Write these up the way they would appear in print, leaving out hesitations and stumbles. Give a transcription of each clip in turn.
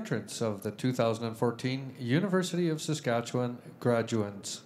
entrance of the 2014 University of Saskatchewan graduates.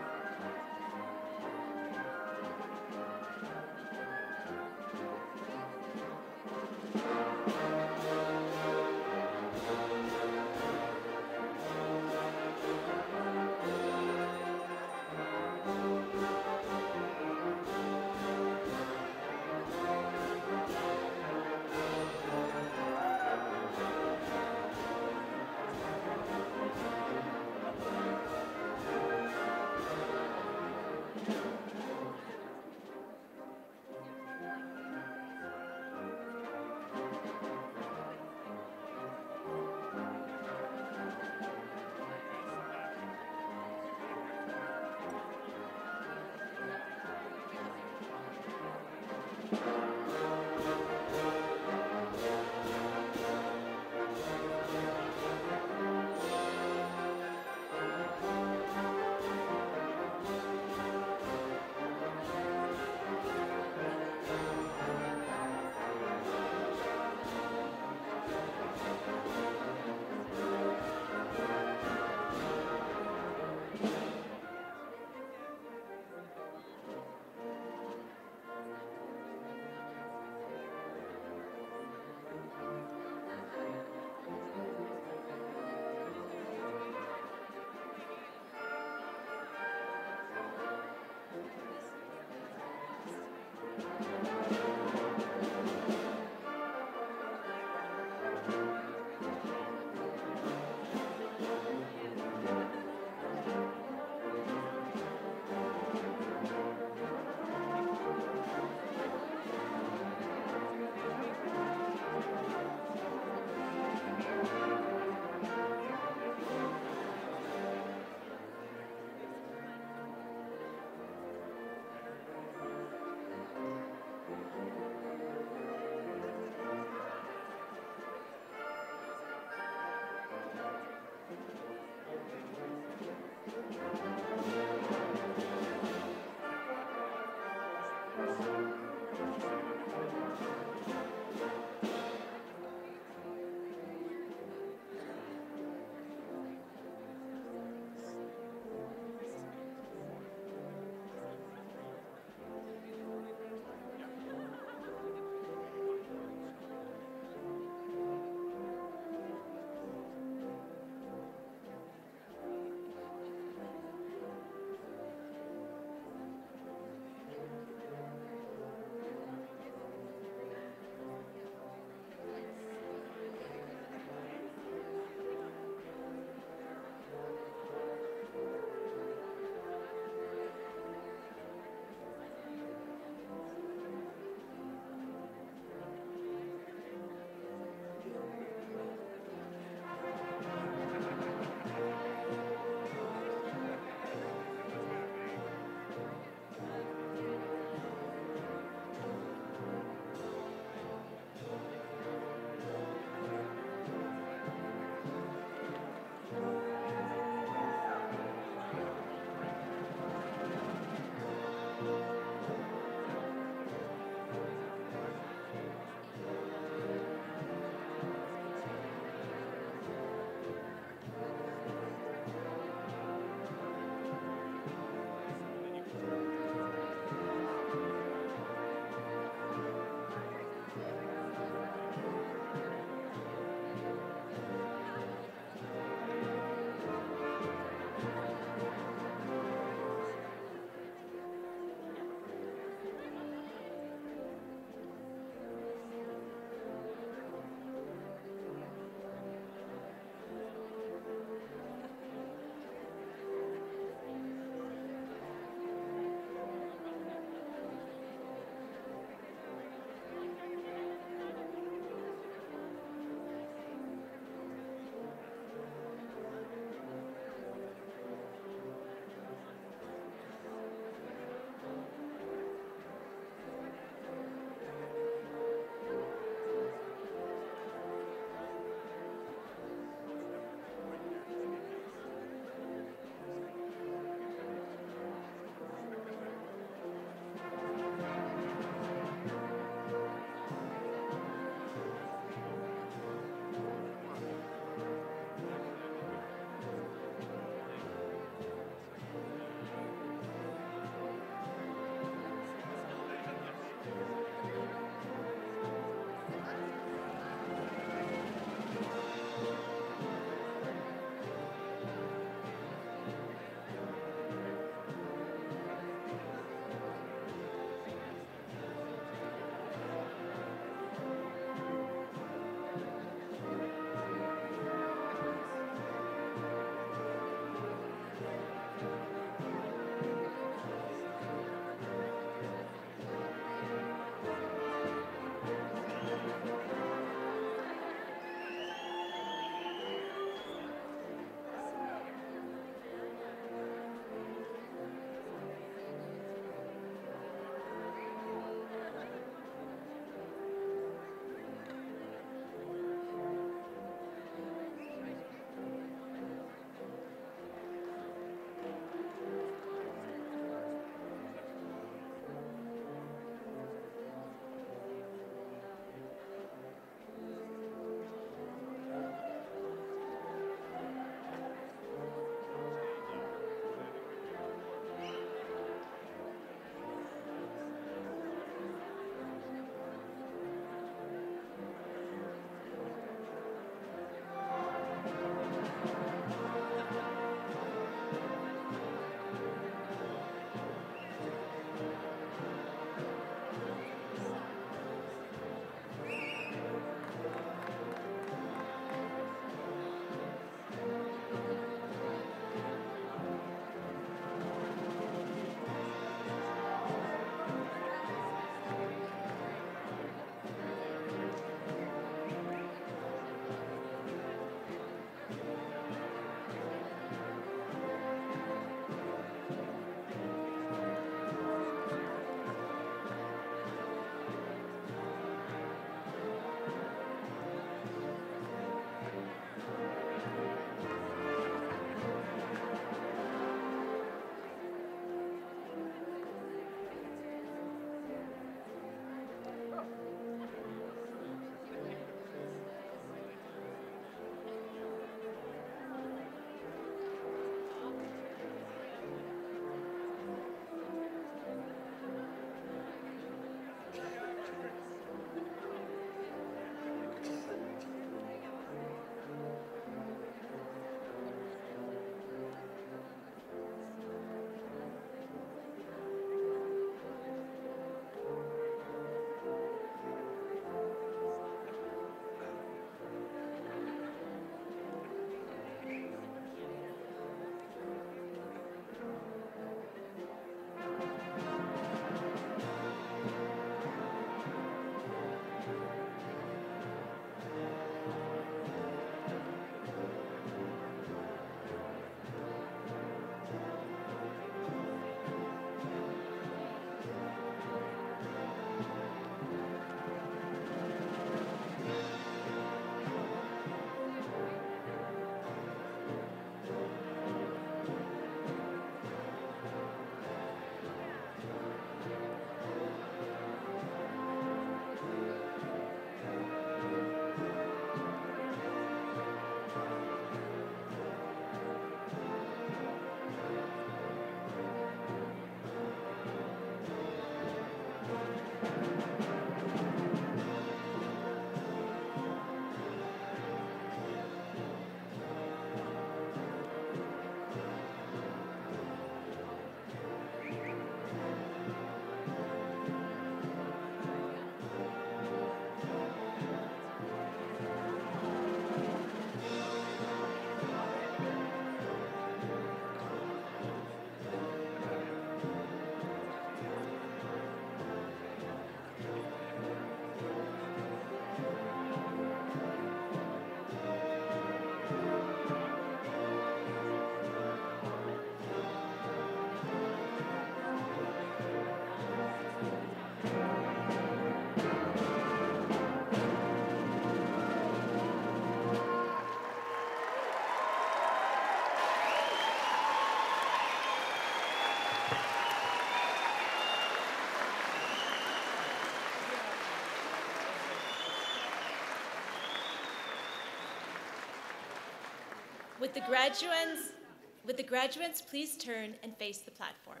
Would the graduates please turn and face the platform?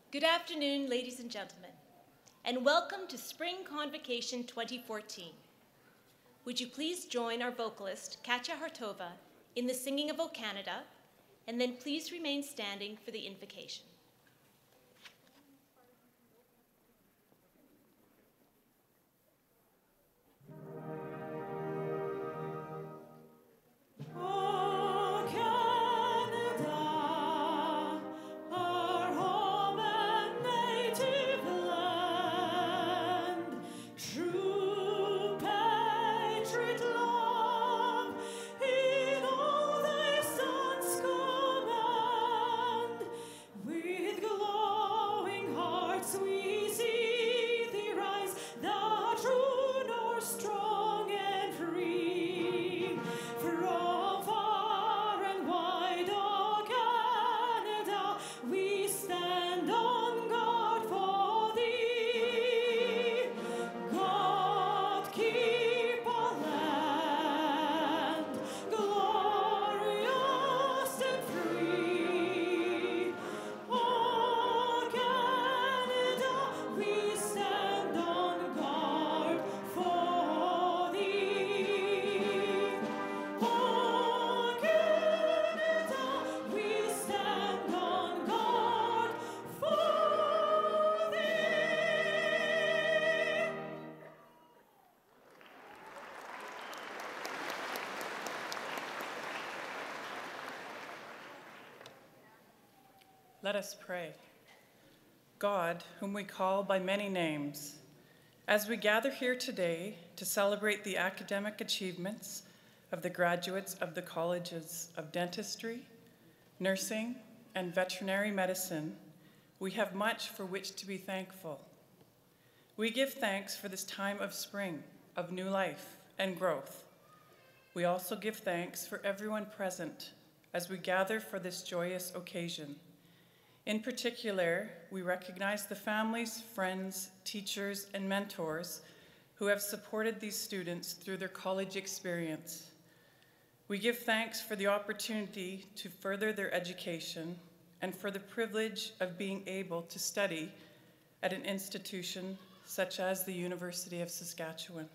Good afternoon, ladies and gentlemen, and welcome to Spring Convocation 2014. Would you please join our vocalist, Katya Hartova, in the singing of O Canada, and then please remain standing for the invocation. Let us pray. God, whom we call by many names, as we gather here today to celebrate the academic achievements of the graduates of the colleges of dentistry, nursing, and veterinary medicine, we have much for which to be thankful. We give thanks for this time of spring, of new life and growth. We also give thanks for everyone present as we gather for this joyous occasion. In particular, we recognize the families, friends, teachers, and mentors who have supported these students through their college experience. We give thanks for the opportunity to further their education and for the privilege of being able to study at an institution such as the University of Saskatchewan.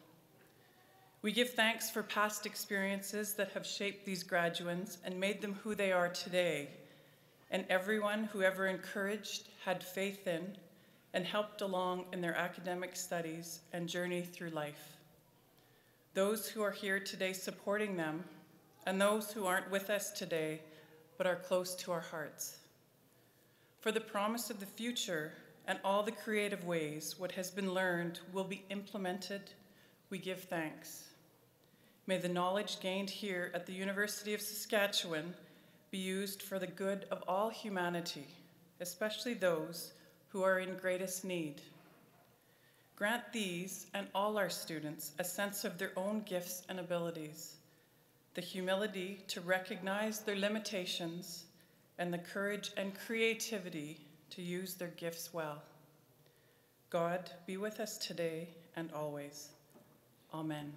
We give thanks for past experiences that have shaped these graduates and made them who they are today, and everyone who ever encouraged, had faith in, and helped along in their academic studies and journey through life. Those who are here today supporting them, and those who aren't with us today, but are close to our hearts. For the promise of the future and all the creative ways what has been learned will be implemented, we give thanks. May the knowledge gained here at the University of Saskatchewan be used for the good of all humanity, especially those who are in greatest need. Grant these and all our students a sense of their own gifts and abilities, the humility to recognize their limitations, and the courage and creativity to use their gifts well. God, be with us today and always. Amen.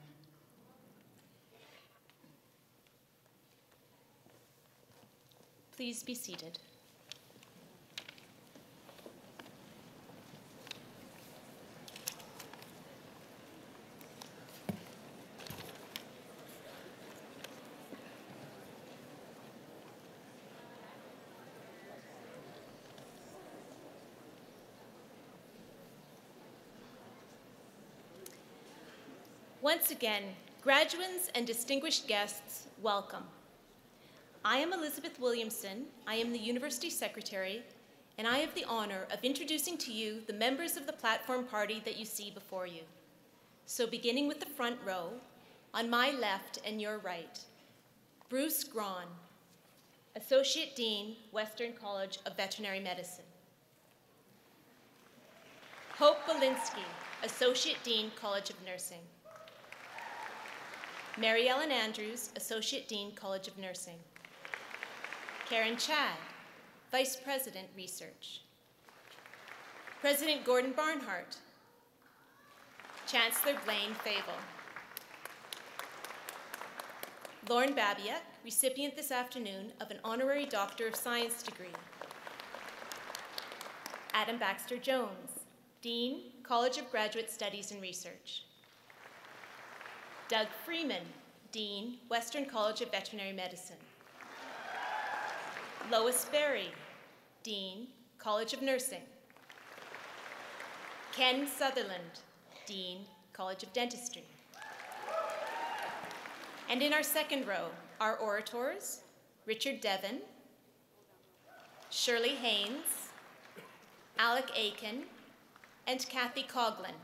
Please be seated. Once again, graduates and distinguished guests, welcome. I am Elizabeth Williamson. I am the University Secretary, and I have the honor of introducing to you the members of the platform party that you see before you. So beginning with the front row, on my left and your right, Bruce Grawn, Associate Dean, Western College of Veterinary Medicine. Hope Belinsky, Associate Dean, College of Nursing. Mary Ellen Andrews, Associate Dean, College of Nursing. Karen Chad, Vice President, Research. President Gordon Barnhart. Chancellor Blaine Fable. Lauren Babiak, recipient this afternoon of an Honorary Doctor of Science degree. Adam Baxter Jones, Dean, College of Graduate Studies and Research. Doug Freeman, Dean, Western College of Veterinary Medicine. Lois Berry, Dean, College of Nursing. Ken Sutherland, Dean, College of Dentistry. And in our second row, our orators, Richard Devon, Shirley Haynes, Alec Aiken, and Kathy Coughlin.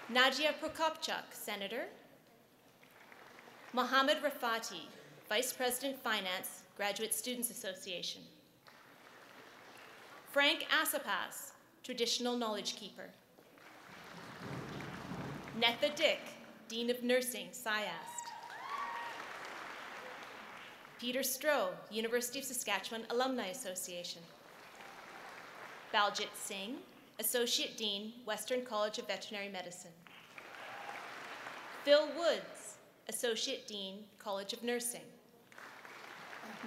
Nadia Prokopchuk, Senator. Mohammed Rafati, Vice President Finance, Graduate Students Association. Frank Asapas, Traditional Knowledge Keeper. Netha Dick, Dean of Nursing, SciAst. Peter Stroh, University of Saskatchewan Alumni Association. Baljit Singh, Associate Dean, Western College of Veterinary Medicine. Phil Woods, Associate Dean, College of Nursing.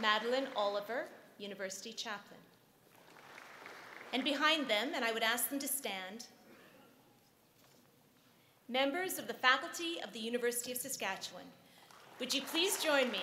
Madeline Oliver, University Chaplain. And behind them, and I would ask them to stand, members of the faculty of the University of Saskatchewan. Would you please join me?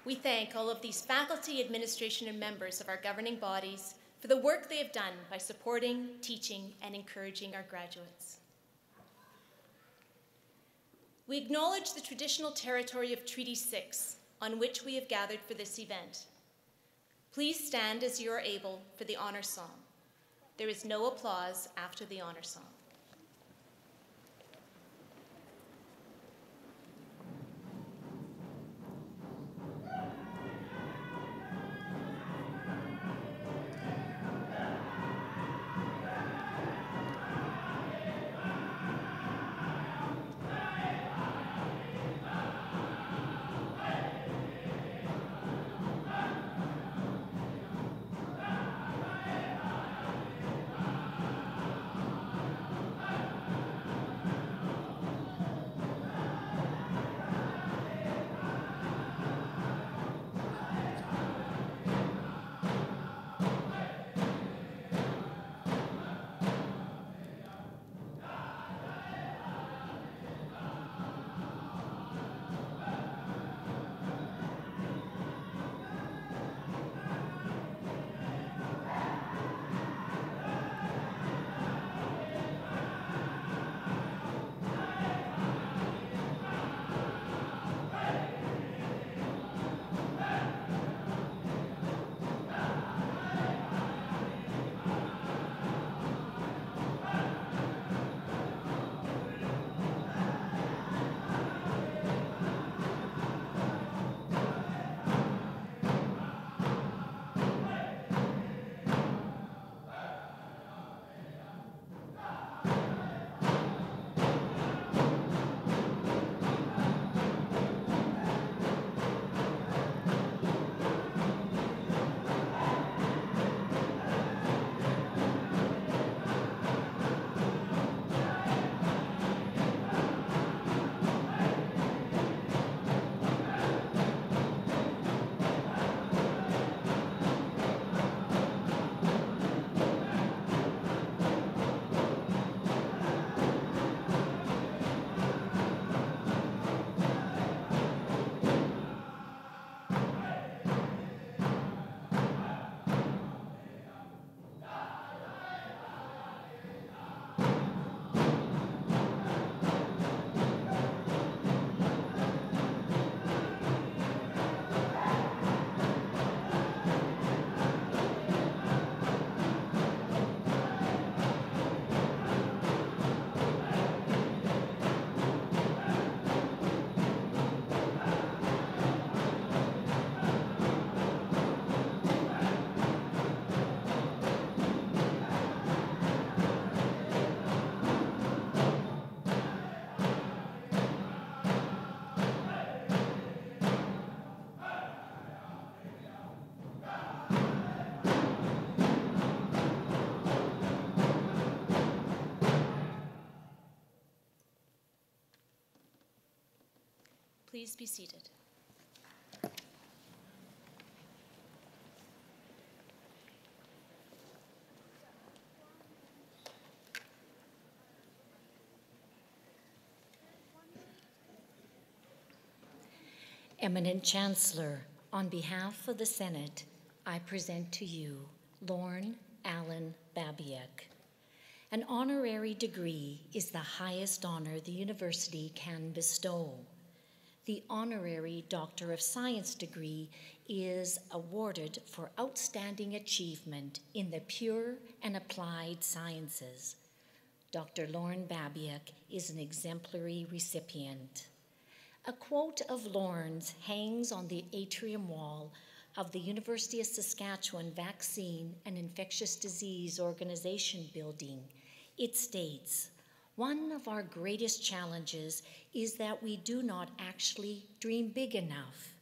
We thank all of these faculty, administration, and members of our governing bodies for the work they have done by supporting, teaching, and encouraging our graduates. We acknowledge the traditional territory of Treaty 6, on which we have gathered for this event. Please stand as you are able for the honor song. There is no applause after the honor song. Please be seated. Eminent Chancellor, on behalf of the Senate, I present to you Lorne Allen Babiak. An honorary degree is the highest honor the university can bestow. The Honorary Doctor of Science degree is awarded for outstanding achievement in the pure and applied sciences. Dr. Lorne Babiak is an exemplary recipient. A quote of Lorne's hangs on the atrium wall of the University of Saskatchewan Vaccine and Infectious Disease Organization building. It states, "One of our greatest challenges is that we do not actually dream big enough.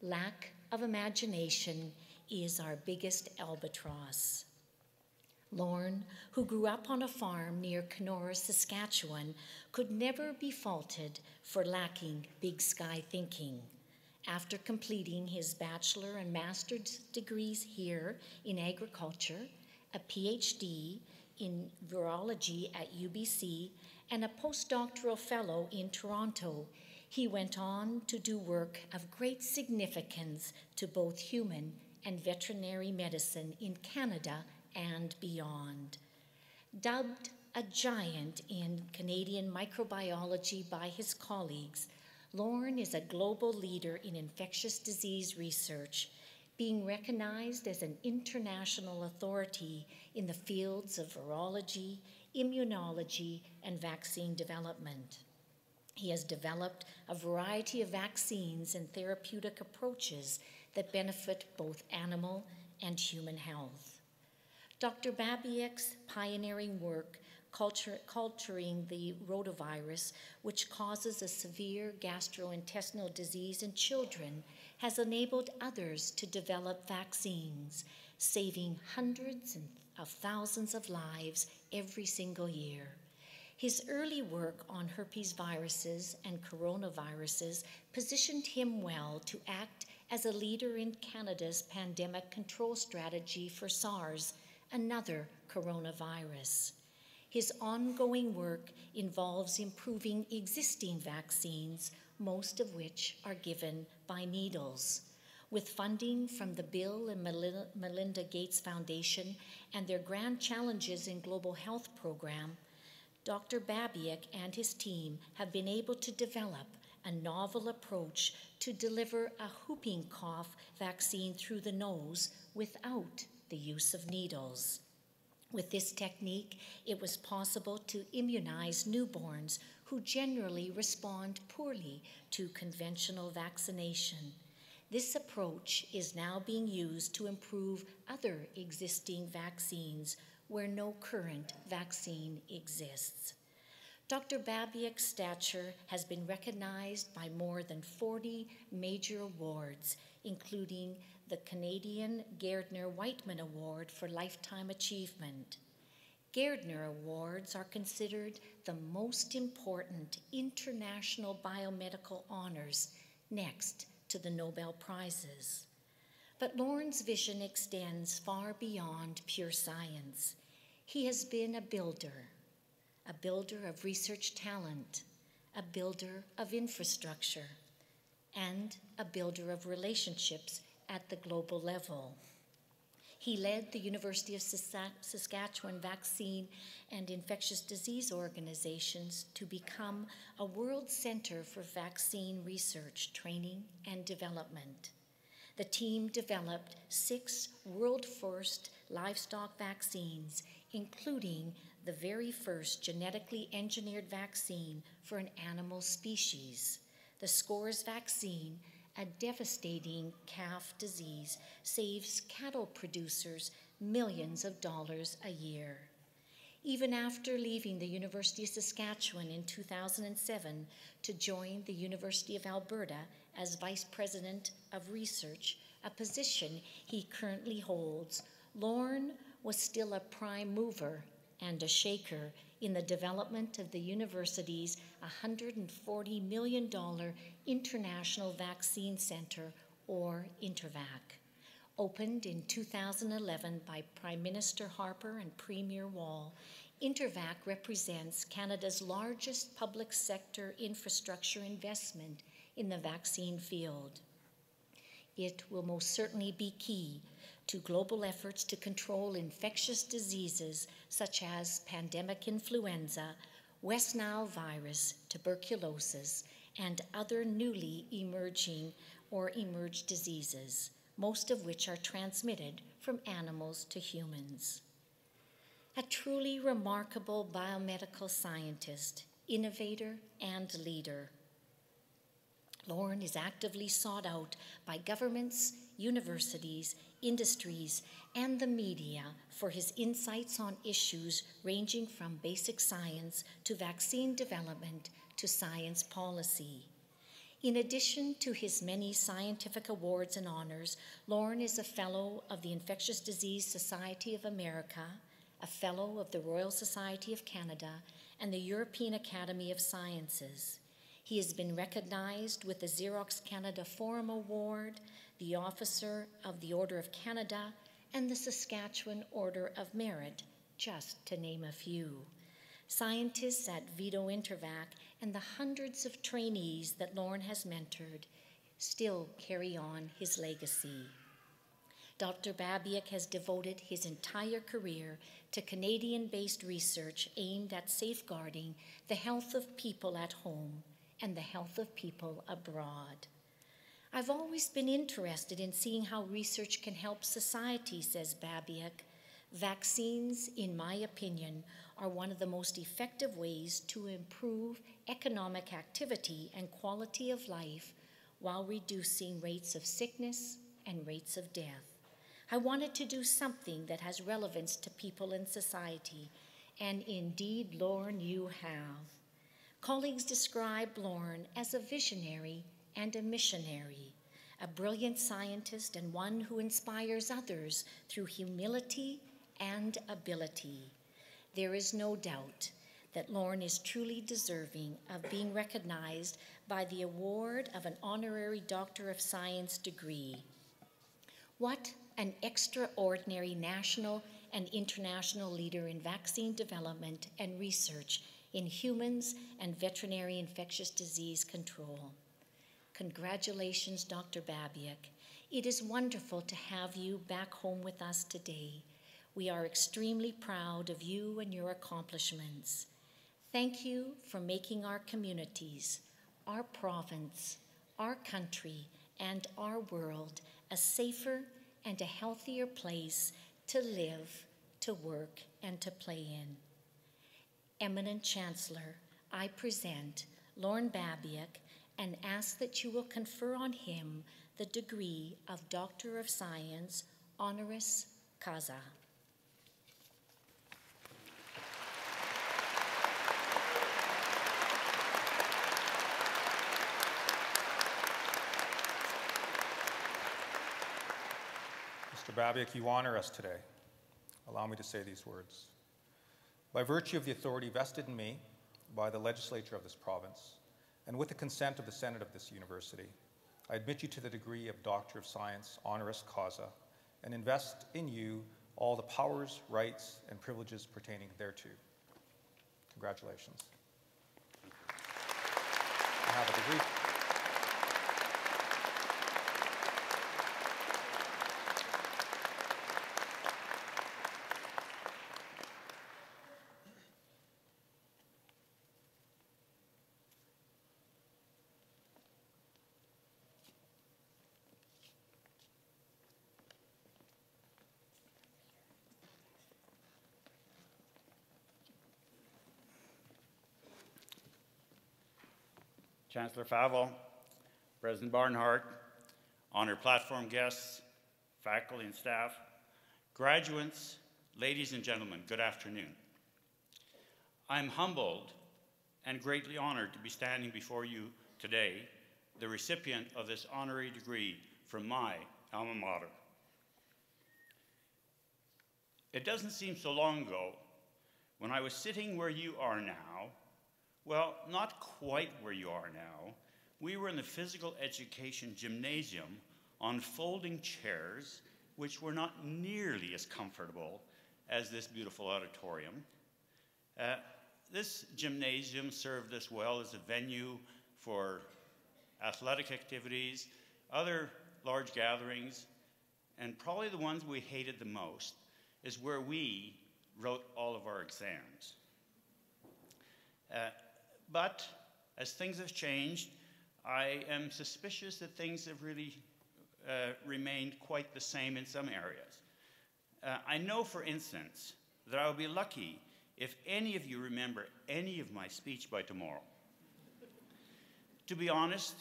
Lack of imagination is our biggest albatross." Lorne, who grew up on a farm near Kenora, Saskatchewan, could never be faulted for lacking big sky thinking. After completing his bachelor and master's degrees here in agriculture, a PhD in virology at UBC, and a postdoctoral fellow in Toronto, he went on to do work of great significance to both human and veterinary medicine in Canada and beyond. Dubbed a giant in Canadian microbiology by his colleagues, Lorne is a global leader in infectious disease research, being recognized as an international authority in the fields of virology, immunology, and vaccine development. He has developed a variety of vaccines and therapeutic approaches that benefit both animal and human health. Dr. Babiak's pioneering work culturing the rotavirus, which causes a severe gastrointestinal disease in children, has enabled others to develop vaccines, saving hundreds of thousands of lives every single year. His early work on herpes viruses and coronaviruses positioned him well to act as a leader in Canada's pandemic control strategy for SARS, another coronavirus. His ongoing work involves improving existing vaccines, most of which are given by needles. With funding from the Bill and Melinda Gates Foundation and their Grand Challenges in Global Health program, Dr. Babiak and his team have been able to develop a novel approach to deliver a whooping cough vaccine through the nose without the use of needles. With this technique, it was possible to immunize newborns who generally respond poorly to conventional vaccination. This approach is now being used to improve other existing vaccines where no current vaccine exists. Dr. Babiak's stature has been recognized by more than 40 major awards, including the Canadian Gairdner-Whitman Award for Lifetime Achievement. Gairdner Awards are considered the most important international biomedical honors, next to the Nobel Prizes. But Lorne's vision extends far beyond pure science. He has been a builder of research talent, a builder of infrastructure, and a builder of relationships at the global level. He led the University of Saskatchewan Vaccine and Infectious Disease Organizations to become a world center for vaccine research, training, and development. The team developed 6 world-first livestock vaccines, including the very first genetically engineered vaccine for an animal species. The SCORS vaccine, a devastating calf disease, saves cattle producers millions of dollars a year. Even after leaving the University of Saskatchewan in 2007 to join the University of Alberta as Vice President of Research, a position he currently holds, Lorne was still a prime mover and a shaker in the development of the university's $140 million International Vaccine Center, or INTERVAC. Opened in 2011 by Prime Minister Harper and Premier Wall, INTERVAC represents Canada's largest public sector infrastructure investment in the vaccine field. It will most certainly be key to global efforts to control infectious diseases such as pandemic influenza, West Nile virus, tuberculosis, and other newly emerging or emerged diseases, most of which are transmitted from animals to humans. A truly remarkable biomedical scientist, innovator, and leader, Lorne is actively sought out by governments, universities, industries, and the media for his insights on issues ranging from basic science to vaccine development to science policy. In addition to his many scientific awards and honors, Lorne is a Fellow of the Infectious Disease Society of America, a Fellow of the Royal Society of Canada, and the European Academy of Sciences. He has been recognized with the Xerox Canada Forum Award, the Officer of the Order of Canada, and the Saskatchewan Order of Merit, just to name a few. Scientists at Vito INTERVAC and the hundreds of trainees that Lorne has mentored still carry on his legacy. Dr. Babiak has devoted his entire career to Canadian-based research aimed at safeguarding the health of people at home and the health of people abroad. I've always been interested in seeing how research can help society, says Babiak. Vaccines, in my opinion, are one of the most effective ways to improve economic activity and quality of life while reducing rates of sickness and rates of death. I wanted to do something that has relevance to people in society, and indeed, Lorne, you have. Colleagues describe Lorne as a visionary and a missionary, a brilliant scientist and one who inspires others through humility and ability. There is no doubt that Lorne is truly deserving of being recognized by the award of an Honorary Doctor of Science degree. What an extraordinary national and international leader in vaccine development and research in humans and veterinary infectious disease control. Congratulations, Dr. Babiak. It is wonderful to have you back home with us today. We are extremely proud of you and your accomplishments. Thank you for making our communities, our province, our country, and our world a safer and a healthier place to live, to work, and to play in. Eminent Chancellor, I present Lorne Babiak and ask that you will confer on him the degree of Doctor of Science, honoris causa. Mr. Babiak, you honor us today. Allow me to say these words. By virtue of the authority vested in me by the legislature of this province, and with the consent of the Senate of this university, I admit you to the degree of Doctor of Science, honoris causa, and invest in you all the powers, rights, and privileges pertaining thereto. Congratulations. I have a degree. Chancellor Favell, President Barnhart, honored platform guests, faculty and staff, graduates, ladies and gentlemen, good afternoon. I'm humbled and greatly honored to be standing before you today, the recipient of this honorary degree from my alma mater. It doesn't seem so long ago when I was sitting where you are now, well, not quite where you are now, we were in the physical education gymnasium on folding chairs, which were not nearly as comfortable as this beautiful auditorium. This gymnasium served us well as a venue for athletic activities, other large gatherings, and probably the ones we hated the most is where we wrote all of our exams. But as things have changed, I am suspicious that things have really remained quite the same in some areas. I know, for instance, that I will be lucky if any of you remember any of my speech by tomorrow. To be honest,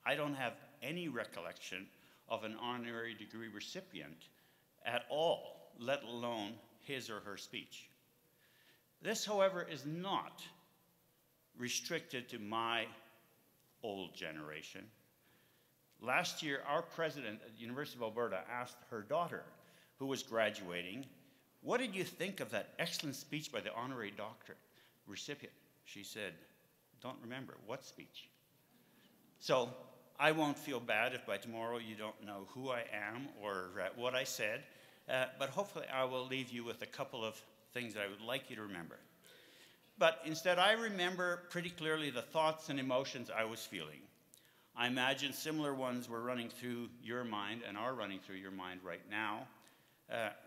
I don't have any recollection of an honorary degree recipient at all, let alone his or her speech. This, however, is not restricted to my old generation. Last year, our president at the University of Alberta asked her daughter, who was graduating, "What did you think of that excellent speech by the honorary doctorate recipient?" She said, "Don't remember. What speech?" So I won't feel bad if by tomorrow you don't know who I am or what I said, but hopefully I will leave you with a couple of things that I would like you to remember. But instead, I remember pretty clearly the thoughts and emotions I was feeling. I imagine similar ones were running through your mind and are running through your mind right now.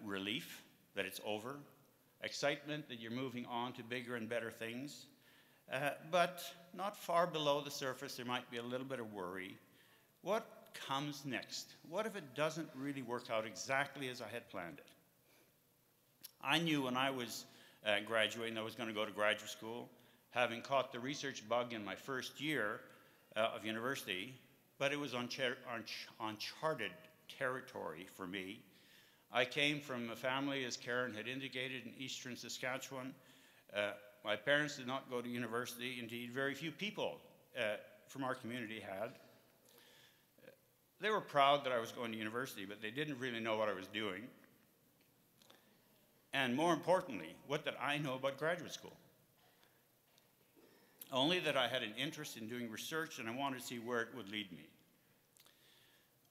Relief that it's over, excitement that you're moving on to bigger and better things, but not far below the surface there might be a little bit of worry. What comes next? What if it doesn't really work out exactly as I had planned it? I knew when I was graduating I was going to go to graduate school, having caught the research bug in my first year of university, but it was uncharted territory for me. I came from a family, as Karen had indicated, in eastern Saskatchewan. My parents did not go to university. Indeed, very few people from our community had. They were proud that I was going to university, but they didn't really know what I was doing. And more importantly, what did I know about graduate school? Only that I had an interest in doing research and I wanted to see where it would lead me.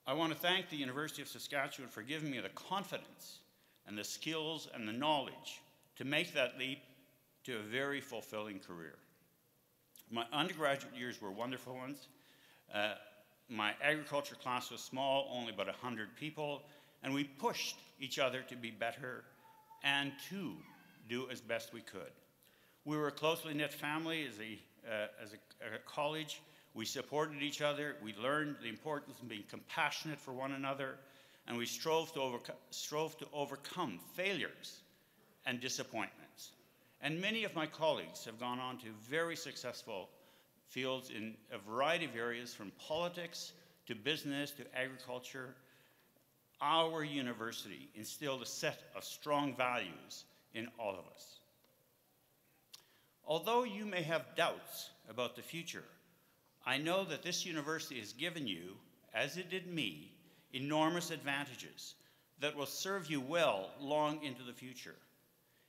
I want to thank the University of Saskatchewan for giving me the confidence and the skills and the knowledge to make that leap to a very fulfilling career. My undergraduate years were wonderful ones. My agriculture class was small, only about 100 people, and we pushed each other to be better and to do as best we could. We were a closely knit family as a college. We supported each other. We learned the importance of being compassionate for one another, and we strove to overcome failures and disappointments. And many of my colleagues have gone on to very successful fields in a variety of areas, from politics to business to agriculture. Our university instilled a set of strong values in all of us. Although you may have doubts about the future, I know that this university has given you, as it did me, enormous advantages that will serve you well long into the future.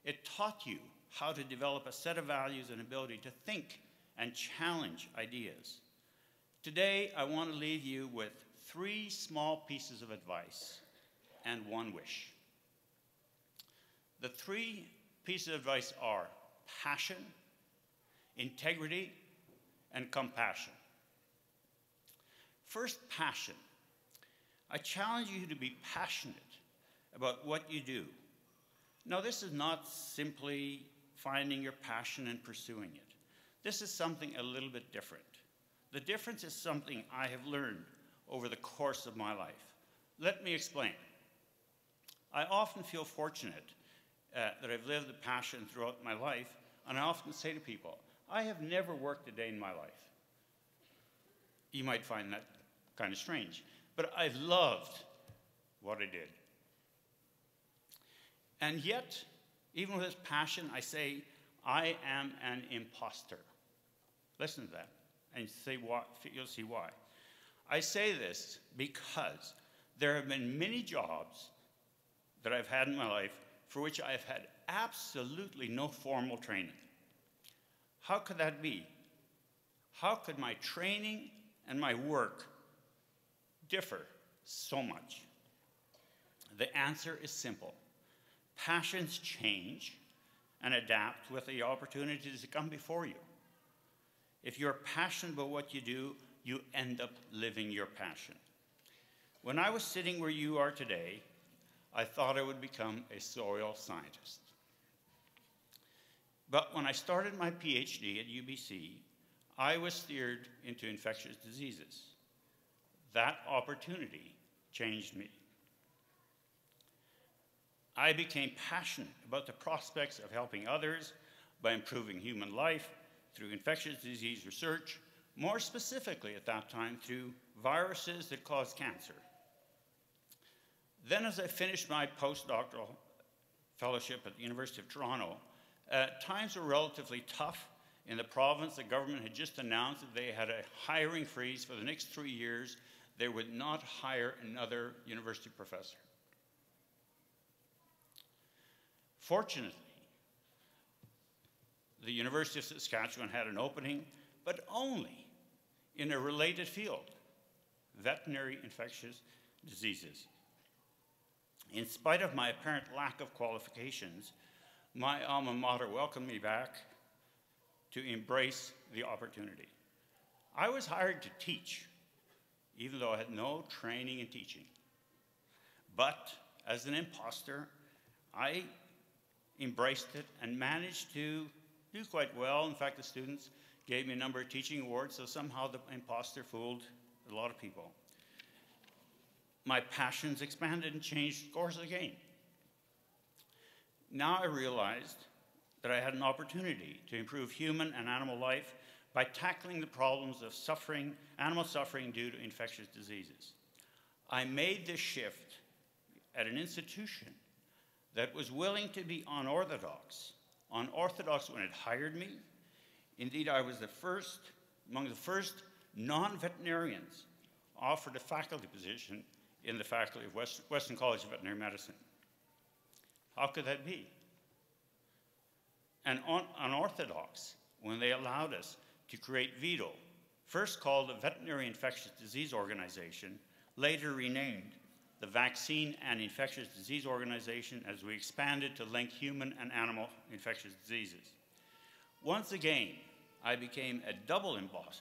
It taught you how to develop a set of values and ability to think and challenge ideas. Today, I want to leave you with 3 small pieces of advice and 1 wish. The 3 pieces of advice are passion, integrity, and compassion. First, passion. I challenge you to be passionate about what you do. Now, this is not simply finding your passion and pursuing it. This is something a little bit different. The difference is something I have learned over the course of my life. Let me explain. I often feel fortunate that I've lived the passion throughout my life, and I often say to people, I have never worked a day in my life. You might find that kind of strange, but I've loved what I did. And yet, even with this passion, I say, I am an imposter. Listen to that, and you'll see why. I say this because there have been many jobs that I've had in my life for which I've had absolutely no formal training. How could that be? How could my training and my work differ so much? The answer is simple. Passions change and adapt with the opportunities that come before you. If you're passionate about what you do, you end up living your passion. When I was sitting where you are today, I thought I would become a soil scientist. But when I started my PhD at UBC, I was steered into infectious diseases. That opportunity changed me. I became passionate about the prospects of helping others by improving human life through infectious disease research, more specifically at that time through viruses that cause cancer. Then as I finished my postdoctoral fellowship at the University of Toronto, times were relatively tough in the province. The government had just announced that they had a hiring freeze for the next 3 years. They would not hire another university professor. Fortunately, the University of Saskatchewan had an opening, but only in a related field, veterinary infectious diseases. In spite of my apparent lack of qualifications, my alma mater welcomed me back to embrace the opportunity. I was hired to teach, even though I had no training in teaching. But as an imposter, I embraced it and managed to do quite well. In fact, the students gave me a number of teaching awards, so somehow the imposter fooled a lot of people. My passions expanded and changed course again. Now I realized that I had an opportunity to improve human and animal life by tackling the problems of suffering, animal suffering due to infectious diseases. I made this shift at an institution that was willing to be unorthodox when it hired me. Indeed, I was among the first non-veterinarians offered a faculty position in the faculty of Western College of Veterinary Medicine. How could that be? And unorthodox when they allowed us to create VITO, first called the Veterinary Infectious Disease Organization, later renamed the Vaccine and Infectious Disease Organization as we expanded to link human and animal infectious diseases. Once again, I became a double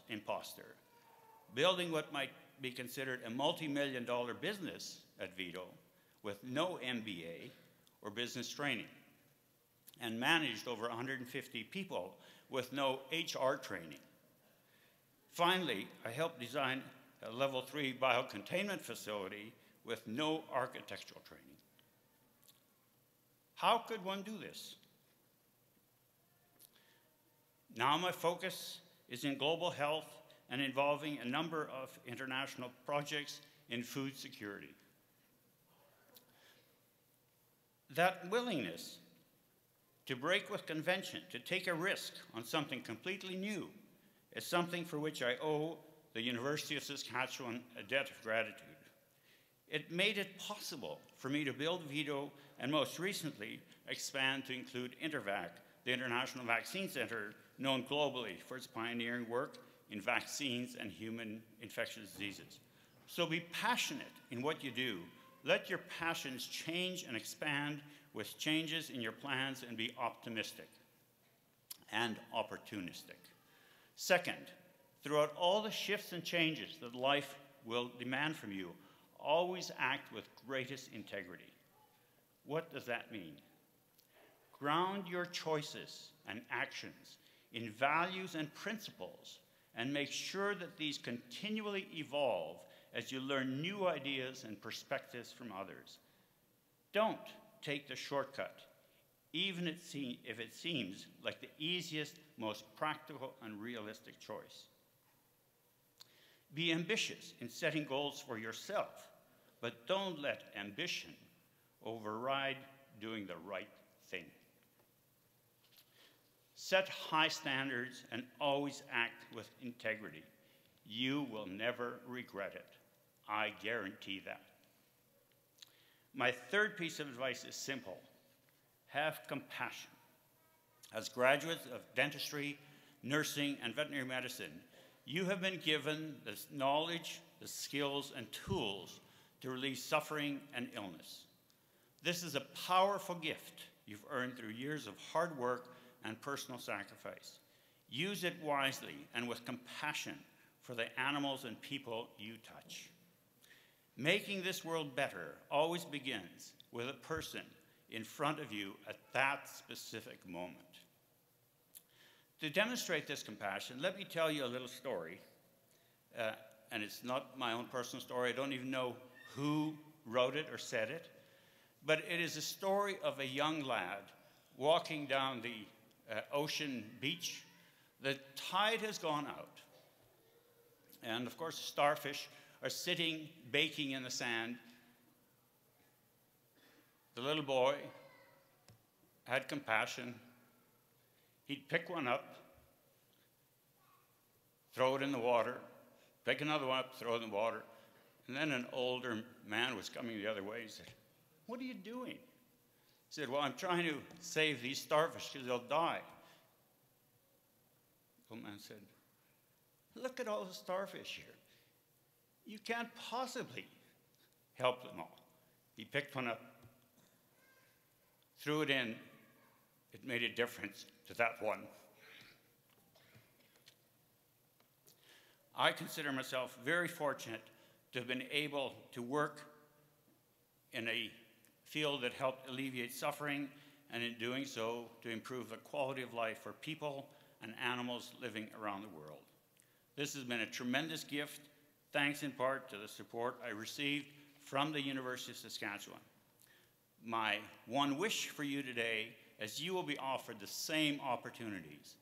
imposter, building what might be considered a multi-million-dollar business at VITO with no MBA or business training, and managed over 150 people with no HR training. Finally, I helped design a level 3 biocontainment facility with no architectural training. How could one do this? Now my focus is in global health and involving a number of international projects in food security. That willingness to break with convention, to take a risk on something completely new, is something for which I owe the University of Saskatchewan a debt of gratitude. It made it possible for me to build VITO and most recently expand to include InterVac, the International Vaccine Center, known globally for its pioneering work in vaccines and human infectious diseases. So be passionate in what you do. Let your passions change and expand with changes in your plans, and be optimistic and opportunistic. Second, throughout all the shifts and changes that life will demand from you, always act with greatest integrity. What does that mean? Ground your choices and actions in values and principles, and make sure that these continually evolve as you learn new ideas and perspectives from others. Don't take the shortcut, even if it seems like the easiest, most practical and realistic choice. Be ambitious in setting goals for yourself, but don't let ambition override doing the right thing. Set high standards and always act with integrity. You will never regret it. I guarantee that. My third piece of advice is simple. have compassion. As graduates of dentistry, nursing, and veterinary medicine, you have been given the knowledge, the skills, and tools to relieve suffering and illness. This is a powerful gift you've earned through years of hard work and personal sacrifice. Use it wisely and with compassion for the animals and people you touch. Making this world better always begins with a person in front of you at that specific moment. To demonstrate this compassion, let me tell you a little story. And it's not my own personal story. I don't even know who wrote it or said it. But it is a story of a young lad walking down the ocean beach. The tide has gone out. And of course, starfish are sitting, baking in the sand. The little boy had compassion. He'd pick one up, throw it in the water, pick another one up, throw it in the water. And then an older man was coming the other way. He said, "What are you doing?" He said, "Well, I'm trying to save these starfish because they'll die." The old man said, "Look at all the starfish here. You can't possibly help them all." He picked one up, threw it in. It made a difference to that one. I consider myself very fortunate to have been able to work in a field that helped alleviate suffering, and in doing so, to improve the quality of life for people and animals living around the world. This has been a tremendous gift, thanks in part to the support I received from the University of Saskatchewan. My one wish for you today is you will be offered the same opportunities.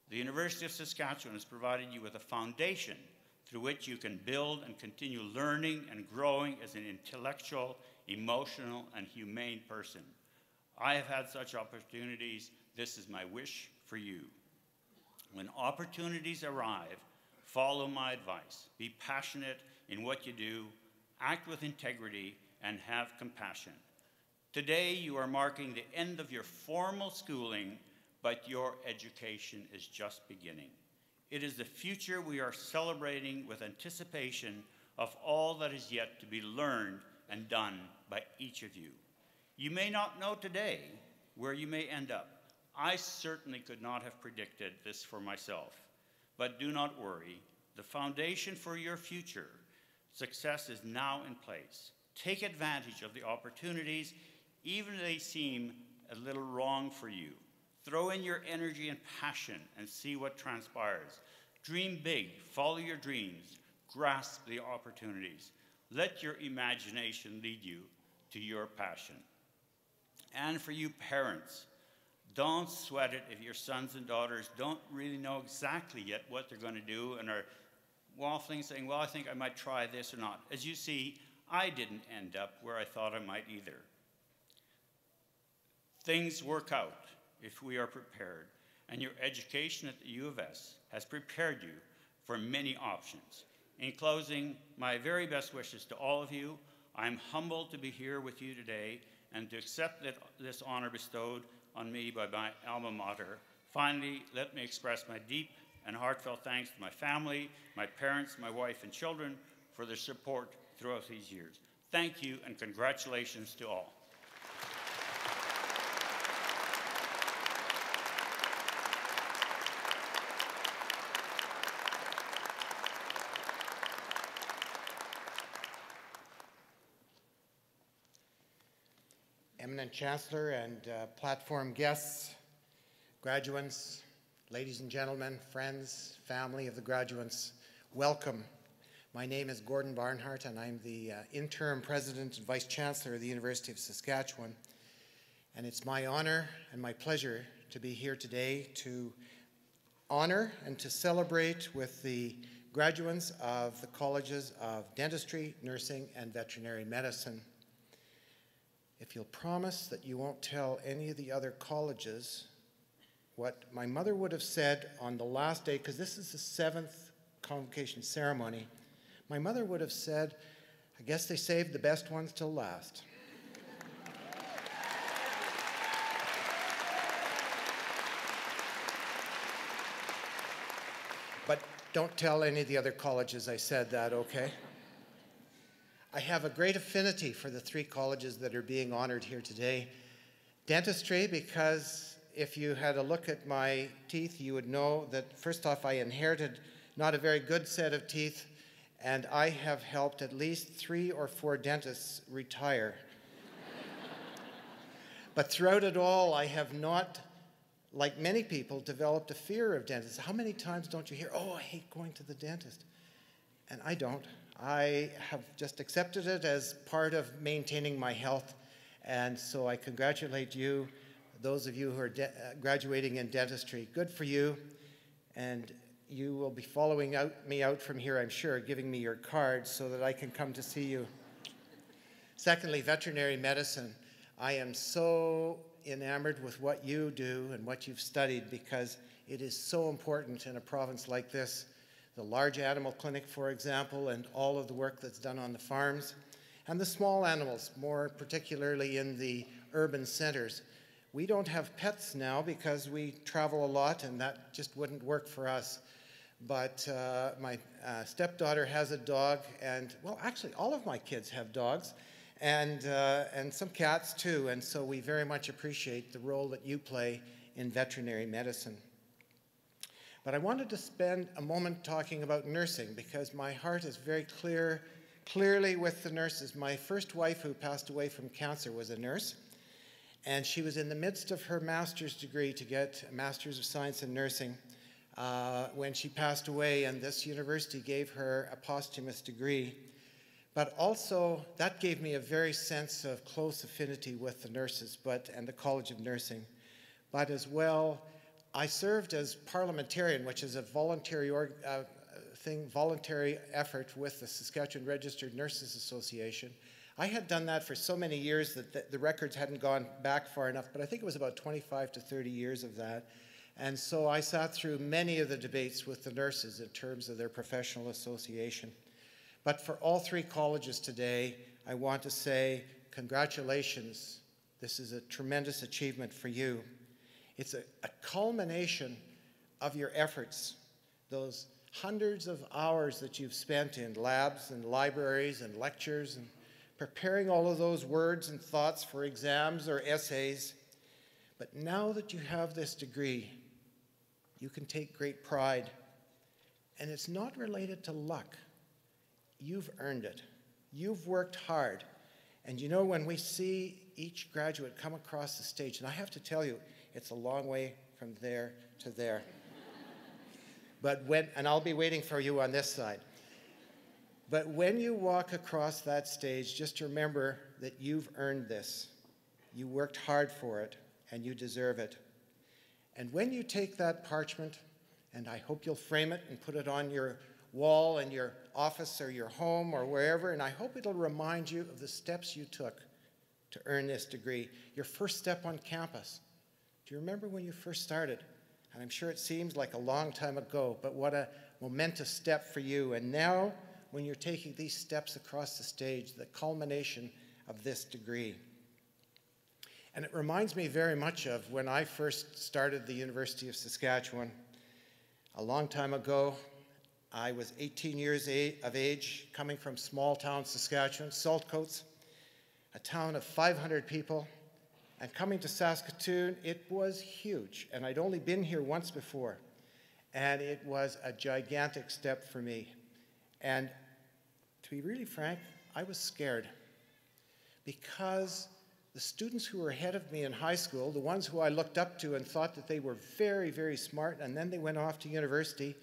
The University of Saskatchewan has provided you with a foundation through which you can build and continue learning and growing as an intellectual, emotional, and humane person. I have had such opportunities. This is my wish for you. When opportunities arrive, follow my advice. Be passionate in what you do, act with integrity, and have compassion. Today, you are marking the end of your formal schooling, but your education is just beginning. It is the future we are celebrating with anticipation of all that is yet to be learned and done by each of you. You may not know today where you may end up. I certainly could not have predicted this for myself, but do not worry. The foundation for your future success is now in place. Take advantage of the opportunities, even if they seem a little wrong for you. Throw in your energy and passion and see what transpires. Dream big, follow your dreams, grasp the opportunities. Let your imagination lead you to your passion. And for you parents, don't sweat it if your sons and daughters don't really know exactly yet what they're going to do and are waffling, saying, well, I think I might try this or not. As you see, I didn't end up where I thought I might either. Things work out if we are prepared, and your education at the U of S has prepared you for many options. In closing, my very best wishes to all of you. I'm humbled to be here with you today and to accept this honor bestowed on me by my alma mater. Finally, let me express my deep and heartfelt thanks to my family, my parents, my wife, and children for their support throughout these years. Thank you, and congratulations to all. Eminent Chancellor and platform guests, graduates, ladies and gentlemen, friends, family of the graduates, welcome. My name is Gordon Barnhart, and I'm the interim president and vice chancellor of the University of Saskatchewan. And it's my honor and my pleasure to be here today to honor and to celebrate with the graduates of the colleges of dentistry, nursing, and veterinary medicine. If you'll promise that you won't tell any of the other colleges what my mother would have said on the last day, because this is the 7th convocation ceremony, my mother would have said, I guess they saved the best ones till last. Don't tell any of the other colleges I said that, okay? I have a great affinity for the 3 colleges that are being honored here today. Dentistry, because if you had a look at my teeth, you would know that first off, I inherited not a very good set of teeth, and I have helped at least 3 or 4 dentists retire. But throughout it all, I have not, like many people, developed a fear of dentists. How many times don't you hear, oh, I hate going to the dentist? And I don't. I have just accepted it as part of maintaining my health. And so I congratulate you, those of you who are graduating in dentistry. Good for you. And you will be following me out from here, I'm sure, giving me your card so that I can come to see you. Secondly, veterinary medicine. I am so enamored with what you do and what you've studied because it is so important in a province like this. The large animal clinic, for example, and all of the work that's done on the farms, and the small animals, more particularly in the urban centers. We don't have pets now because we travel a lot and that just wouldn't work for us. But my stepdaughter has a dog, and well, actually all of my kids have dogs, and some cats too, and so we very much appreciate the role that you play in veterinary medicine. But I wanted to spend a moment talking about nursing because my heart is very clearly with the nurses. My first wife, who passed away from cancer, was a nurse, and she was in the midst of her master's degree to get a Master's of Science in Nursing when she passed away, and this university gave her a posthumous degree. But also, that gave me a very sense of close affinity with the nurses and the College of Nursing. But as well, I served as parliamentarian, which is a voluntary effort with the Saskatchewan Registered Nurses Association. I had done that for so many years that the records hadn't gone back far enough, but I think it was about 25 to 30 years of that. And so I sat through many of the debates with the nurses in terms of their professional association. But for all 3 colleges today, I want to say congratulations. This is a tremendous achievement for you. It's a culmination of your efforts, those hundreds of hours that you've spent in labs and libraries and lectures and preparing all of those words and thoughts for exams or essays. But now that you have this degree, you can take great pride. And it's not related to luck. You've earned it. You've worked hard. And you know, when we see each graduate come across the stage, and I have to tell you, it's a long way from there to there. And I'll be waiting for you on this side. But when you walk across that stage, just remember that you've earned this. You worked hard for it, and you deserve it. And when you take that parchment, and I hope you'll frame it and put it on your wall in your office or your home or wherever, and I hope it'll remind you of the steps you took to earn this degree. Your first step on campus. Do you remember when you first started? And I'm sure it seems like a long time ago, but what a momentous step for you. And now, when you're taking these steps across the stage, the culmination of this degree. And it reminds me very much of when I first started the University of Saskatchewan. A long time ago, I was 18 years of age, coming from small town Saskatchewan, Saltcoats, a town of 500 people. And coming to Saskatoon, it was huge. And I'd only been here once before. And it was a gigantic step for me. And to be really frank, I was scared. Because the students who were ahead of me in high school, the ones who I looked up to and thought that they were very, very smart, and then they went off to university,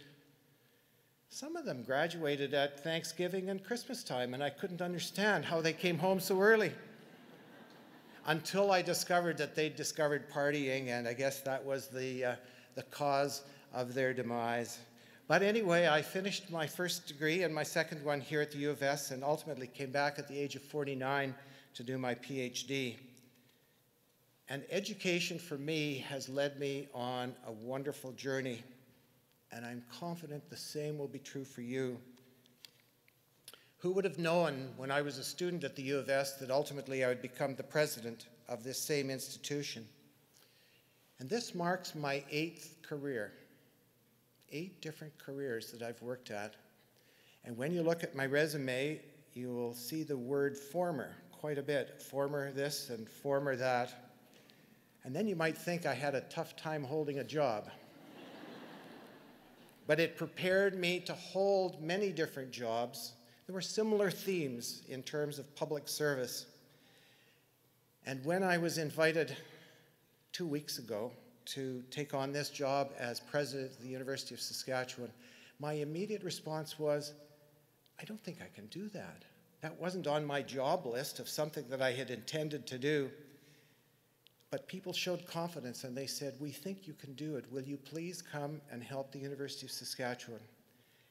some of them graduated at Thanksgiving and Christmas time, and I couldn't understand how they came home so early. Until I discovered that they'd discovered partying, and I guess that was the cause of their demise. But anyway, I finished my first degree and my second one here at the U of S, and ultimately came back at the age of 49 to do my PhD. And education for me has led me on a wonderful journey, and I'm confident the same will be true for you. Who would have known when I was a student at the U of S that ultimately I would become the president of this same institution? And this marks my 8th career. 8 different careers that I've worked at. And when you look at my resume, you will see the word former quite a bit. Former this and former that. And then you might think I had a tough time holding a job. But it prepared me to hold many different jobs. There were similar themes in terms of public service. And when I was invited 2 weeks ago to take on this job as president of the University of Saskatchewan, my immediate response was, I don't think I can do that. That wasn't on my job list of something that I had intended to do. But people showed confidence and they said, we think you can do it. Will you please come and help the University of Saskatchewan?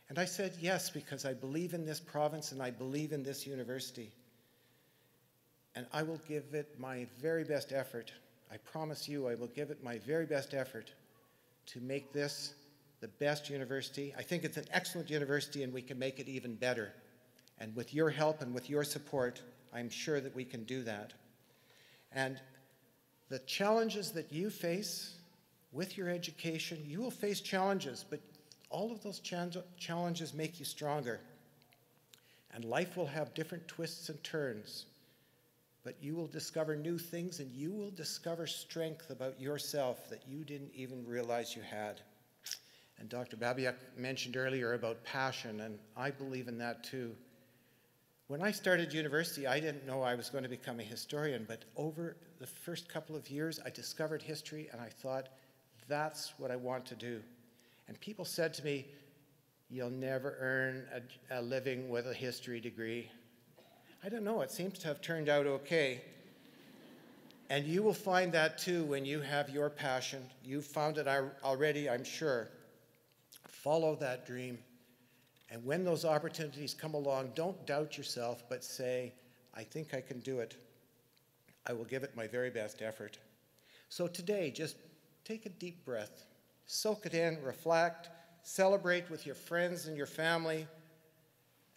And I said yes, because I believe in this province and I believe in this university. And I will give it my very best effort. I promise you I will give it my very best effort to make this the best university. I think it's an excellent university and we can make it even better. And with your help and with your support, I'm sure that we can do that. And the challenges that you face with your education, you will face challenges, but all of those challenges make you stronger. And life will have different twists and turns, but you will discover new things and you will discover strength about yourself that you didn't even realize you had. And Dr. Babiak mentioned earlier about passion, and I believe in that too. When I started university, I didn't know I was going to become a historian, but over the first couple of years, I discovered history, and I thought, that's what I want to do. And people said to me, you'll never earn a living with a history degree. I don't know, it seems to have turned out okay. And you will find that too when you have your passion. You've found it already, I'm sure. Follow that dream. And when those opportunities come along, don't doubt yourself, but say, I think I can do it. I will give it my very best effort. So today, just take a deep breath, soak it in, reflect, celebrate with your friends and your family,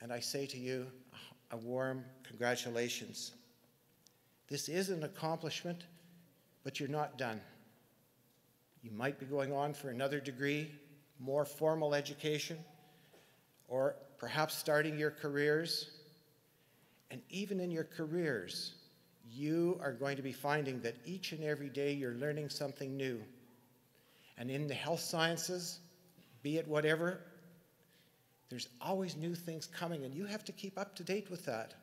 and I say to you, a warm congratulations. This is an accomplishment, but you're not done. You might be going on for another degree, more formal education, or perhaps starting your careers. And even in your careers, you are going to be finding that each and every day you're learning something new. And in the health sciences, be it whatever, there's always new things coming, and you have to keep up to date with that.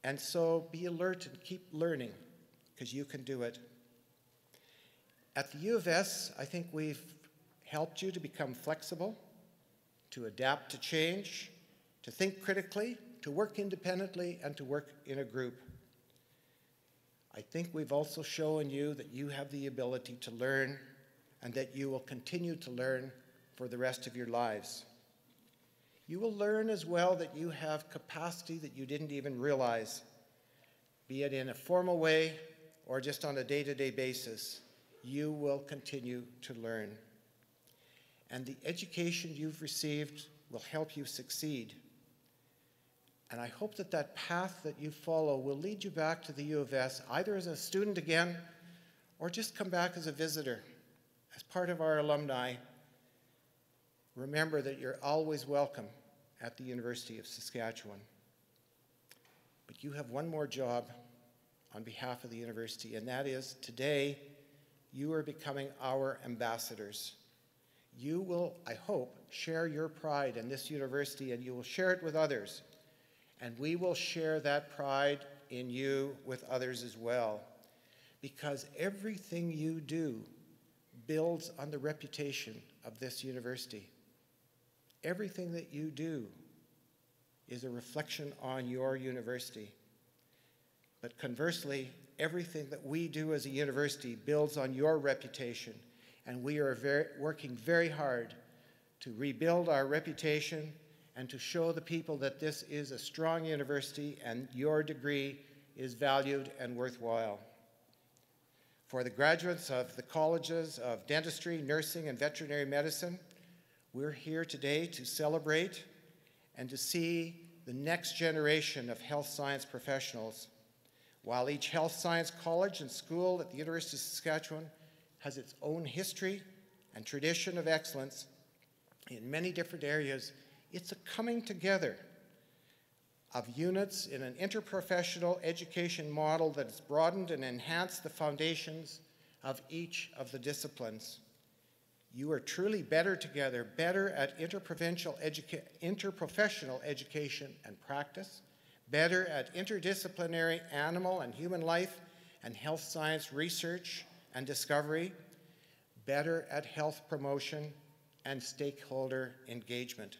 And so be alert and keep learning, because you can do it. At the U of S, I think we've helped you to become flexible, to adapt to change, to think critically, to work independently, and to work in a group. I think we've also shown you that you have the ability to learn and that you will continue to learn for the rest of your lives. You will learn as well that you have capacity that you didn't even realize, be it in a formal way or just on a day-to-day basis. You will continue to learn. And the education you've received will help you succeed. And I hope that that path that you follow will lead you back to the U of S, either as a student again, or just come back as a visitor. As part of our alumni, remember that you're always welcome at the University of Saskatchewan. But you have one more job on behalf of the university, and that is today you are becoming our ambassadors. You will, I hope, share your pride in this university, and you will share it with others. And we will share that pride in you with others as well. Because everything you do builds on the reputation of this university. Everything that you do is a reflection on your university. But conversely, everything that we do as a university builds on your reputation. And we are working very hard to rebuild our reputation and to show the people that this is a strong university and your degree is valued and worthwhile. For the graduates of the colleges of dentistry, nursing, and veterinary medicine, we're here today to celebrate and to see the next generation of health science professionals. While each health science college and school at the University of Saskatchewan has its own history and tradition of excellence, in many different areas, it's a coming together of units in an interprofessional education model that has broadened and enhanced the foundations of each of the disciplines. You are truly better together, better at interprofessional education and practice, better at interdisciplinary animal and human life and health science research and discovery, better at health promotion and stakeholder engagement.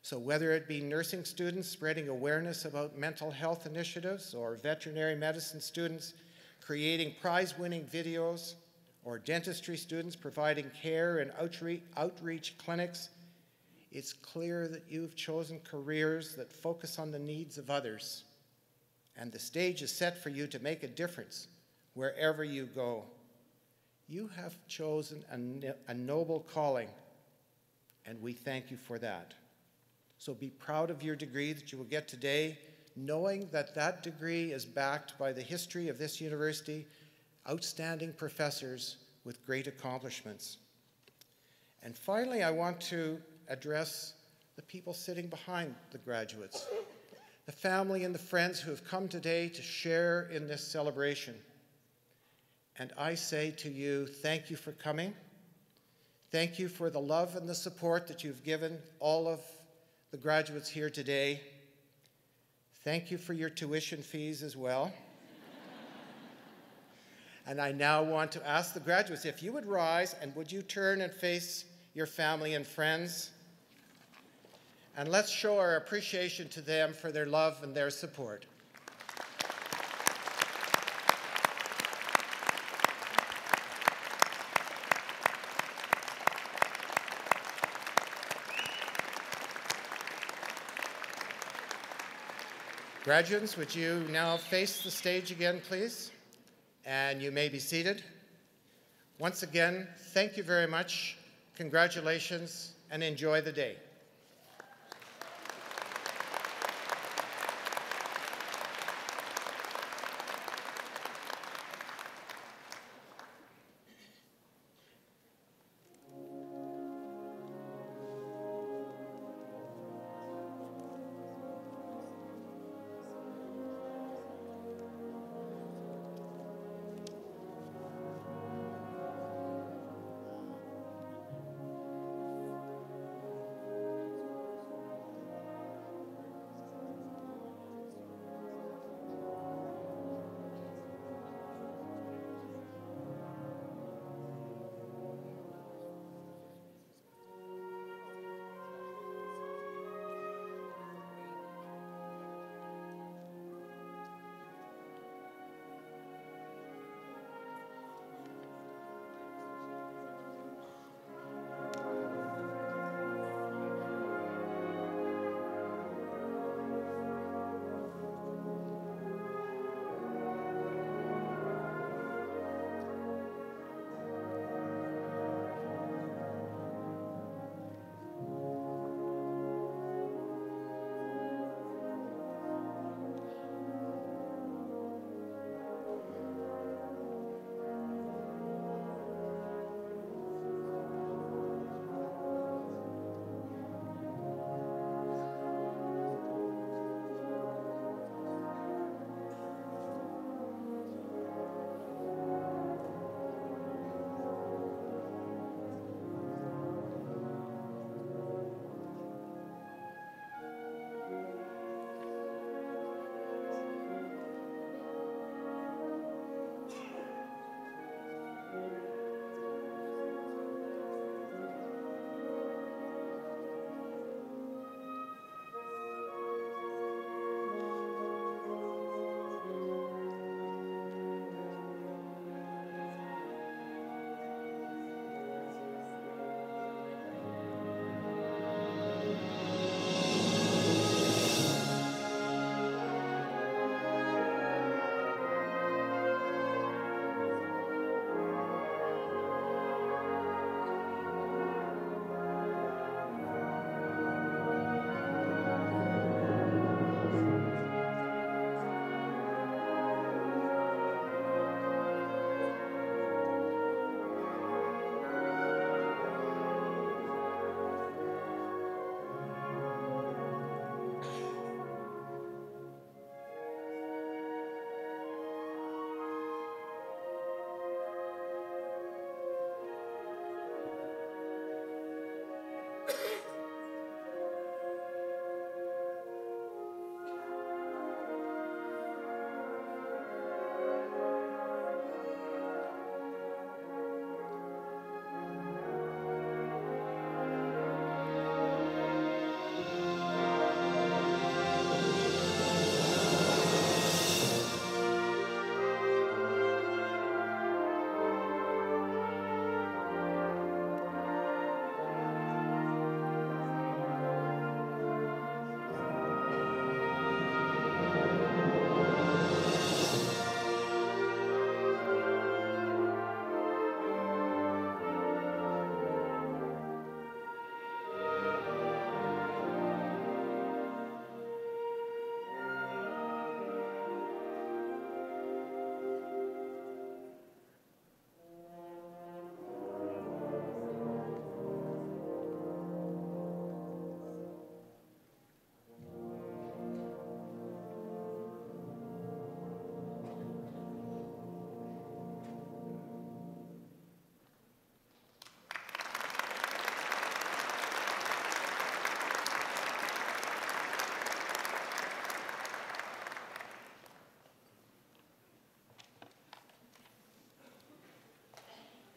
So whether it be nursing students spreading awareness about mental health initiatives, or veterinary medicine students creating prize-winning videos, or dentistry students providing care and outreach clinics, it's clear that you've chosen careers that focus on the needs of others. And the stage is set for you to make a difference wherever you go. You have chosen a noble calling, and we thank you for that. So be proud of your degree that you will get today, knowing that that degree is backed by the history of this university, outstanding professors with great accomplishments. And finally, I want to address the people sitting behind the graduates, the family and the friends who have come today to share in this celebration. And I say to you, thank you for coming. Thank you for the love and the support that you've given all of the graduates here today. Thank you for your tuition fees as well. And I now want to ask the graduates if you would rise and would you turn and face your family and friends. And let's show our appreciation to them for their love and their support. Graduates, would you now face the stage again, please? And you may be seated. Once again, thank you very much. Congratulations, and enjoy the day.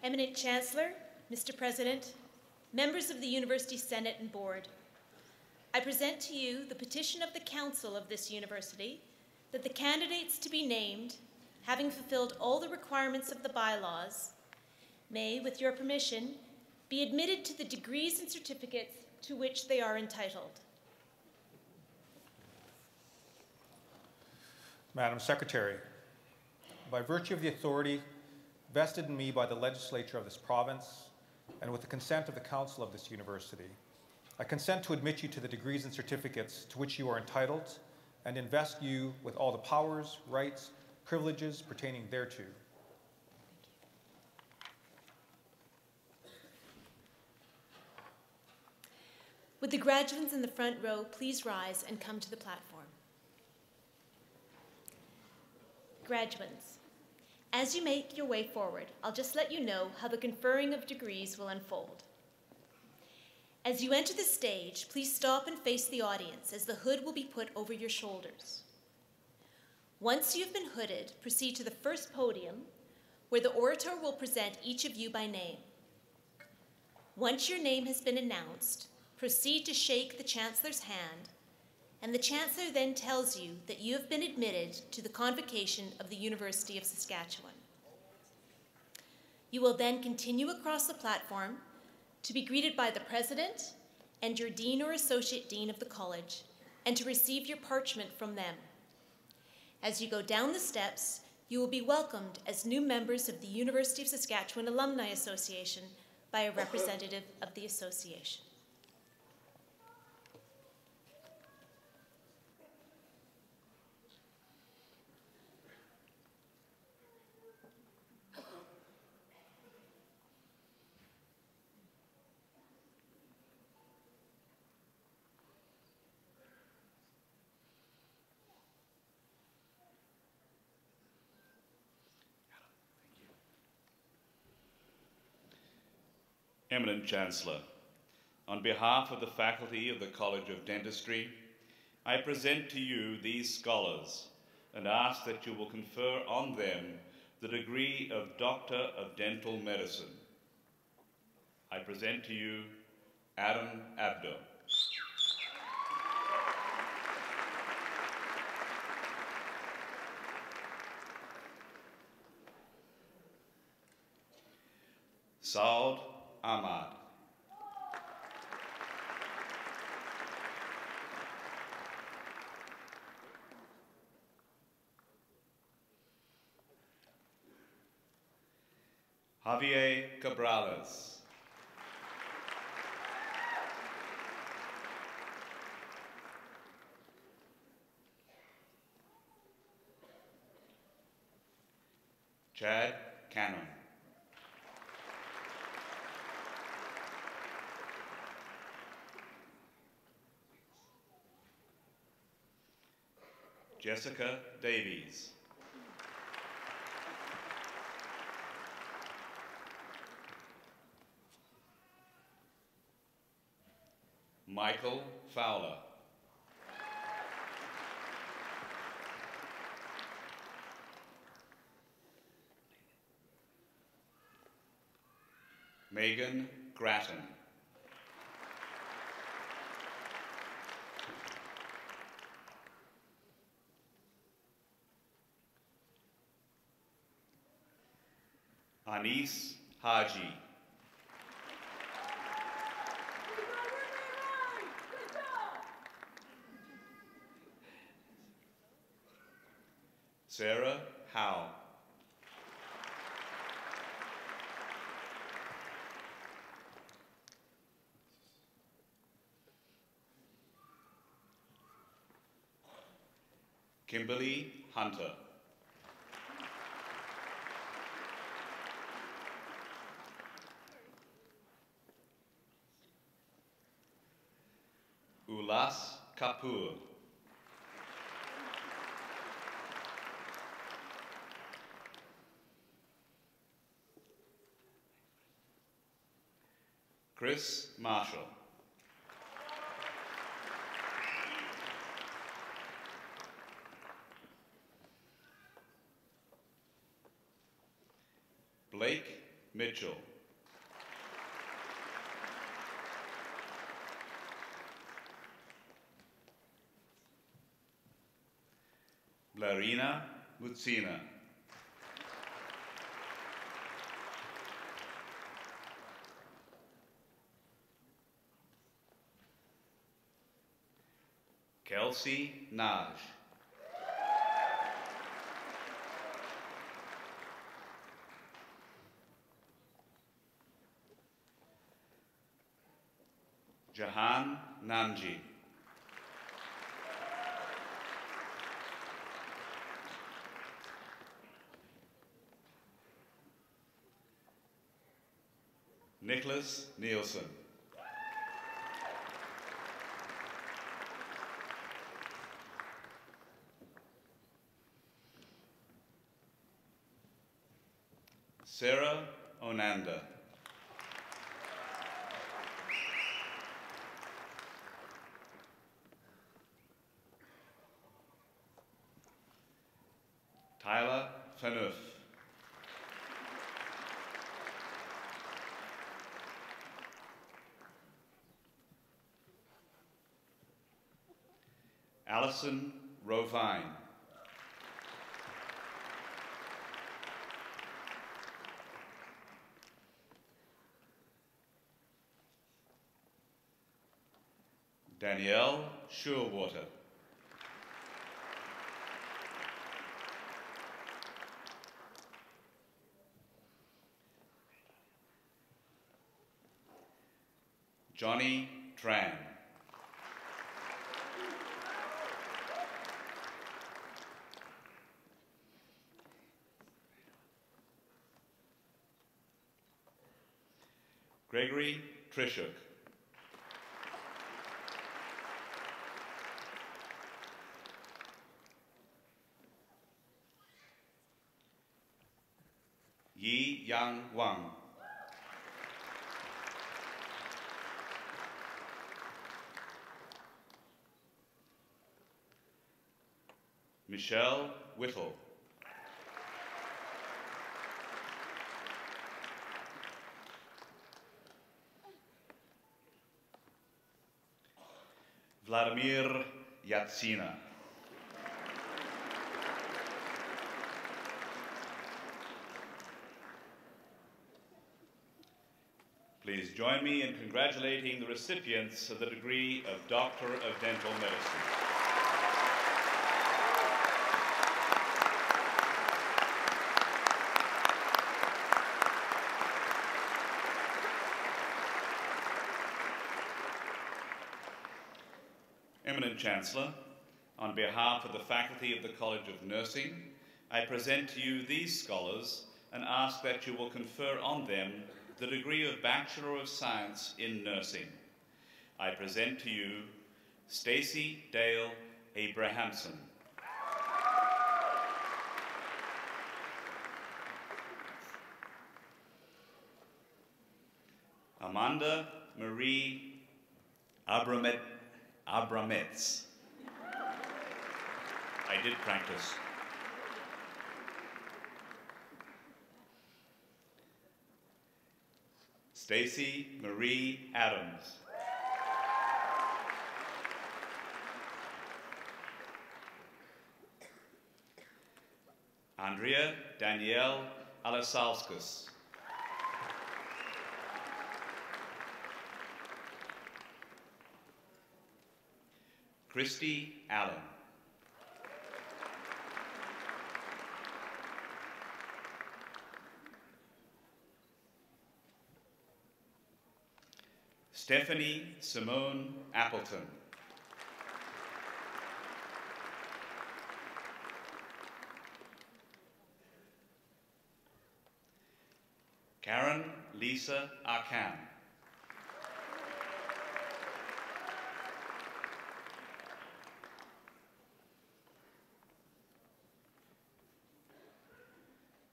Eminent Chancellor, Mr. President, members of the University Senate and Board, I present to you the petition of the Council of this university that the candidates to be named, having fulfilled all the requirements of the bylaws, may, with your permission, be admitted to the degrees and certificates to which they are entitled. Madam Secretary, by virtue of the authority vested in me by the legislature of this province and with the consent of the council of this university, I consent to admit you to the degrees and certificates to which you are entitled and invest you with all the powers, rights, privileges pertaining thereto. Would the graduates in the front row please rise and come to the platform? Graduates, as you make your way forward, I'll just let you know how the conferring of degrees will unfold. As you enter the stage, please stop and face the audience as the hood will be put over your shoulders. Once you've been hooded, proceed to the first podium where the orator will present each of you by name. Once your name has been announced, proceed to shake the Chancellor's hand, and the Chancellor then tells you that you have been admitted to the Convocation of the University of Saskatchewan. You will then continue across the platform to be greeted by the President and your Dean or Associate Dean of the College, and to receive your parchment from them. As you go down the steps, you will be welcomed as new members of the University of Saskatchewan Alumni Association by a representative of the association. Eminent Chancellor, on behalf of the faculty of the College of Dentistry, I present to you these scholars and ask that you will confer on them the degree of Doctor of Dental Medicine. I present to you Adam Abdo. Saud Ahmad. Javier Cabrales. Chad Cannon. Jessica Davies. Michael Fowler. Megan Grattan. Anis Haji. Sarah Howe. Kimberly Hunter. Ulas Kapoor. Chris Marshall. Blake Mitchell. Blarina Mutsina. Kelsey Naj. Jahan Namji. Nicholas Nielsen. Sarah Onanda. Tyler Phaneuf. Alison Rovine. Danielle Schurwater. Johnny Tran. Gregory Trishuk. Yi Yang Wang. Michelle Whittle. Vladimir Yatsina. Please join me in congratulating the recipients of the degree of Doctor of Dental Medicine. Eminent Chancellor, on behalf of the faculty of the College of Nursing, I present to you these scholars and ask that you will confer on them the degree of Bachelor of Science in Nursing. I present to you Stacey Dale Abrahamson. Amanda Marie Abramets. I did practice. Stacey Marie Adams. Andrea Danielle Alasauskas. Christy Allen. Stephanie Simone Appleton. Karen Lisa Arkan.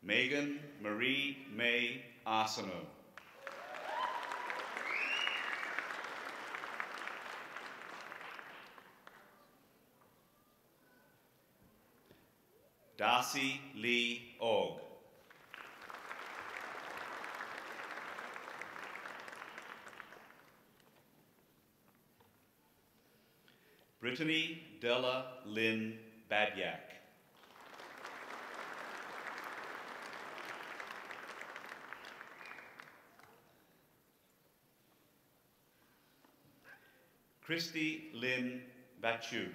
Megan Marie May Arsenault. Darcy Lee Ogg. Brittany Della Lynn Badyak. Christy Lynn Bachu.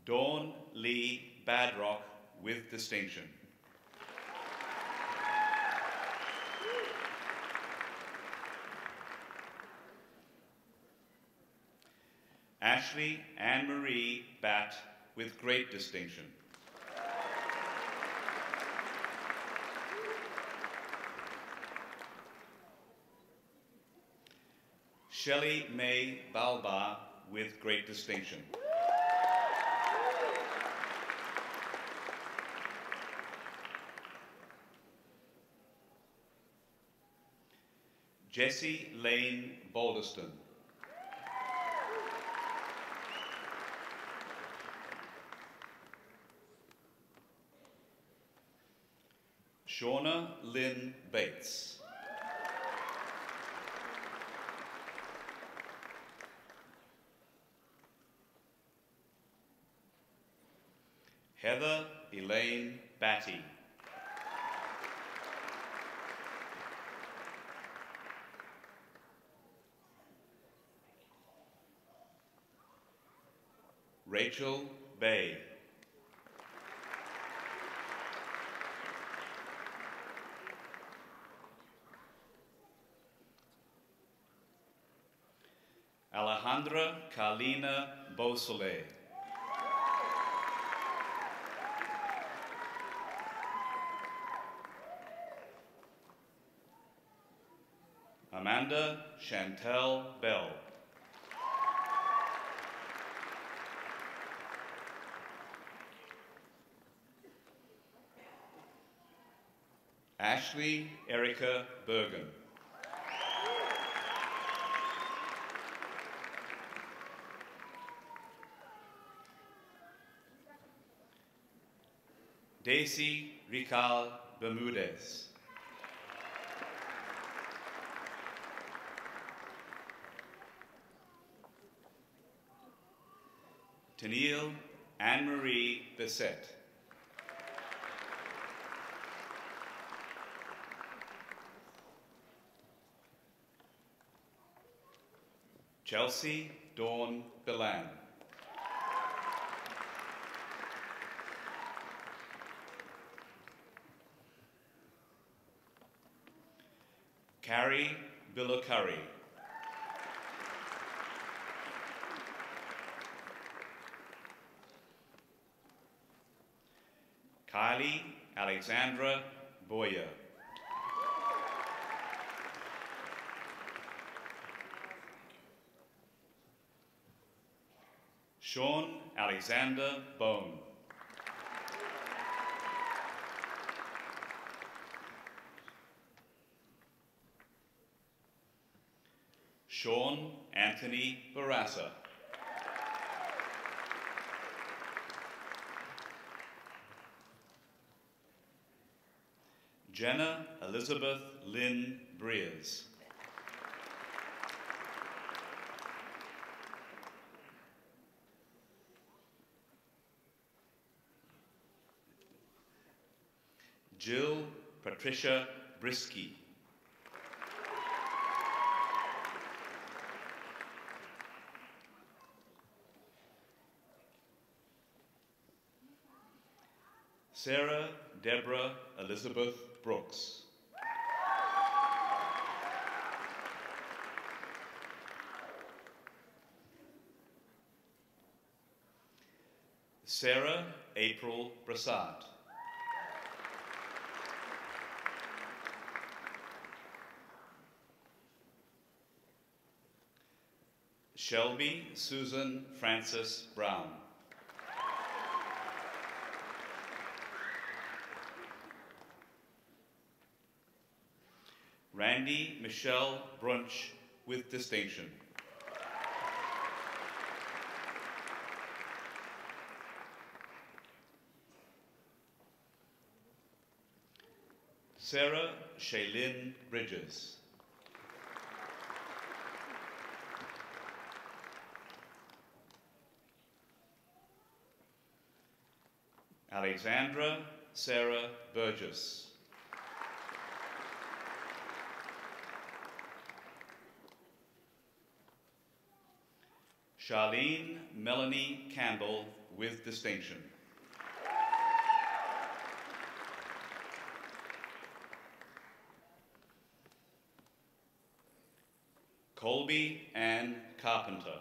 Dawn Lee Badrock with distinction. Ashley Anne-Marie Batt with great distinction. Shelley May Balba with great distinction. Jessie Lane Balderston. Shauna Lynn Bates. Heather Elaine Batty. Rachel Bay. Alejandra Carlina Beausoleil. Amanda Chantel Bell. Ashley Erica Bergen. Daisy Rical Bermudez. Tennille Anne-Marie Bissett. Chelsea Dawn Billan. Carrie Billocurry. Kylie Alexandra Boyer. Sean Alexander Bone. Sean Anthony Barassa. Jenna Elizabeth Lynn Breers. Jill Patricia Brisky. Sarah Deborah Elizabeth Brooks. Sarah April Brassard. Shelby Susan Francis Brown. Randy Michelle Brunch with distinction. Sarah Shaylin Bridges. Alexandra Sarah Burgess. Charlene Melanie Campbell with distinction. Colby Ann Carpenter.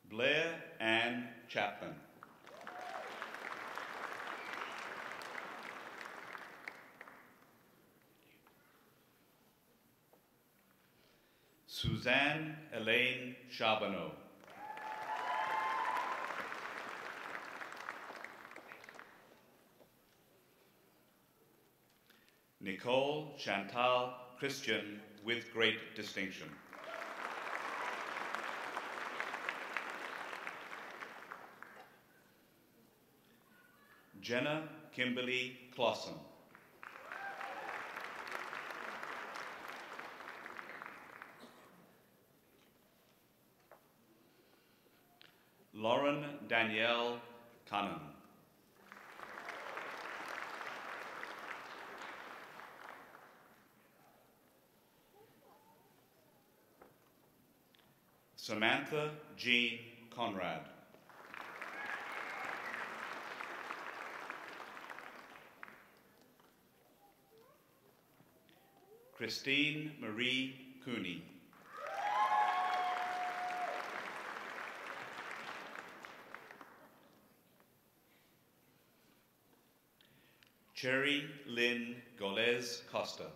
Blair Ann Chapman. Suzanne Elaine Charbonneau. Nicole Chantal Christian with great distinction. Jenna Kimberly Clausen. Lauren Danielle Cannon. Samantha Jean Conrad. Christine Marie Cooney. Cherry Lynn Golez Costa.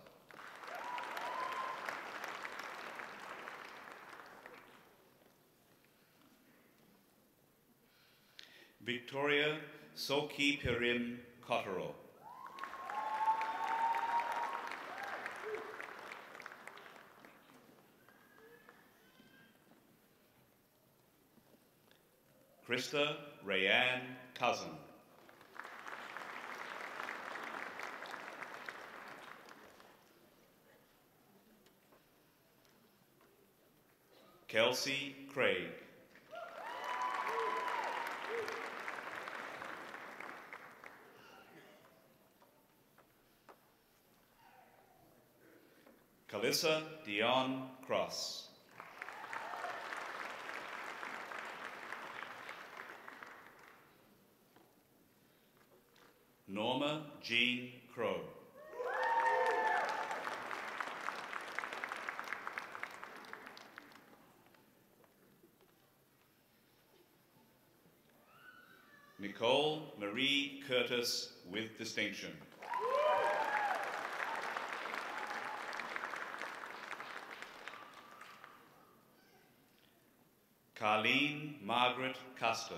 Victoria Soki Perim Cotterill. Krista Rayanne Cousin. Kelsey Craig. Calissa Dion Cross. Norma Jean Crow. Nicole Marie Curtis with distinction. Carlene Margaret Custer.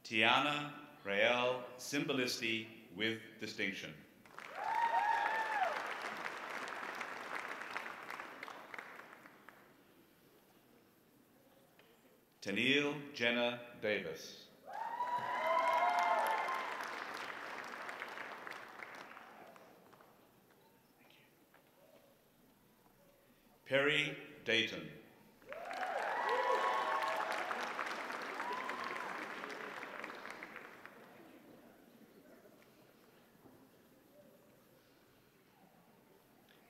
Tiana Rael Simbalisti with distinction. Tennille Jenna Davis. Perry Dayton.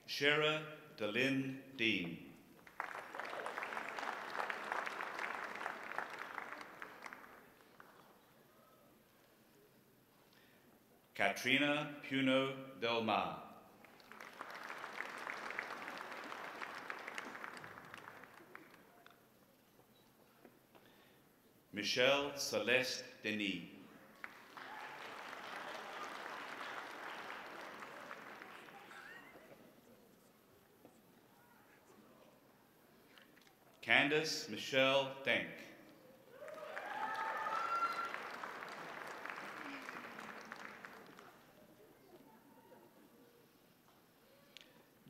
Shara Delyn Dean. Katrina Puno Del Mar. Michelle Celeste Denis. Candace Michelle Denk.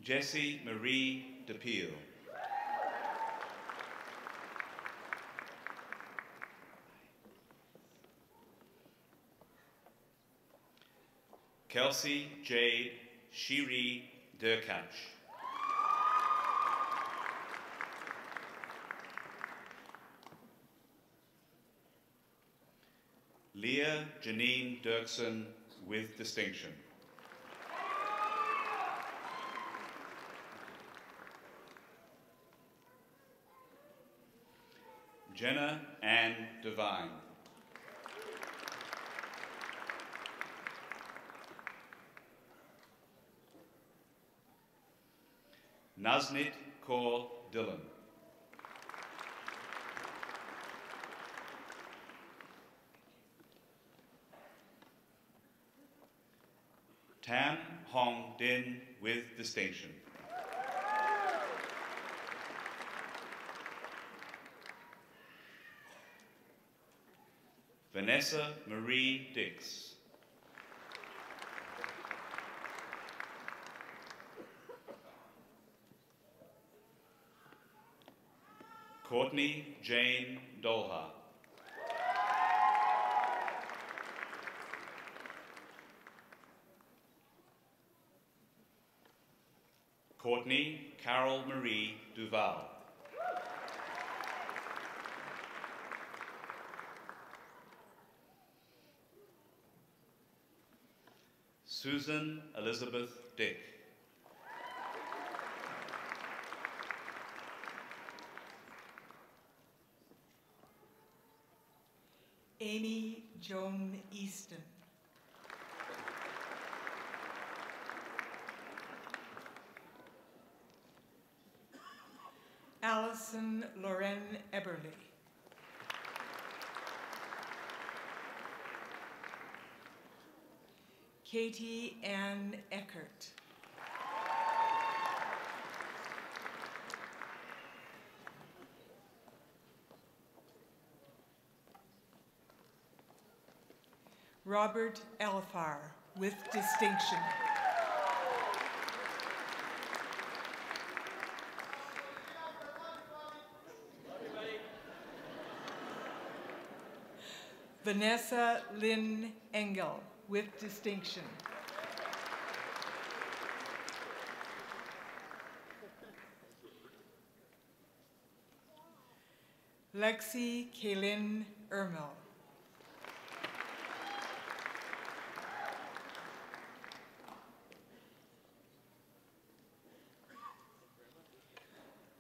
Jessie Marie DePeel. Kelsey Jade Shiri Derkach. Leah Janine Dirksen with distinction. Jenna Ann Devine. Naznit Kaur Dillon. Tam Hong Din with distinction. Vanessa Marie Dix. Courtney Jane Dolha. Courtney Carol Marie Duval. Susan Elizabeth Dick. Amy Joan Easton. Allison Loren Eberly. Katie Ann Eckert. Robert Elfar with distinction. Vanessa Lynn Engel with distinction. Lexi Kaylin Ermel.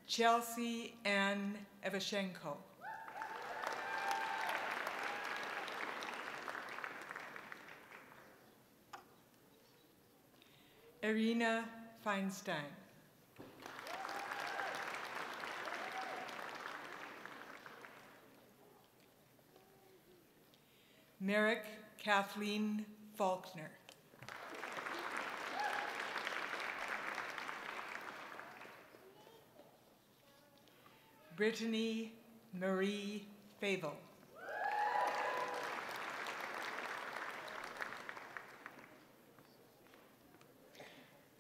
Chelsea Ann Evashenko. Irina Feinstein. Merrick Kathleen Faulkner. Brittany Marie Favel.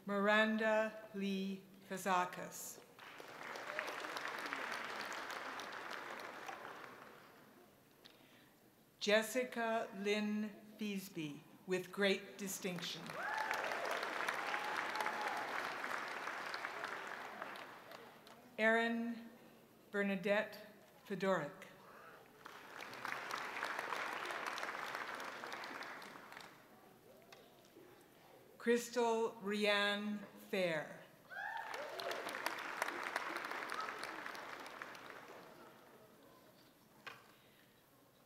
Miranda Lee Fazakas. Jessica Lynn Feasby with great distinction. Erin Bernadette Fedoric. Crystal Rianne Fair.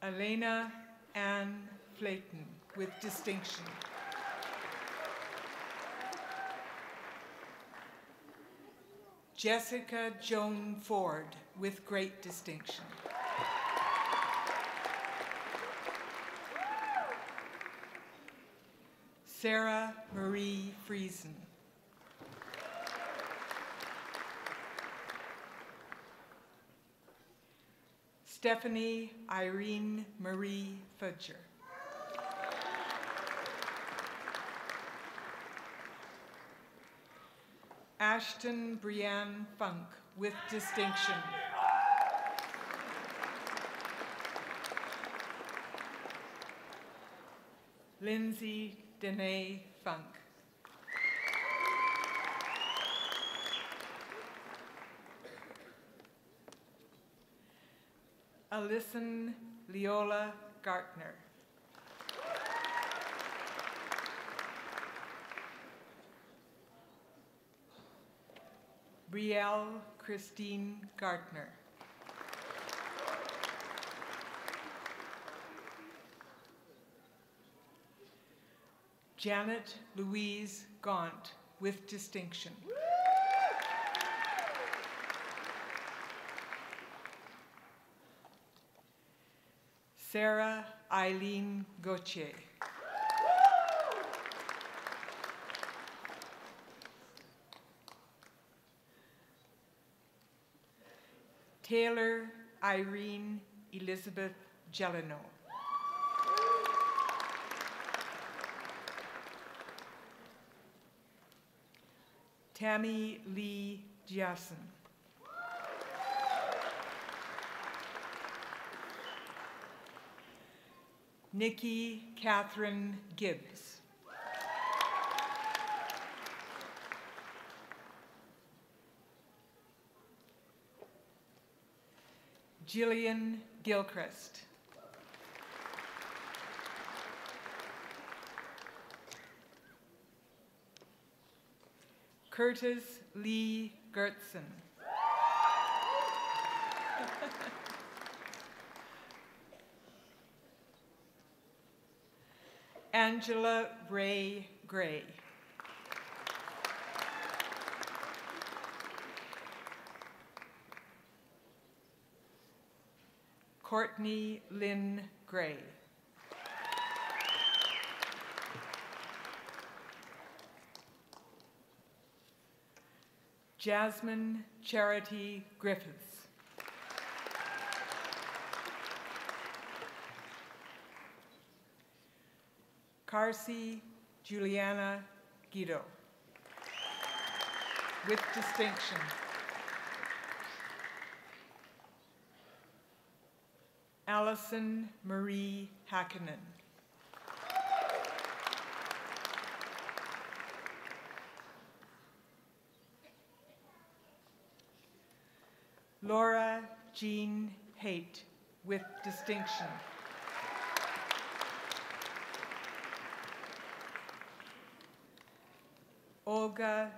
Elena Ann Flayton with distinction. Jessica Joan Ford with great distinction. Sarah Marie Friesen. Stephanie Irene Marie Fudger. Ashton Brianne Funk, with distinction. Lindsay Danae Funk. Alyson Leola Gartner. Brielle Christine Gartner. Janet Louise Gaunt, with distinction. Sarah Eileen Gauthier. Taylor Irene Elizabeth Gelino. Tammy Lee Giassen. Nikki Catherine Gibbs. Jillian Gilchrist. Curtis Lee Gertson. Angela Ray Gray. Courtney Lynn Gray. Jasmine Charity Griffiths. Carcy Juliana Guido, with distinction. Allison Marie Hakkinen. Laura Jean Haight, with distinction. Olga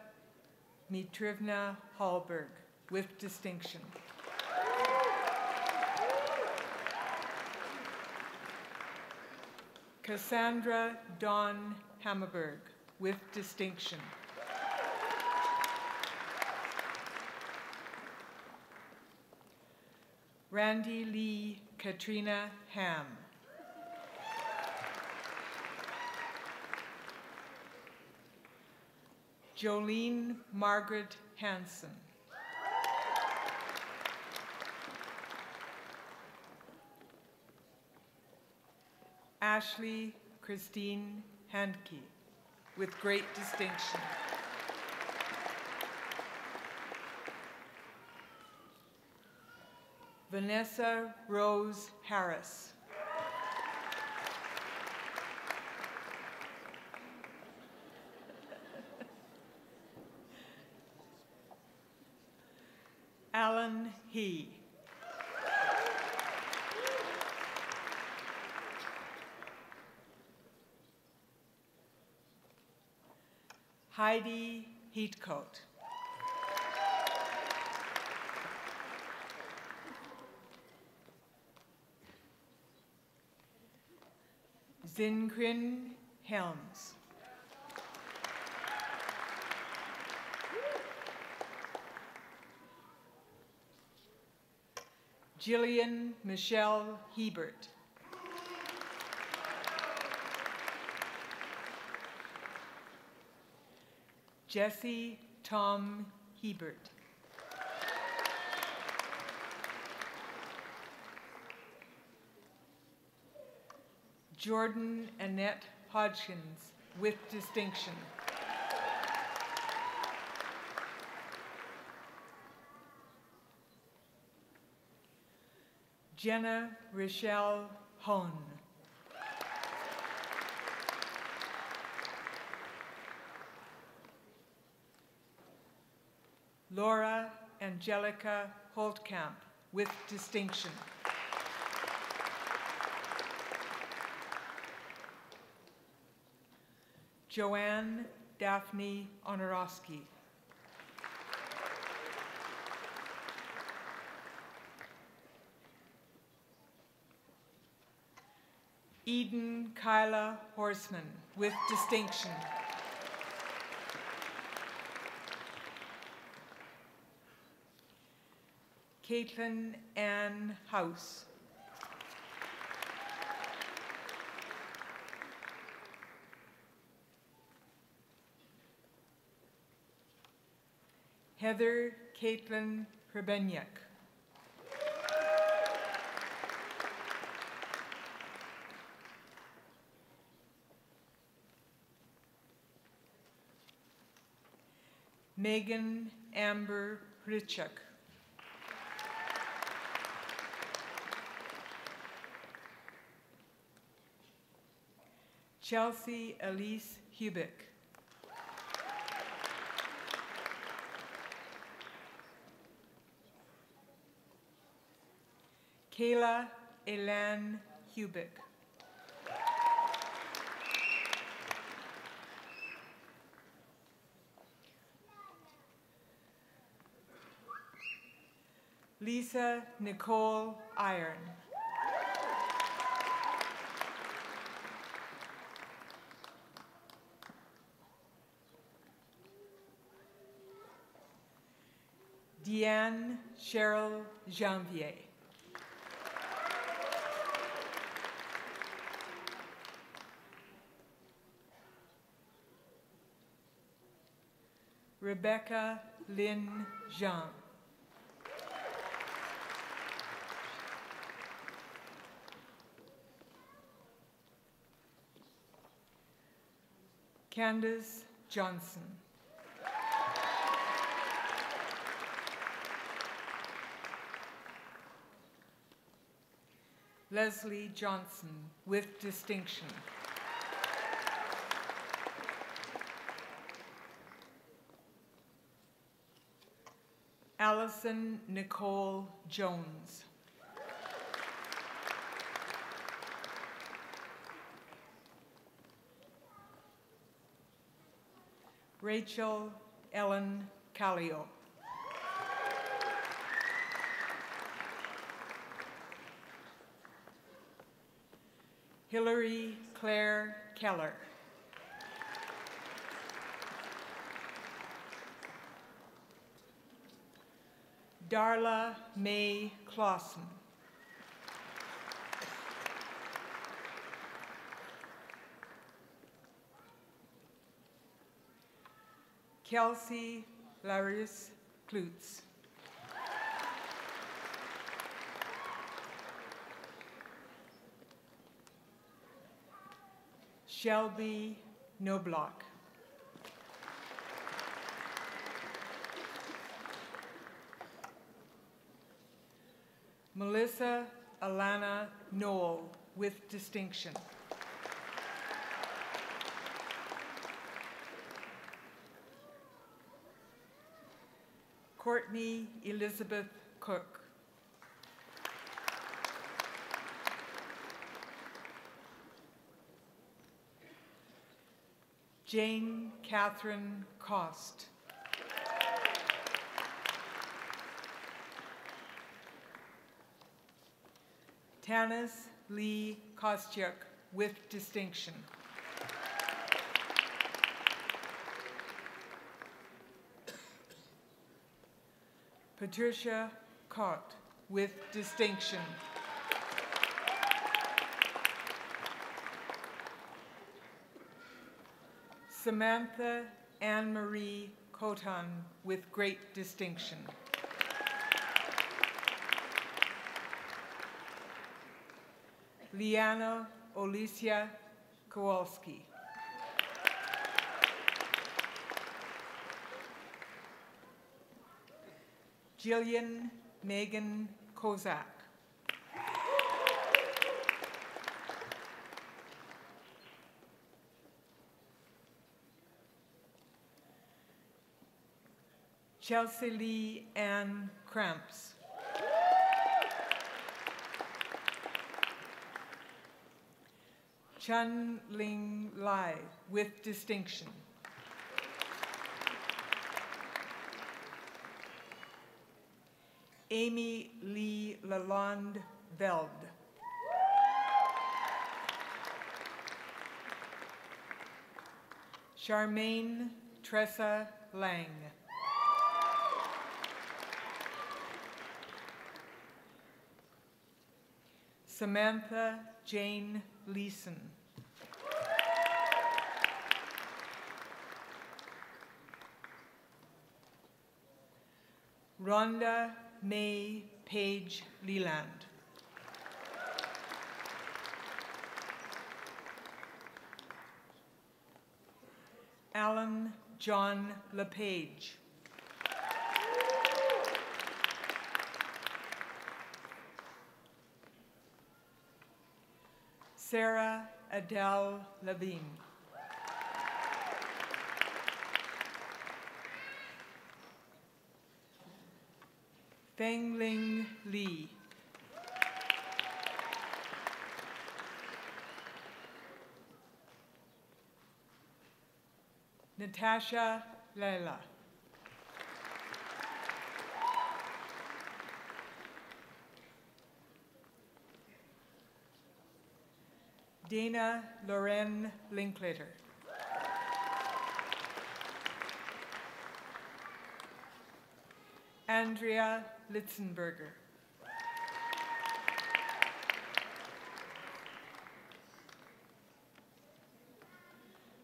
Mitrivna Hallberg, with distinction. Cassandra Dawn Hammerberg, with distinction. Randy Lee Katrina Ham. Jolene Margaret Hansen. Ashley Christine Handke, with great distinction. Vanessa Rose Harris. Alan He. Heidi Heathcote. Zinkrin Helms. Jillian Michelle Hebert. Jesse Tom Hebert. Jordan Annette Hodgkins, with distinction. Jenna Rochelle Hone. Laura Angelica Holtkamp, with distinction. Joanne Daphne Honorowski. Eden Kyla Horseman, with distinction. Caitlin Ann House. Heather Caitlin Herbenyuk. Megan Amber Hrichuk. Chelsea Elise Hubick. Kayla Elan Hubick. Lisa Nicole Iron. Deanne Cheryl Janvier. Rebecca Lynn Jean. Candace Johnson. Leslie Johnson, with distinction. Allison Nicole Jones. Rachel Ellen Callio. Hillary Claire Keller. Darla Mae Clausen. Kelsey Larius Klutz. Shelby Noblock. Melissa Alana Noel, with distinction. Courtney Elizabeth Cook. Jane Catherine Cost. Tanis Lee Kostyuk, with distinction. Patricia Cott, with distinction. Samantha Anne-Marie Coton, with great distinction. Liana Olicia Kowalski. Jillian Megan Kozak. Chelsea Lee Ann Cramps. Chun Ling Lai with distinction. Amy Lee Lalonde Veld. Charmaine Tressa Lang. Samantha Jane Leeson. Rhonda May Page Leland. Alan John LePage. Sarah Adele Levine. Feng Ling Li. Natasha Lela. Dana Loren Linklater. Andrea Litzenberger.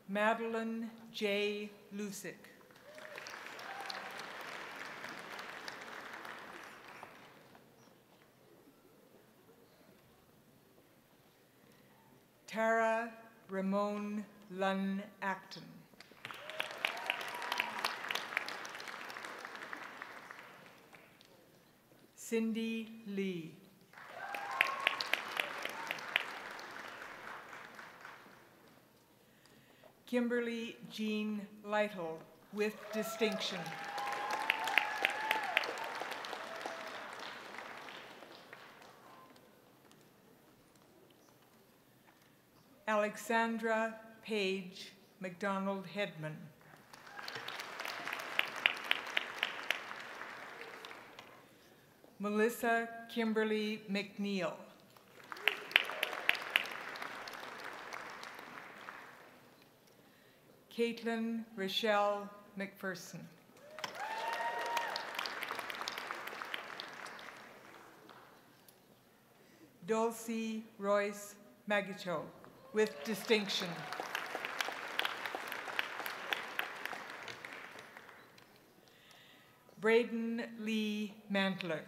Madeline J. Lusick. Tara Ramon Lunn Acton. Cindy Lee. Kimberly Jean Lytle with distinction. Alexandra Page McDonald Hedman. Melissa Kimberly McNeil. Caitlin Rochelle McPherson. Dulcie Royce Magito with distinction. Braden Lee Mantler.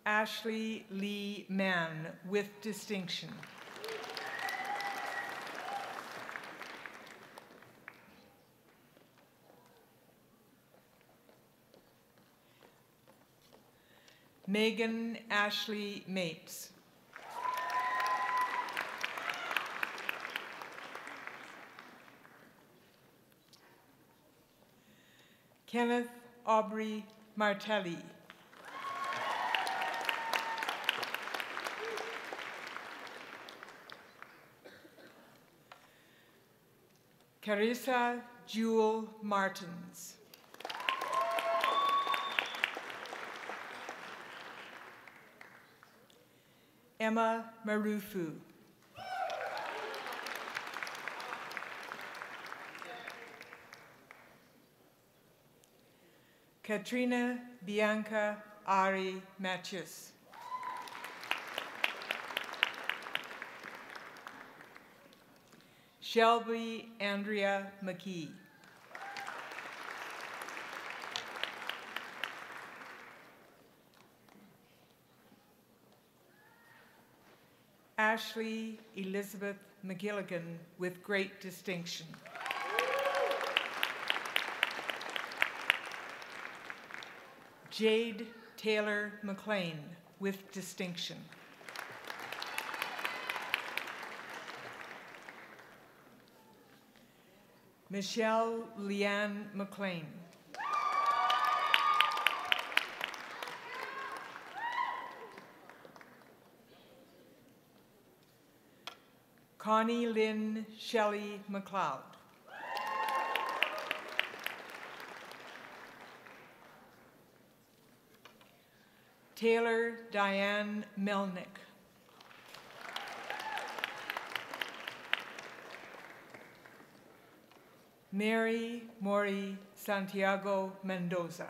Ashley Lee Mann with distinction. Megan Ashley Mapes. Kenneth Aubrey Martelli. Carissa Jewel Martins. Emma Marufu. Katrina Bianca Ari Matthews. Shelby Andrea McKee. Ashley Elizabeth McGilligan with great distinction. Jade Taylor McLean with distinction. Michelle Leanne McLean. Connie Lynn Shelley McLeod. Taylor Diane Melnick. Mary Mori Santiago Mendoza.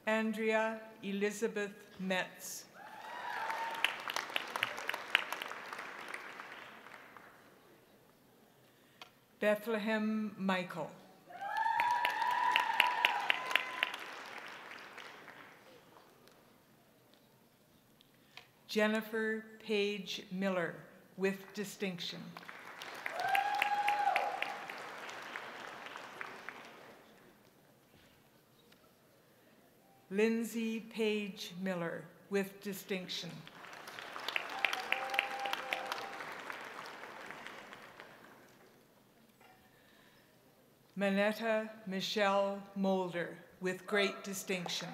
Andrea Elizabeth Metz. Bethlehem Michael. Jennifer Page Miller, with distinction. Lindsay Page Miller, with distinction. Manetta Michelle Mulder, with great distinction.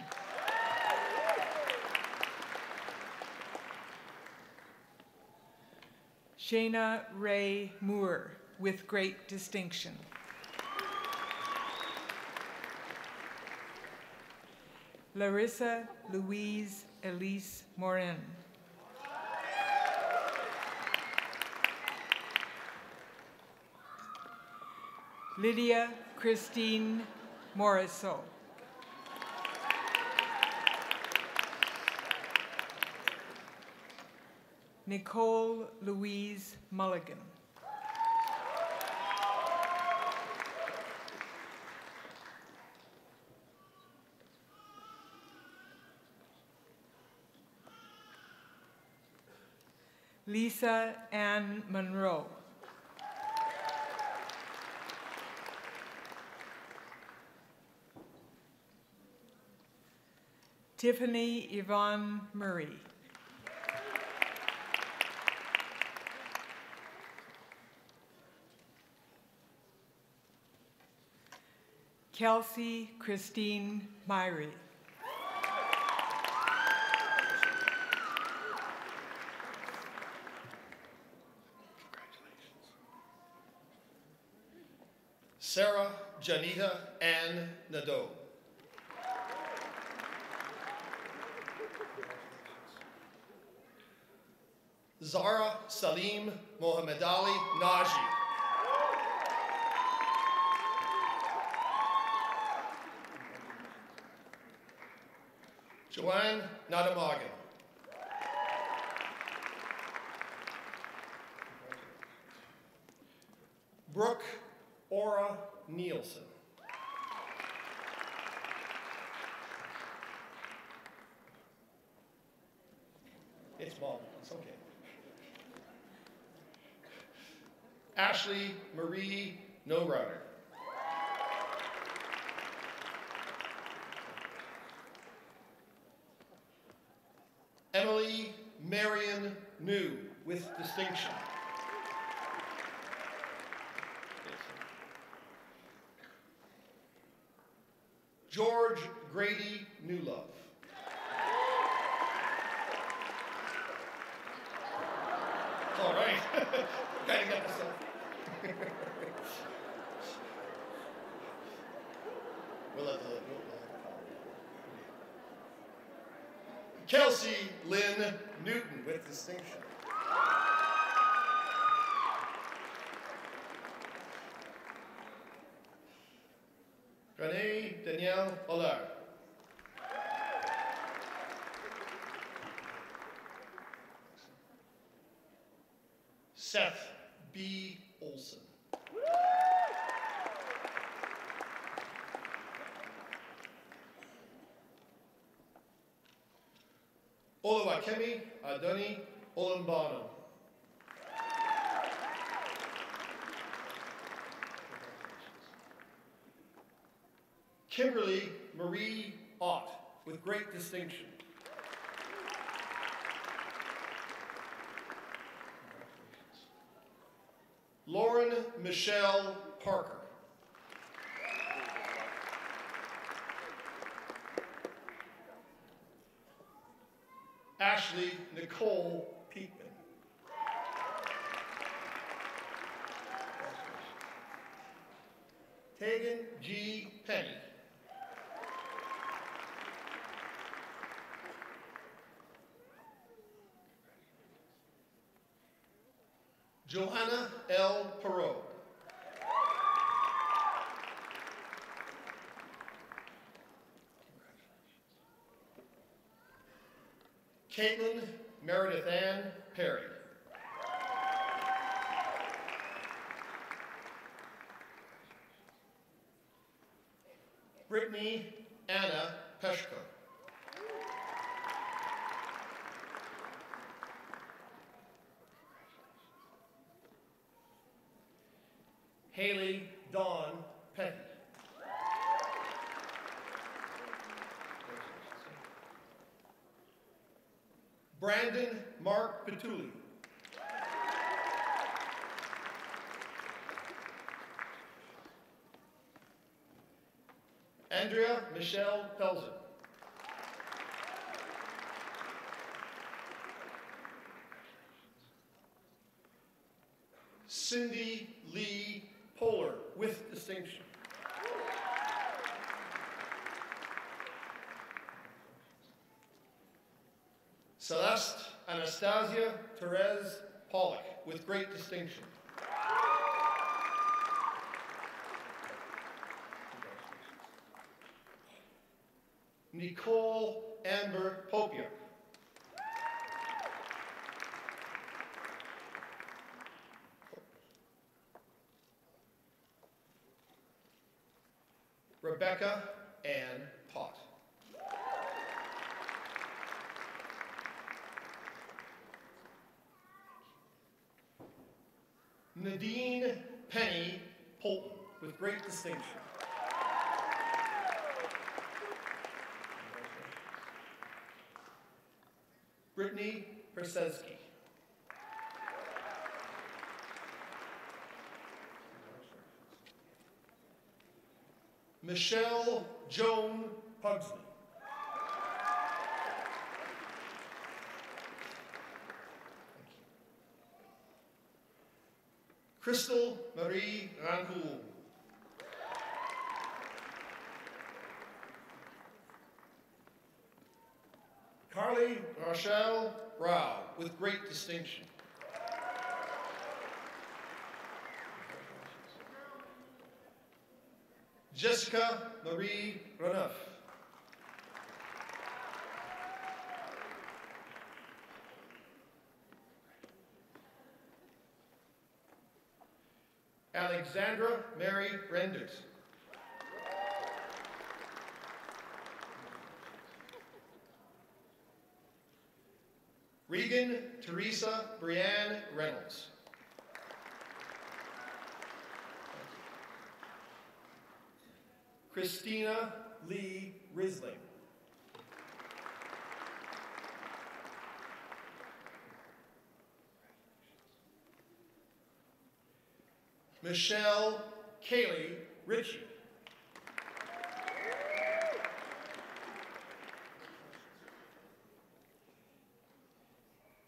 Shayna Ray Moore, with great distinction. Larissa Louise Elise Morin. Lydia Christine Morisseau. Nicole Louise Mulligan. Lisa Ann Monroe. Tiffany Yvonne Murray. Kelsey Christine Myrie. Sarah Janita Ann Nadeau. Zara Salim Mohamed Ali Naji. Joanne Nadamagan. Brooke Aura Nielsen. It's small, it's okay. Ashley Marie Norouter. Emily Marion New, with distinction. George Grady Newlove. It's all right. Kind of got myself. We'll let the Kelsey Lynn Newton, with distinction. Renee Danielle Hollard. Seth B. Olson. Olawakemi Adoni Olambano. Kimberly Marie Ott, with great distinction. Lauren Michelle Parker. Ashley Nicole Peakman. Tegan G. Penny. Joanna L. Perot. Caitlin Meredith Ann Perry. Brittany Anna Peshko. Haley Dawn Petty. Brandon Mark Petuli. Andrea Michelle Pelzer. Cindy Lee Polar with distinction. Celeste Anastasia Therese Pollock with great distinction. Nicole Amber Popia. Rebecca Ann Pott. Nadine Penny Polton with great distinction. Brittany Persesky. Michelle Joan Pugsley. Crystal Marie Rancoul. Carly Rochelle Rao with great distinction. Jessica Marie Reneuf. Alexandra Mary Renders. Regan Teresa Brianne Reynolds. Christina Lee Risling. Michelle Kaylee Ritchie.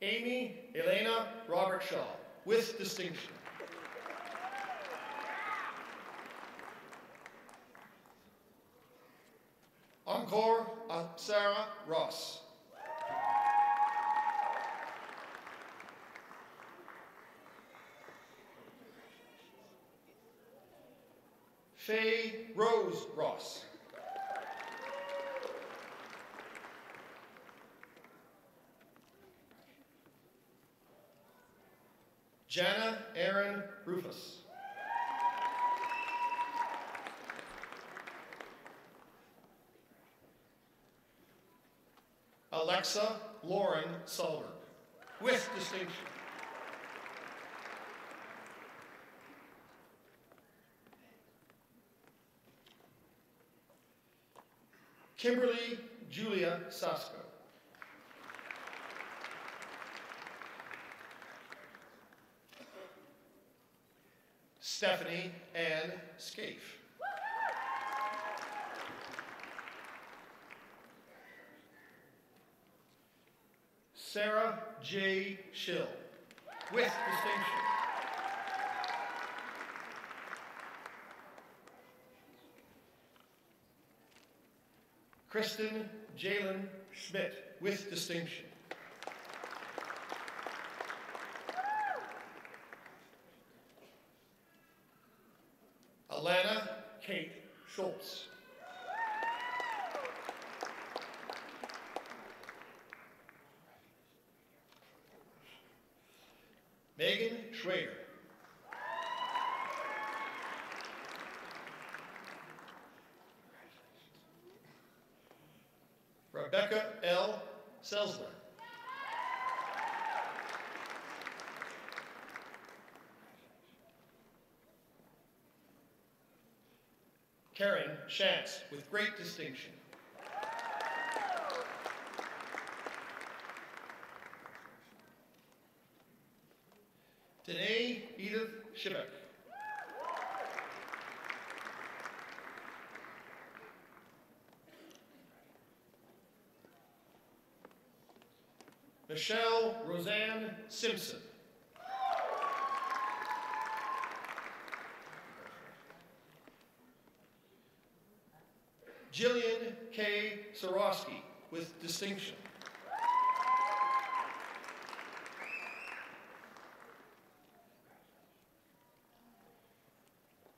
Amy Elena Robert Shaw with distinction. Encore Sarah Ross. Faye Rose Ross. Jana Aaron Rufus. Alexa Lauren Solberg with distinction. Kimberly Julia Sasko. Stephanie Ann Scaife. Sarah J. Schill, with distinction. Kristen Jalen Schmidt, with distinction. Alana Kate Schultz. Megan Schrader. Rebecca L. Selsler. Karen Shantz, with great distinction. Danae Edith Shibek. Michelle Roseanne Simpson. Jillian K. Sorosky, with distinction.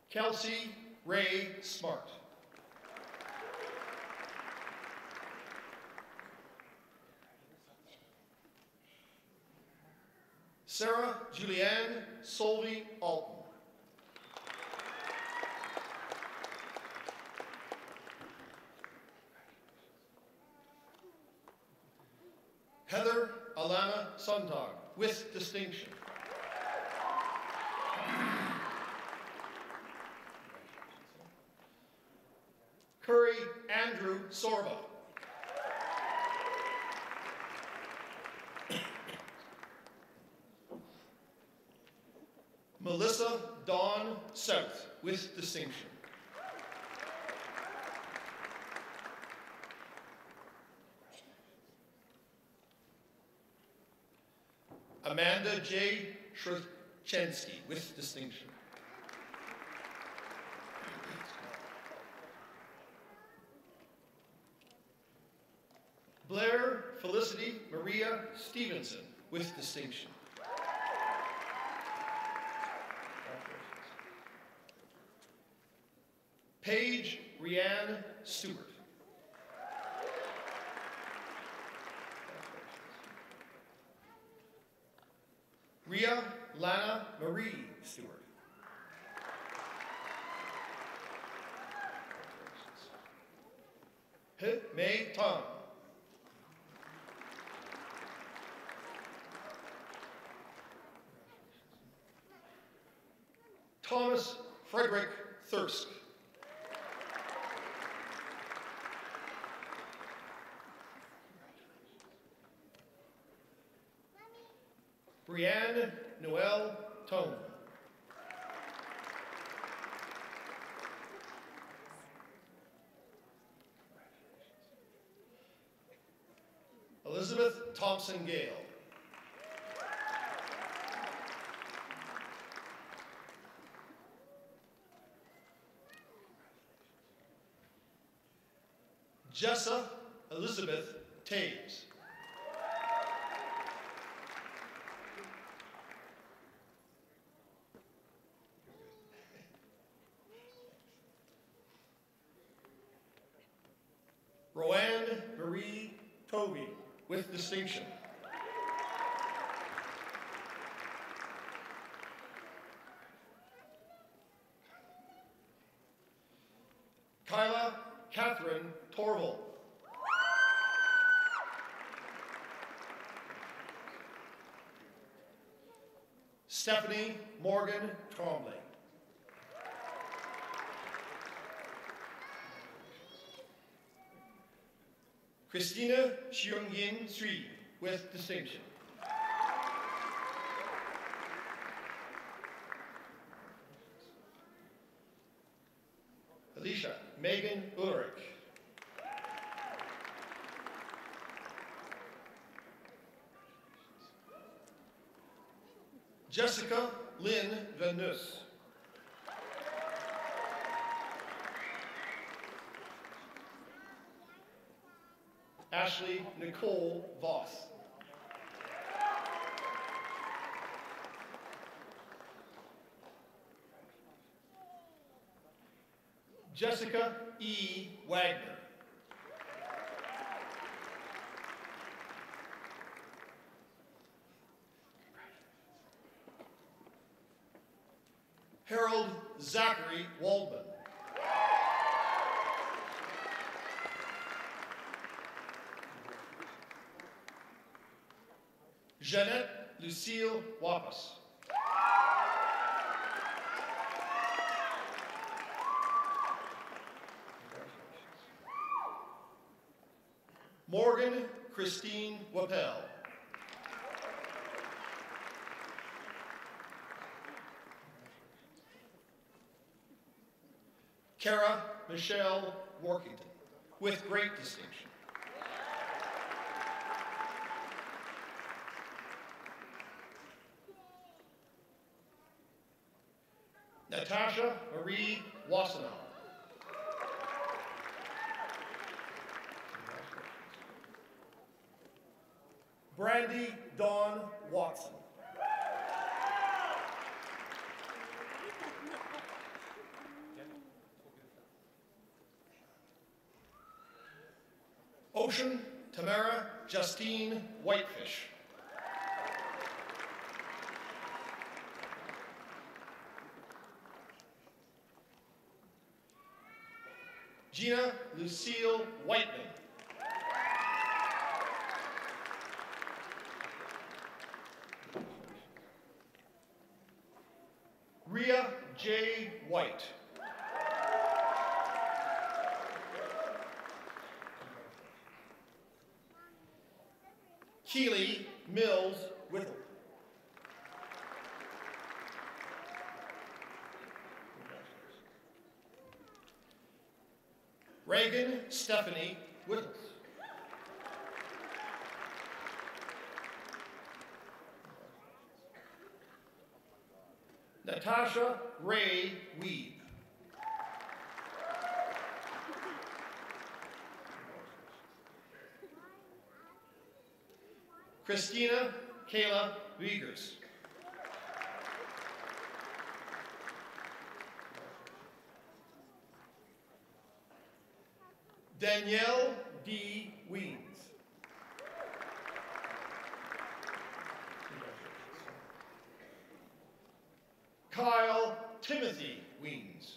Kelsey Ray Smart. Sarah Julianne Solvey Alton. Heather Alana Sontag, with distinction. Curry Andrew Sorba. Melissa Dawn South, with distinction. Amanda J. Shrzeczensky, with distinction. Blair Felicity Maria Stevenson, with distinction. Paige Rianne Stewart. Ria Lana Marie Stewart. He Mei Tong. Thomas Frederick Thirsk. Brianne Noel Tone. Elizabeth Thompson Gale. Jessa Elizabeth Taves. Roanne Marie Tovey, with distinction. Kyla Catherine Torval. Stephanie Morgan Trombley. Christina Xiongyin Sui, with distinction. Jessica Lynn Van Nuys. Ashley Nicole Voss. Jessica E. Wagner. Harold Zachary Waldman. Jeanette Lucille Wapas. Morgan Christine Wappel. Kara Michelle Workington, with great distinction. Natasha Marie Wassenaar. Brandy Dawn Watson. Ocean Tamara Justine Whitefish. Gina Lucille Whiteman. Rhea J. White. Keely Mills Whittle. Reagan Stephanie Whittles. Natasha Ray Weeb. Christina Kayla Wiegers. Danielle D. Weens. Kyle Timothy Weens.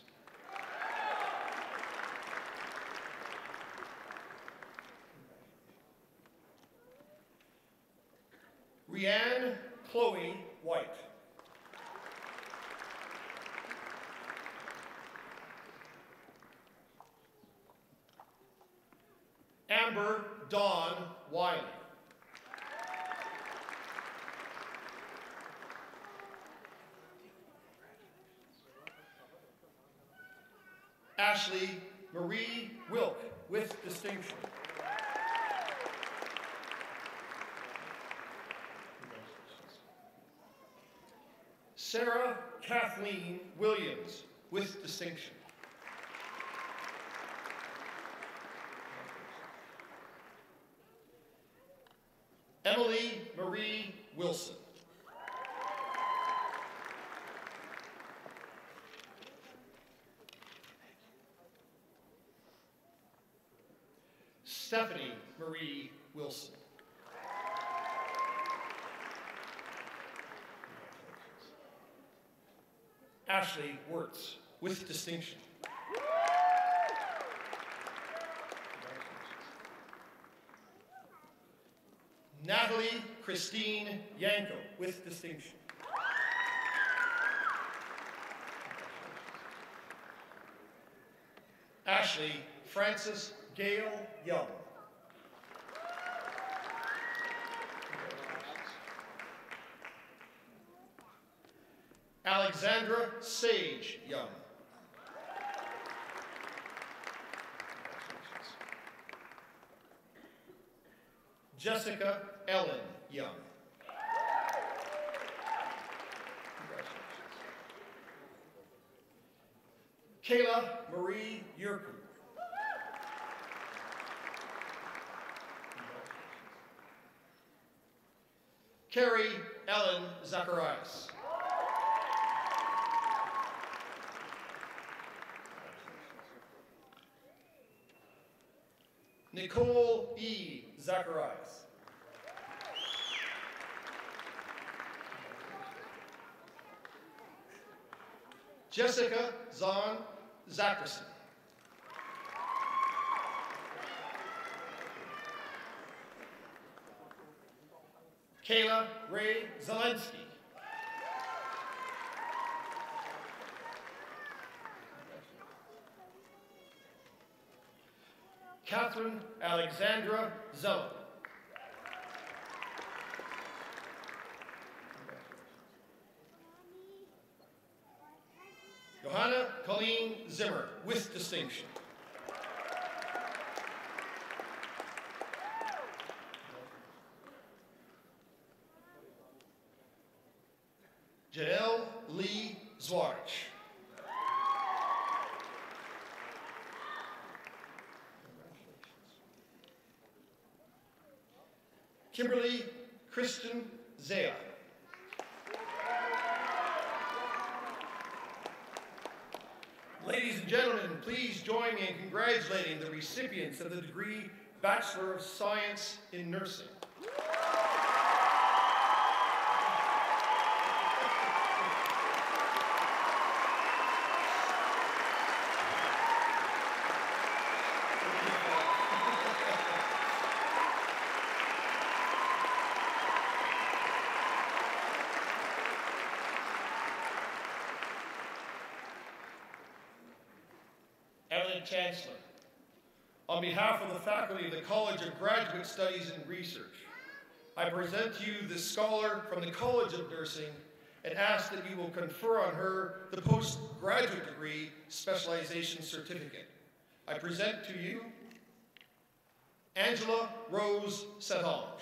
Rianne Chloe White. Amber Dawn Wiley. Ashley Marie Wilk, with distinction. Sarah Kathleen Williams, with distinction. Emily Marie Wilson. Stephanie Marie Wilson. Ashley Wirtz, with distinction. Natalie Christine Yanko, with distinction. Ashley Frances Gale Young. Alexandra Sage Young. Jessica Ellen Young. Kayla Marie Yurku. Carrie Ellen Zacharias. Nicole E. Zacharias. Jessica Zahn Zackerson. Kayla Ray Zelensky. Catherine Alexandra Zeller. Johanna Colleen Zimmer, with distinction. Janelle Lee Zwarich. Kimberly Kristen Zaya. Ladies and gentlemen, please join me in congratulating the recipients of the degree Bachelor of Science in Nursing. Chancellor, on behalf of the faculty of the College of Graduate Studies and Research, I present to you this scholar from the College of Nursing and ask that you will confer on her the postgraduate degree specialization certificate. I present to you Angela Rose Satange.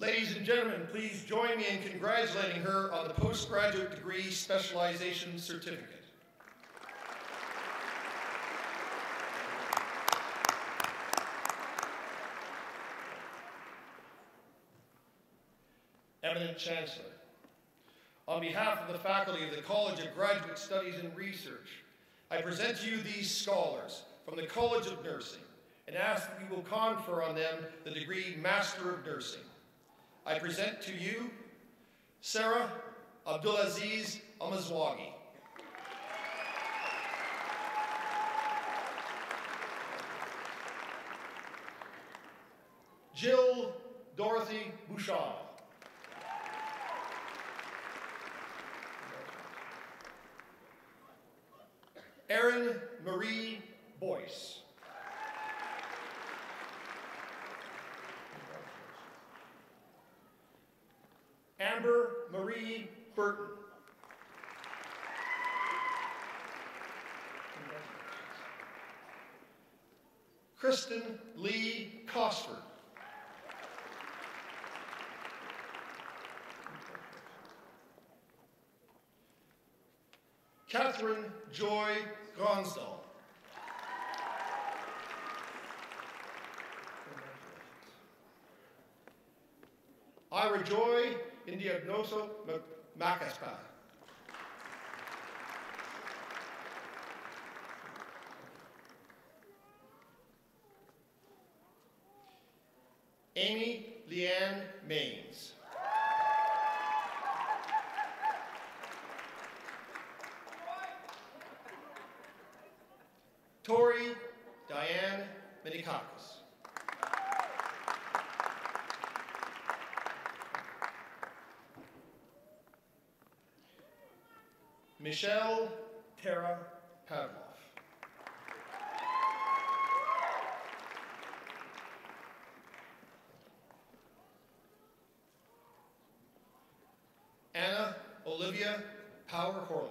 Ladies and gentlemen, please join me in congratulating her on the postgraduate degree specialization certificate. Eminent Chancellor, on behalf of the faculty of the College of Graduate Studies and Research, I present to you these scholars from the College of Nursing and ask that you will confer on them the degree Master of Nursing. I present to you Sarah Abdulaziz Amazwagi. Jill Dorothy Bouchard. Erin Marie Boyce. Amber Marie Burton. Kristen Lee Cosford. Catherine Joy Gronsdal. Ira Joy Indiagnoso Macaspa. Amy Leanne Maines. Tori Diane Menikakis. Michelle Tara Pavlov. Anna Olivia Power Horlick.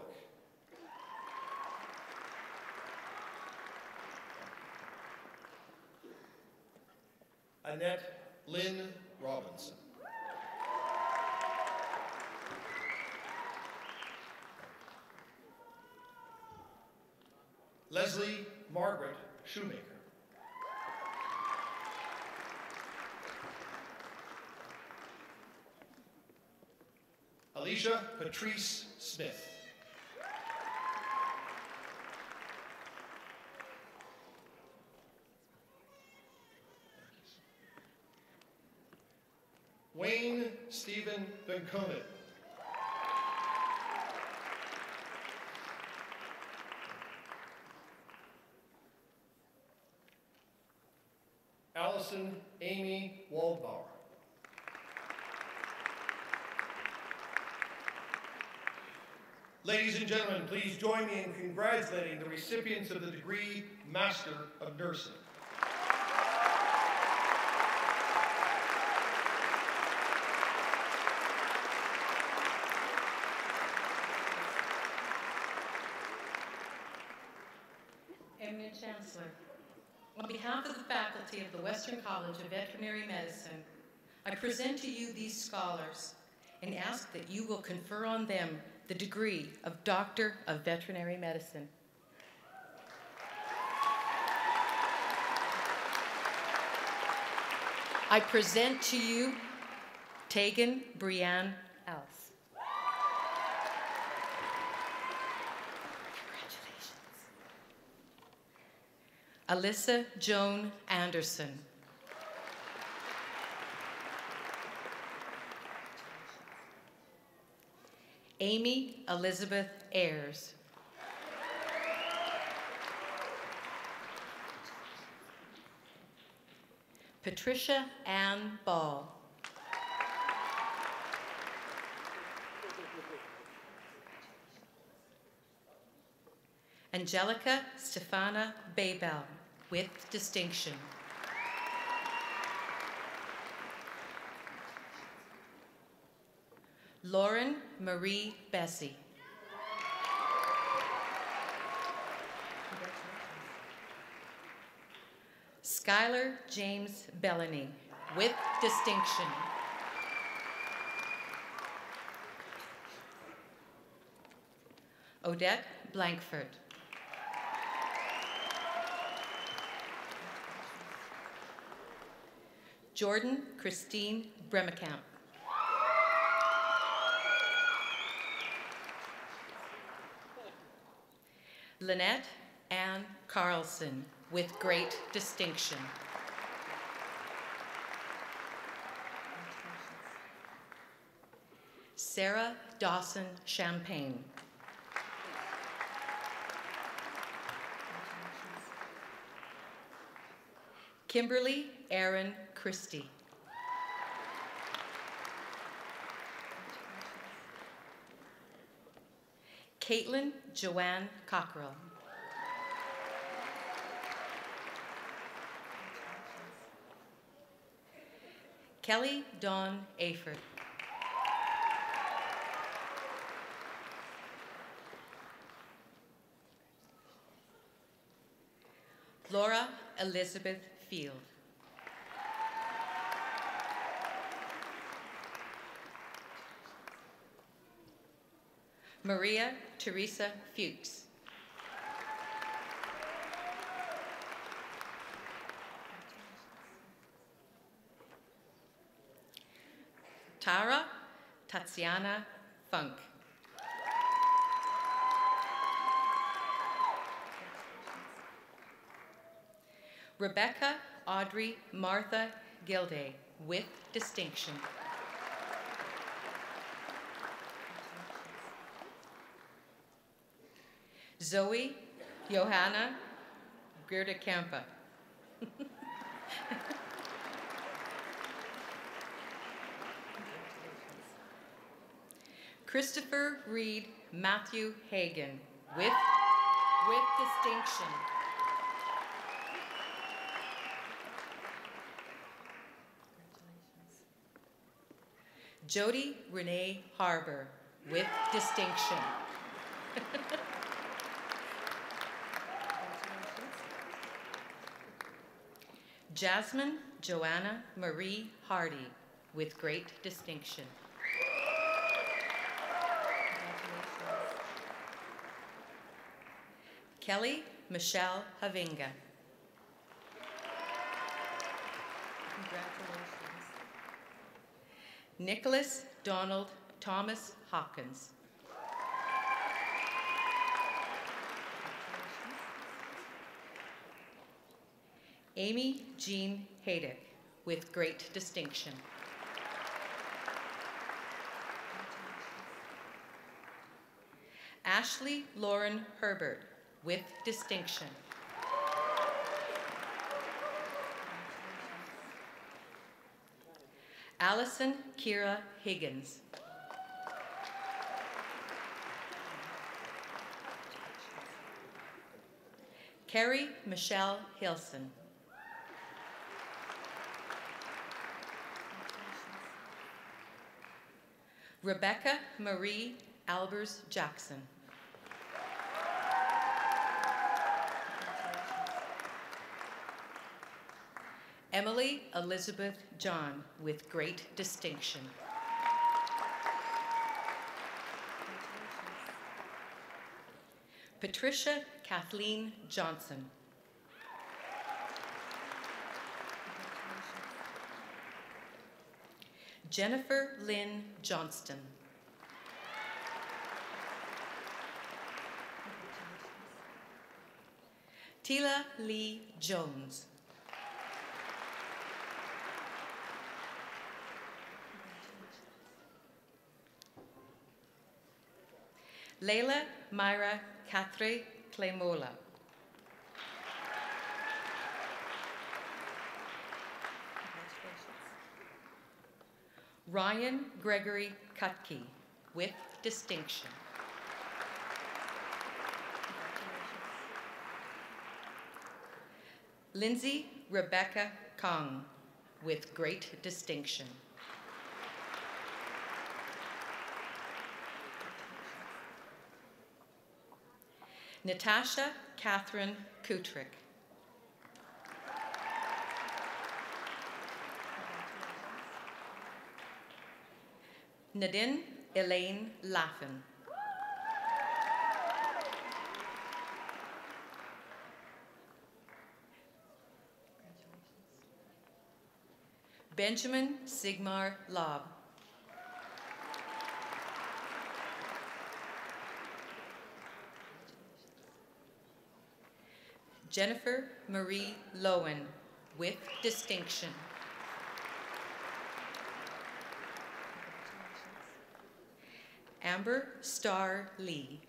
Annette Lynn Robinson. Leslie Margaret Shoemaker. Alicia Patrice Smith. Wayne Stephen Benconin. Allison Amy Waldbauer. Ladies and gentlemen, please join me in congratulating the recipients of the degree Master of Nursing. Eminent Chancellor, on behalf of the faculty of the Western College of Veterinary Medicine, I present to you these scholars and ask that you will confer on them the degree of Doctor of Veterinary Medicine. I present to you Tegan Brianne Alce. Alyssa Joan Anderson. Amy Elizabeth Ayers. Patricia Ann Ball. Angelica Stefana Baybell, with distinction. Lauren Marie Bessie. Skylar James Bellany, with distinction. Odette Blankford. Jordan Christine Bremekamp. Lynette Ann Carlson, with great distinction. Sarah Dawson Champagne. Kimberly Erin Christie. Caitlin Joanne Cockrell. Kelly Dawn Aford. Laura Elizabeth Field. Maria Teresa Fuchs. Tara Tatiana Funk. Rebecca Audrey Martha Gilday, with distinction. Zoe Johanna Gerda Kampa. Christopher Reed Matthew Hagan, with distinction. Jody Renee Harbour, with distinction. Jasmine Joanna Marie Hardy, with great distinction. Kelly Michelle Havinga. Congratulations. Nicholas Donald Thomas Hawkins. Amy Jean Haydick, with great distinction. Ashley Lauren Herbert, with distinction. Allison Kira Higgins. Carrie Michelle Hilson. Rebecca Marie Albers Jackson. Emily Elizabeth John, with great distinction. Patricia Kathleen Johnson. Jennifer Lynn Johnston. Tila Lee Jones. Leila Myra Catherine Clemola. Ryan Gregory Kutke, with distinction. Lindsay Rebecca Kong, with great distinction. Natasha Catherine Kutrick. Nadine Elaine Laffin. Benjamin Sigmar Lobb. Jennifer Marie Lowen, with distinction. Amber Starr Lee.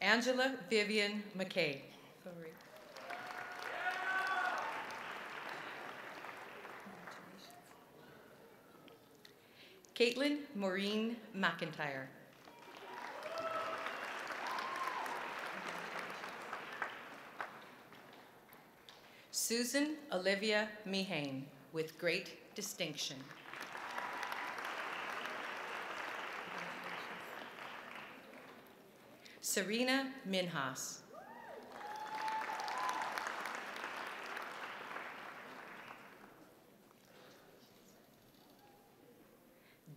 Angela Vivian McKay. Sorry. Caitlin Maureen McIntyre. Susan Olivia Mehane, with great distinction. Serena Minhas.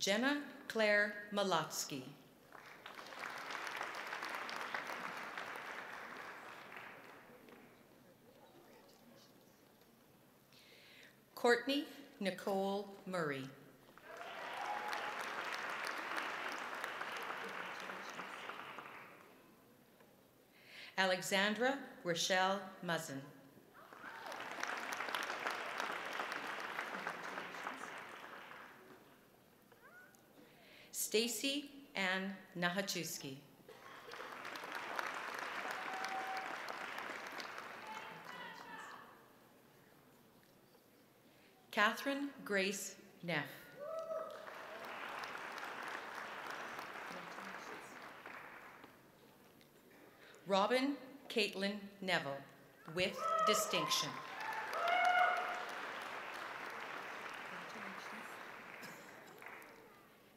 Jenna Claire Malotsky. Courtney Nicole Murray. Alexandra Rochelle Muzzin. Stacy Ann Nahachewski. Catherine Grace Neff. Robin Caitlin Neville, with distinction.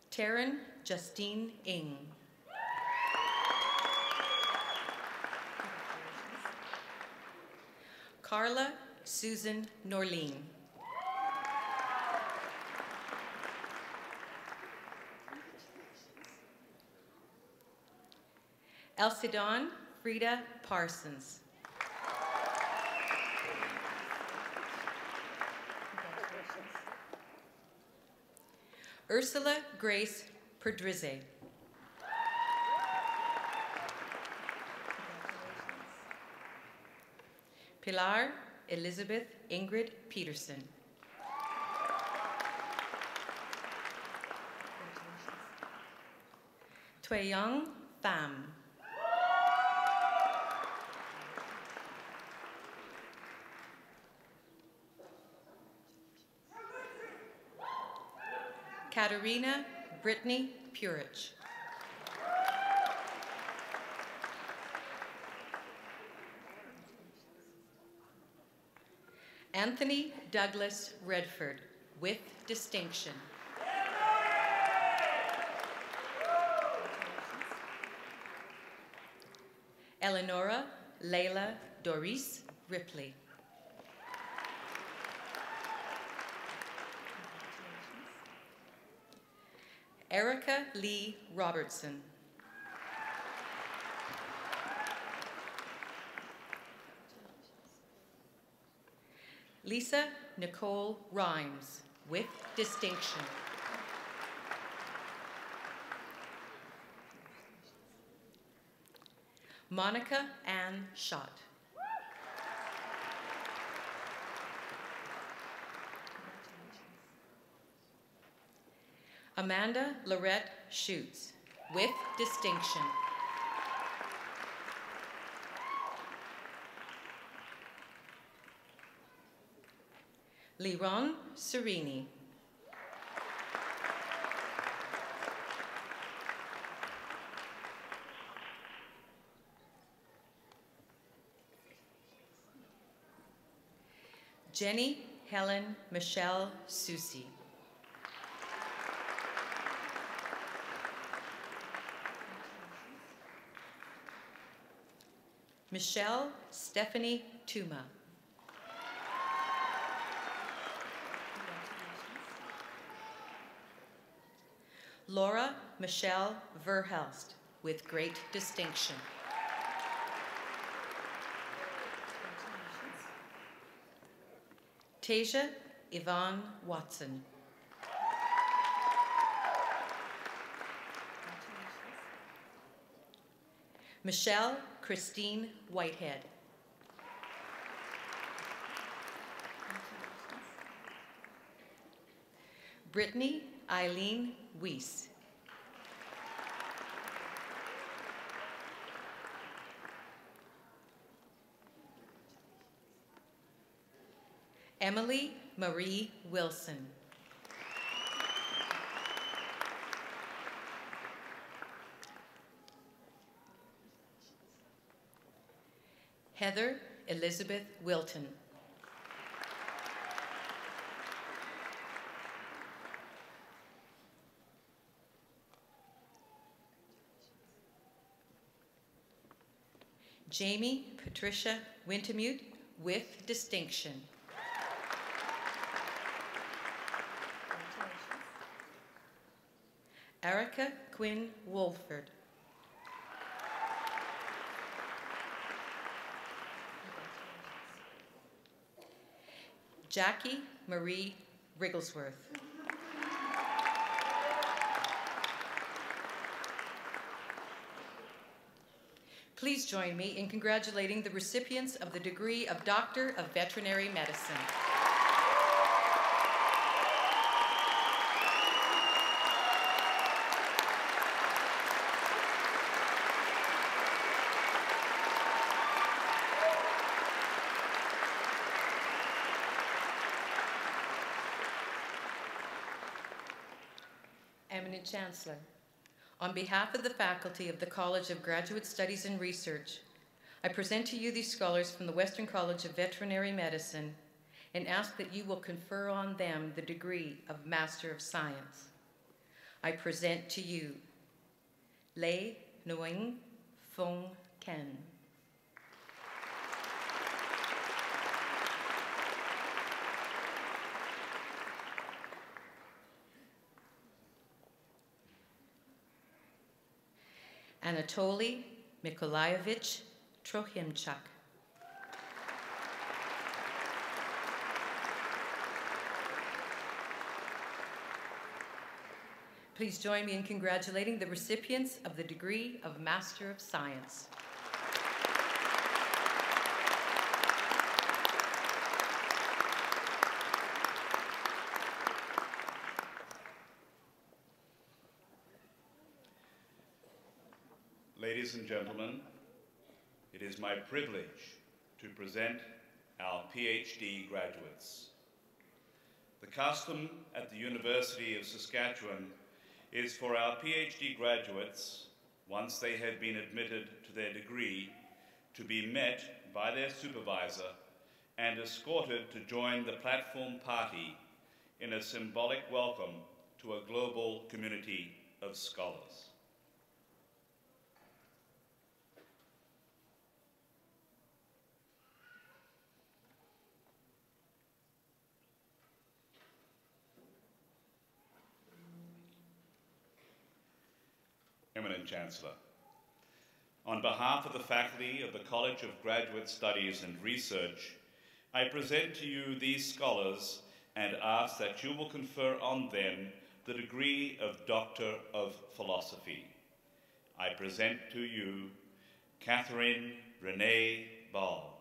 Taryn Justine Ng. Carla Susan Norleen. Elsidon Frida Parsons. Ursula Grace Perdrize. Pilar Elizabeth Ingrid Peterson. Tweyong Pham. Katerina Brittany Purich. Anthony Douglas Redford, with distinction. Eleonora Layla Doris Ripley. Erica Lee Robertson. Lisa Nicole Rhimes, with distinction. Monica Ann Schott. Amanda Lorette Schutz, with distinction. Liron Serini. Jenny Helen Michelle Susi. Michelle Stephanie Tuma. Laura Michelle Verhelst, with great distinction. Tasia Yvonne Watson. Michelle Christine Whitehead. Brittany Eileen Weiss. Emily Marie Wilson. Heather Elizabeth Wilton. Jamie Patricia Wintemute, with distinction. Erica Quinn Wolford. Jackie Marie Rigglesworth. Please join me in congratulating the recipients of the degree of Doctor of Veterinary Medicine. Eminent Chancellor, on behalf of the faculty of the College of Graduate Studies and Research, I present to you these scholars from the Western College of Veterinary Medicine and ask that you will confer on them the degree of Master of Science. I present to you Lei Nguyen Phong Ken. Anatoly Mykolaievich Trohimchuk. Please join me in congratulating the recipients of the degree of Master of Science. Ladies and gentlemen, it is my privilege to present our PhD graduates. The custom at the University of Saskatchewan is for our PhD graduates, once they have been admitted to their degree, to be met by their supervisor and escorted to join the platform party in a symbolic welcome to a global community of scholars. Eminent Chancellor, on behalf of the faculty of the College of Graduate Studies and Research, I present to you these scholars and ask that you will confer on them the degree of Doctor of Philosophy. I present to you Catherine Renee Ball.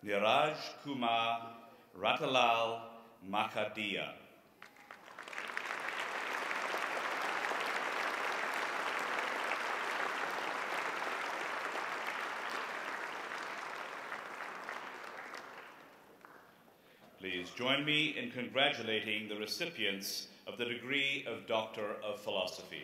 Niraj Kumar Ratalal Makadia. Please join me in congratulating the recipients of the degree of Doctor of Philosophy.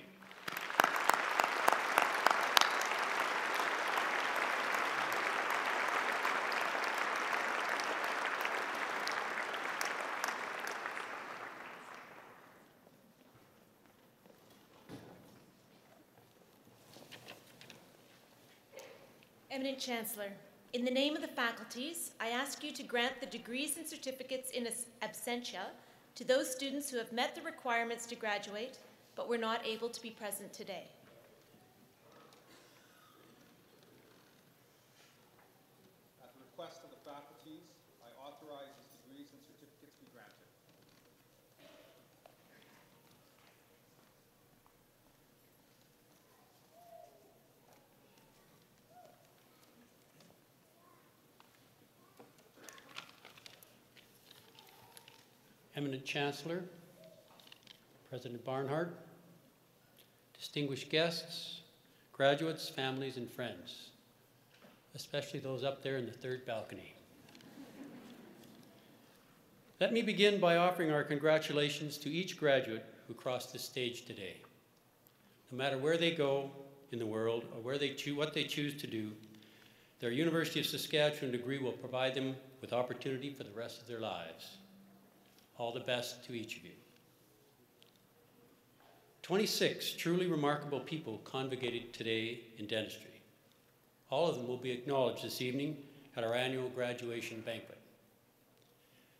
Eminent Chancellor, in the name of the faculties, I ask you to grant the degrees and certificates in absentia to those students who have met the requirements to graduate but were not able to be present today. At the request of the faculties, I authorize these degrees and certificates be granted. Eminent Chancellor, President Barnhart, distinguished guests, graduates, families, and friends, especially those up there in the third balcony. Let me begin by offering our congratulations to each graduate who crossed this stage today. No matter where they go in the world or what they choose to do, their University of Saskatchewan degree will provide them with opportunity for the rest of their lives. All the best to each of you. 26 truly remarkable people convocated today in dentistry. All of them will be acknowledged this evening at our annual graduation banquet.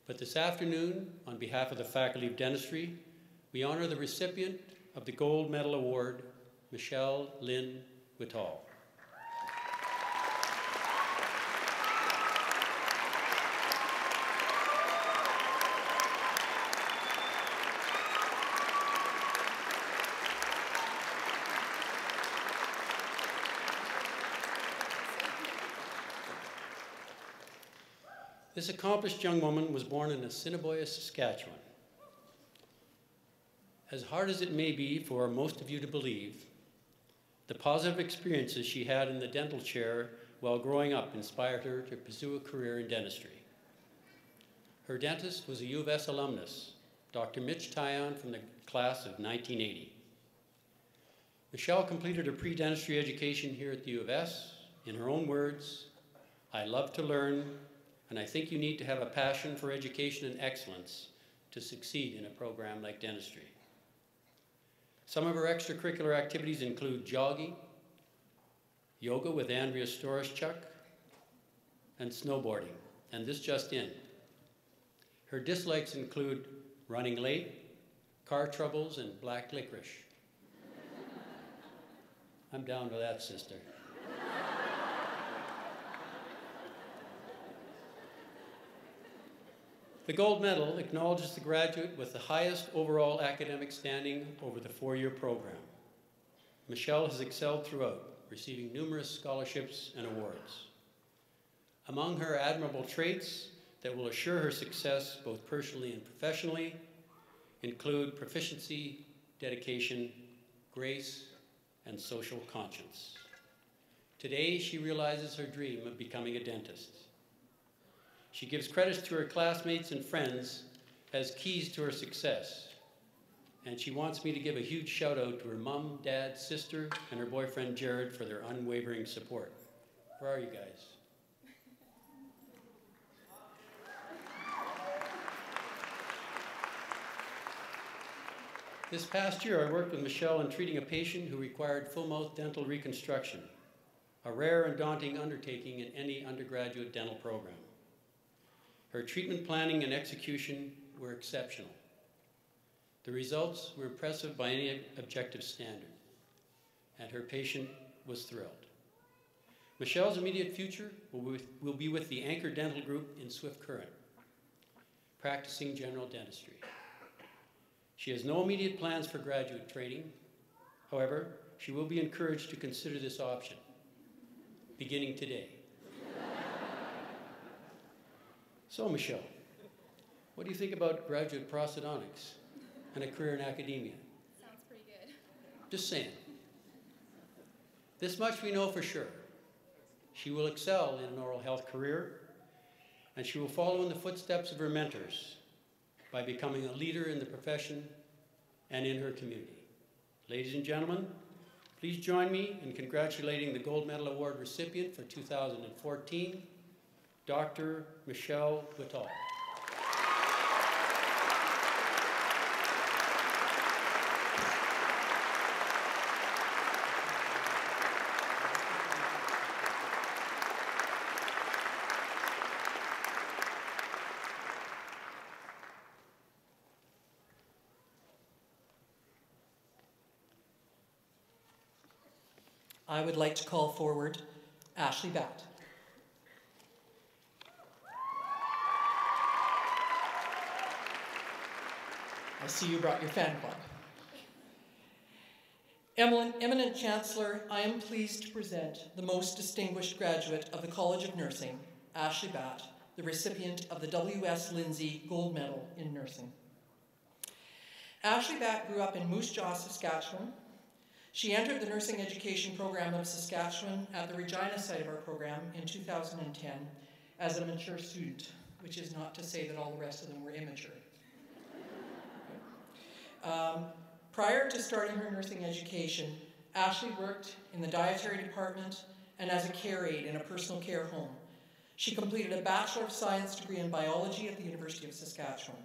But this afternoon, on behalf of the Faculty of Dentistry, we honor the recipient of the Gold Medal Award, Michelle Lynn Whittall. This accomplished young woman was born in Assiniboia, Saskatchewan. As hard as it may be for most of you to believe, the positive experiences she had in the dental chair while growing up inspired her to pursue a career in dentistry. Her dentist was a U of S alumnus, Dr. Mitch Tyon from the class of 1980. Michelle completed her pre-dentistry education here at the U of S. In her own words, "I love to learn, and I think you need to have a passion for education and excellence to succeed in a program like dentistry." Some of her extracurricular activities include jogging, yoga with Andrea Storishchuk, and snowboarding, and this just in. Her dislikes include running late, car troubles, and black licorice. I'm down with that, sister. The gold medal acknowledges the graduate with the highest overall academic standing over the 4-year program. Michelle has excelled throughout, receiving numerous scholarships and awards. Among her admirable traits that will assure her success both personally and professionally include proficiency, dedication, grace, and social conscience. Today, she realizes her dream of becoming a dentist. She gives credit to her classmates and friends as keys to her success. And she wants me to give a huge shout out to her mom, dad, sister, and her boyfriend Jared for their unwavering support. Where are you guys? This past year, I worked with Michelle in treating a patient who required full-mouth dental reconstruction, a rare and daunting undertaking in any undergraduate dental program. Her treatment planning and execution were exceptional. The results were impressive by any objective standard, and her patient was thrilled. Michelle's immediate future will be with the Anchor Dental Group in Swift Current, practicing general dentistry. She has no immediate plans for graduate training. However, she will be encouraged to consider this option, beginning today. So, Michelle, what do you think about graduate prosthodontics and a career in academia? Sounds pretty good. Just saying. This much we know for sure. She will excel in an oral health career, and she will follow in the footsteps of her mentors by becoming a leader in the profession and in her community. Ladies and gentlemen, please join me in congratulating the Gold Medal Award recipient for 2014, Dr. Michelle Whittall. I would like to call forward Ashley Batt. I see you brought your fan club. Eminent Chancellor, I am pleased to present the most distinguished graduate of the College of Nursing, Ashley Batt, the recipient of the W.S. Lindsay Gold Medal in Nursing. Ashley Batt grew up in Moose Jaw, Saskatchewan. She entered the nursing education program of Saskatchewan at the Regina site of our program in 2010 as a mature student, which is not to say that all the rest of them were immature. Prior to starting her nursing education, Ashley worked in the dietary department and as a care aide in a personal care home. She completed a Bachelor of Science degree in biology at the University of Saskatchewan.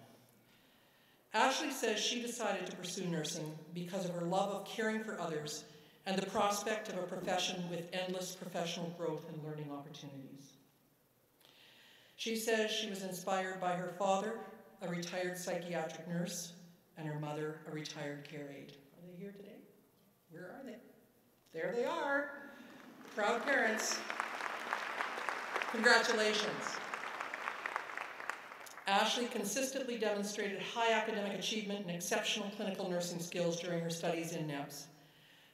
Ashley says she decided to pursue nursing because of her love of caring for others and the prospect of a profession with endless professional growth and learning opportunities. She says she was inspired by her father, a retired psychiatric nurse, and her mother, a retired care aide. Are they here today? Where are they? There they are. Proud parents. Congratulations. Ashley consistently demonstrated high academic achievement and exceptional clinical nursing skills during her studies in NEPS.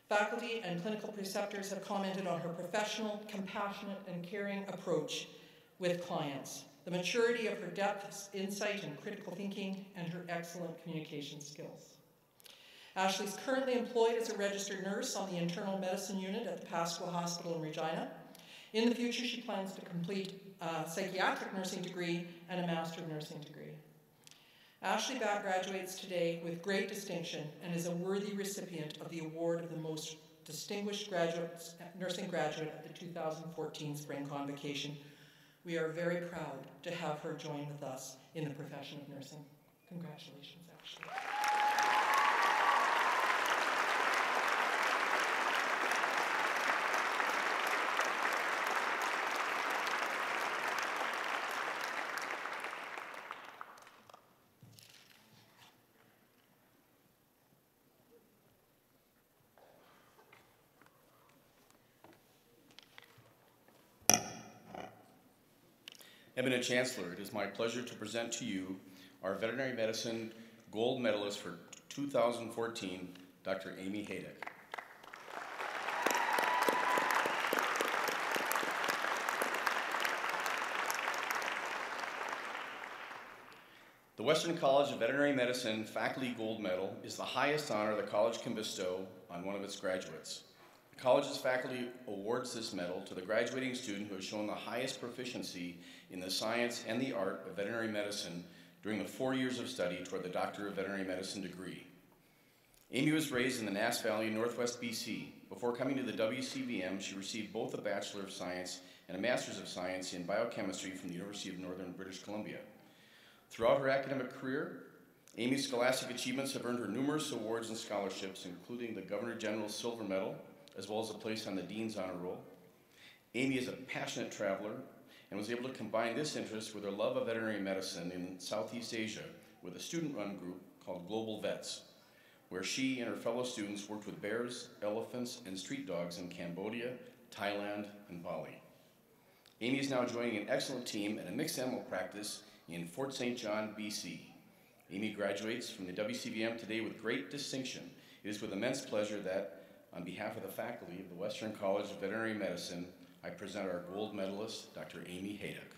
Faculty and clinical preceptors have commented on her professional, compassionate, and caring approach with clients, the maturity of her depth, insight, and critical thinking, and her excellent communication skills. Ashley is currently employed as a registered nurse on the internal medicine unit at the Pasqua Hospital in Regina. In the future, she plans to complete a psychiatric nursing degree and a Master of Nursing degree. Ashley Batt graduates today with great distinction and is a worthy recipient of the award of the most distinguished nursing graduate at the 2014 Spring Convocation. We are very proud to have her join with us in the profession of nursing. Congratulations, Ashley. Eminent Chancellor, it is my pleasure to present to you our veterinary medicine gold medalist for 2014, Dr. Amy Haydick. The Western College of Veterinary Medicine Faculty Gold Medal is the highest honor the college can bestow on one of its graduates. The college's faculty awards this medal to the graduating student who has shown the highest proficiency in the science and the art of veterinary medicine during the 4 years of study toward the Doctor of Veterinary Medicine degree. Amy was raised in the Nass Valley, Northwest BC. Before coming to the WCVM, she received both a Bachelor of Science and a Master's of Science in Biochemistry from the University of Northern British Columbia. Throughout her academic career, Amy's scholastic achievements have earned her numerous awards and scholarships, including the Governor General's Silver Medal, as well as a place on the Dean's Honor Roll. Amy is a passionate traveler and was able to combine this interest with her love of veterinary medicine in Southeast Asia with a student-run group called Global Vets, where she and her fellow students worked with bears, elephants, and street dogs in Cambodia, Thailand, and Bali. Amy is now joining an excellent team at a mixed animal practice in Fort St. John, BC. Amy graduates from the WCVM today with great distinction. It is with immense pleasure that, on behalf of the faculty of the Western College of Veterinary Medicine, I present our gold medalist, Dr. Amy Haydick.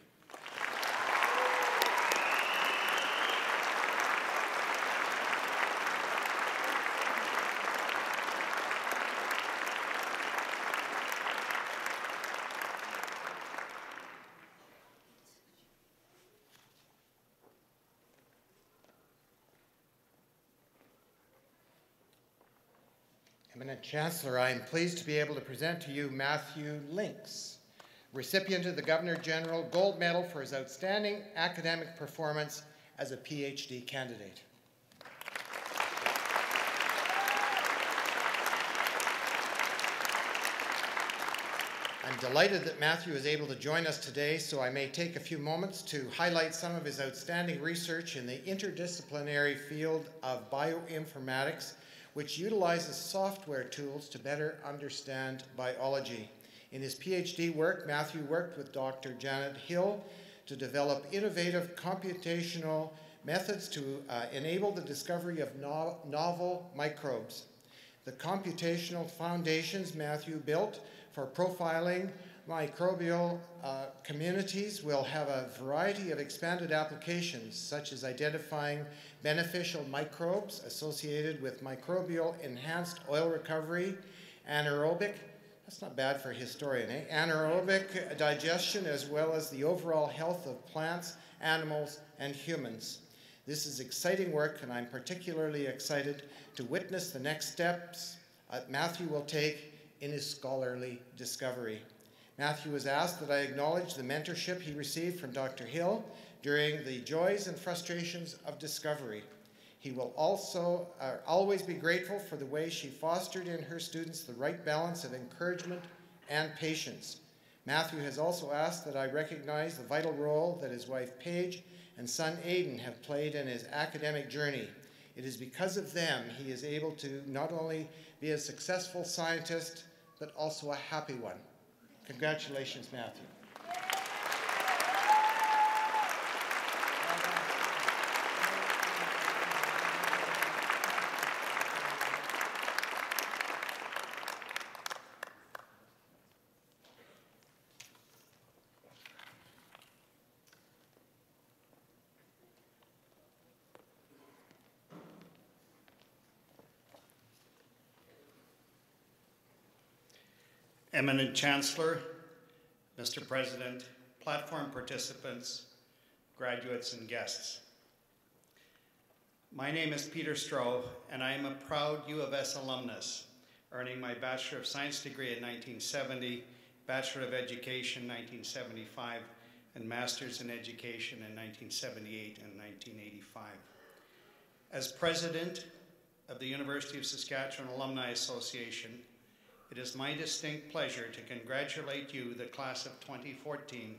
Eminent Chancellor, I am pleased to be able to present to you Matthew Lynx, recipient of the Governor General Gold Medal for his outstanding academic performance as a PhD candidate. I'm delighted that Matthew is able to join us today, so I may take a few moments to highlight some of his outstanding research in the interdisciplinary field of bioinformatics, which utilizes software tools to better understand biology. In his PhD work, Matthew worked with Dr. Janet Hill to develop innovative computational methods to enable the discovery of novel microbes. The computational foundations Matthew built for profiling microbial communities will have a variety of expanded applications, such as identifying beneficial microbes associated with microbial enhanced oil recovery, anaerobic, that's not bad for a historian, anaerobic digestion, as well as the overall health of plants, animals, and humans. This is exciting work, and I'm particularly excited to witness the next steps Matthew will take in his scholarly discovery. Matthew has asked that I acknowledge the mentorship he received from Dr. Hill during the joys and frustrations of discovery. He will also always be grateful for the way she fostered in her students the right balance of encouragement and patience. Matthew has also asked that I recognize the vital role that his wife Paige and son Aidan have played in his academic journey. It is because of them he is able to not only be a successful scientist, but also a happy one. Congratulations, Matthew. Eminent Chancellor, Mr. President, platform participants, graduates, and guests. My name is Peter Stroh, and I am a proud U of S alumnus, earning my Bachelor of Science degree in 1970, Bachelor of Education 1975, and Master's in Education in 1978 and 1985. As President of the University of Saskatchewan Alumni Association, it is my distinct pleasure to congratulate you, the class of 2014,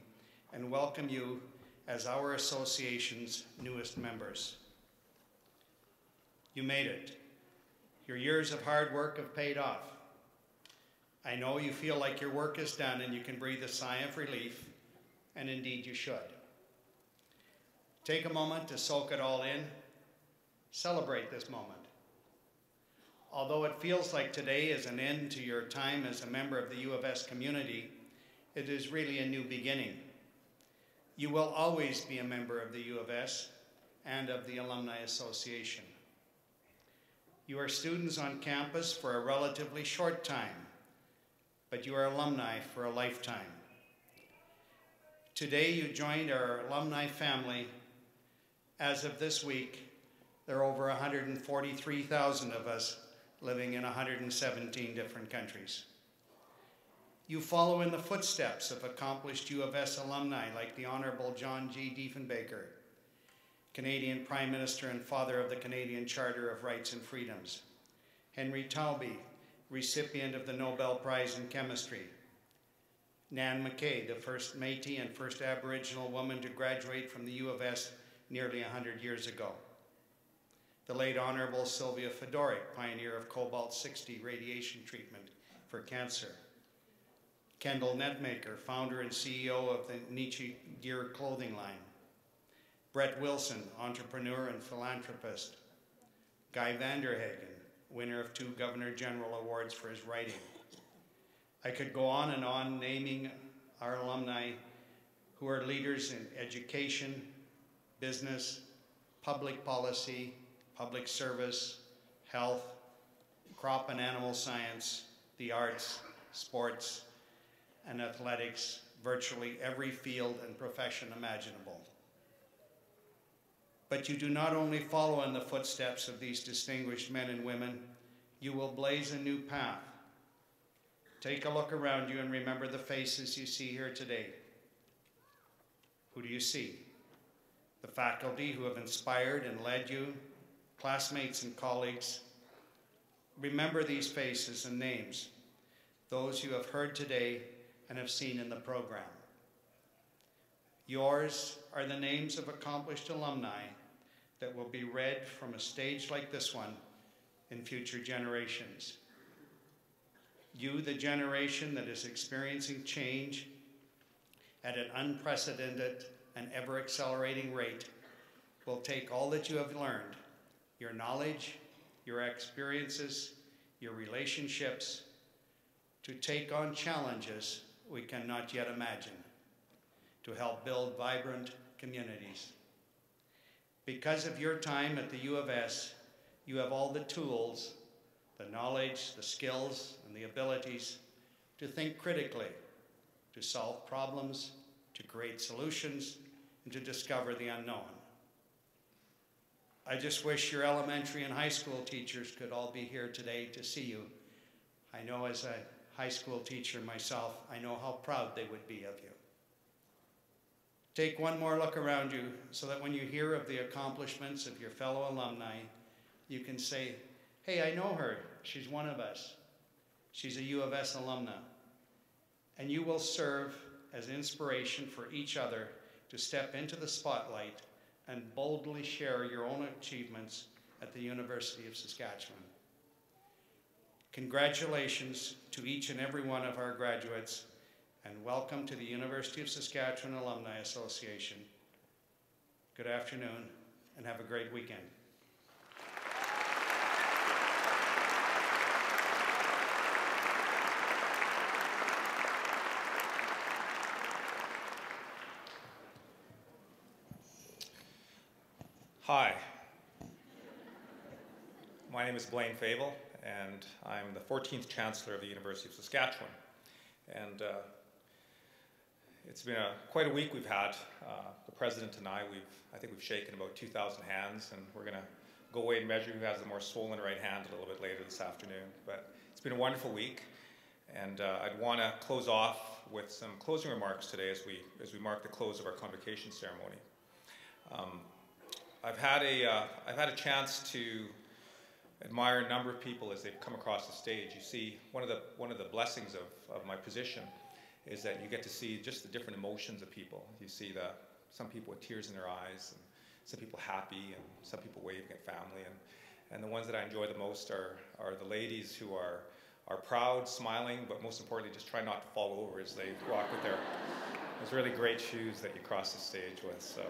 and welcome you as our association's newest members. You made it. Your years of hard work have paid off. I know you feel like your work is done and you can breathe a sigh of relief, and indeed you should. Take a moment to soak it all in. Celebrate this moment. Although it feels like today is an end to your time as a member of the U of S community, it is really a new beginning. You will always be a member of the U of S and of the Alumni Association. You are students on campus for a relatively short time, but you are alumni for a lifetime. Today you joined our alumni family. As of this week, there are over 143,000 of us living in 117 different countries. You follow in the footsteps of accomplished U of S alumni like the Honorable John G. Diefenbaker, Canadian Prime Minister and father of the Canadian Charter of Rights and Freedoms, Henry Talby, recipient of the Nobel Prize in Chemistry, Nan McKay, the first Métis and first Aboriginal woman to graduate from the U of S nearly 100 years ago, the late Honorable Sylvia Fedoric, pioneer of cobalt-60 radiation treatment for cancer, Kendall Netmaker, founder and CEO of the Nietzsche Gear clothing line, Brett Wilson, entrepreneur and philanthropist, Guy Vanderhagen, winner of 2 Governor General Awards for his writing. I could go on and on naming our alumni who are leaders in education, business, public policy, public service, health, crop and animal science, the arts, sports, and athletics, virtually every field and profession imaginable. But you do not only follow in the footsteps of these distinguished men and women, you will blaze a new path. Take a look around you and remember the faces you see here today. Who do you see? The faculty who have inspired and led you, classmates and colleagues. Remember these faces and names, those you have heard today and have seen in the program. Yours are the names of accomplished alumni that will be read from a stage like this one in future generations. You, the generation that is experiencing change at an unprecedented and ever-accelerating rate, will take all that you have learned, your knowledge, your experiences, your relationships, to take on challenges we cannot yet imagine, to help build vibrant communities. Because of your time at the U of S, you have all the tools, the knowledge, the skills, and the abilities to think critically, to solve problems, to create solutions, and to discover the unknown. I just wish your elementary and high school teachers could all be here today to see you. I know as a high school teacher myself, I know how proud they would be of you. Take one more look around you so that when you hear of the accomplishments of your fellow alumni, you can say, hey, I know her. She's one of us. She's a U of S alumna. And you will serve as inspiration for each other to step into the spotlight and boldly share your own achievements at the University of Saskatchewan. Congratulations to each and every one of our graduates, and welcome to the University of Saskatchewan Alumni Association. Good afternoon, and have a great weekend. Hi, my name is Blaine Fable, and I'm the 14th Chancellor of the University of Saskatchewan. And it's been quite a week we've had. The President and I think we've shaken about 2,000 hands, and we're going to go away and measure who has the more swollen right hand a little bit later this afternoon. But it's been a wonderful week, and I'd want to close off with some closing remarks today as we mark the close of our convocation ceremony. I've had a chance to admire a number of people as they've come across the stage. You see, one of the blessings of my position is that you get to see just the different emotions of people. You see some people with tears in their eyes, and some people happy, and some people waving at family, and the ones that I enjoy the most are the ladies who are proud, smiling, but most importantly, just try not to fall over as they walk with those really great shoes that you cross the stage with. So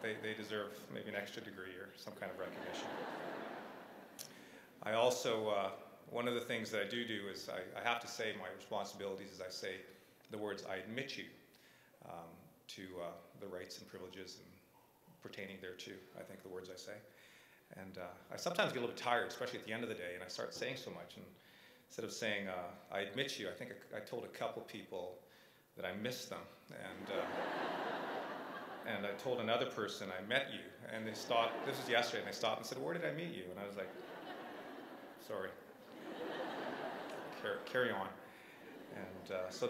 they deserve maybe an extra degree or some kind of recognition. I also, one of the things that I do is I have to say my responsibilities is I say the words, I admit you to the rights and privileges and pertaining thereto, I think the words I say. And I sometimes get a little bit tired, especially at the end of the day, and I start saying so much. And instead of saying, I admit you, I think I told a couple people that I miss them. And I told another person I met you. And they stopped, this was yesterday, and they stopped and said, where did I meet you? And I was like, sorry. Carry on. And so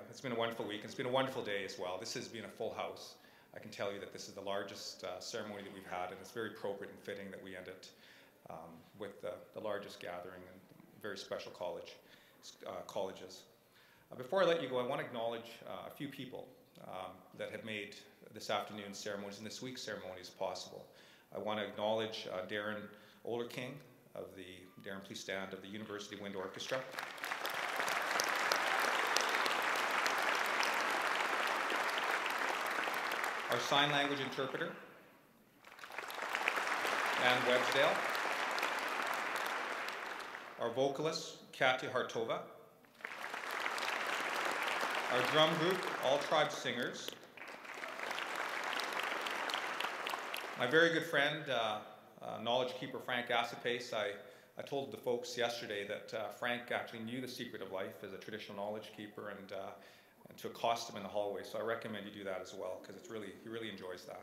it's been a wonderful week. It's been a wonderful day as well. This has been a full house. I can tell you that this is the largest ceremony that we've had, and it's very appropriate and fitting that we end it with the largest gathering and very special colleges. Before I let you go, I want to acknowledge a few people that have made this afternoon's ceremonies and this week's ceremonies possible. I want to acknowledge Darren Olerking of Darren, please stand, of the University Wind Orchestra. Our sign language interpreter, Ann Websdale. Our vocalist, Katya Hartova. Our drum group, All Tribe Singers. My very good friend, knowledge keeper Frank Asapace. I told the folks yesterday that Frank actually knew the secret of life as a traditional knowledge keeper and to accost him in the hallway. So I recommend you do that as well, because he really enjoys that.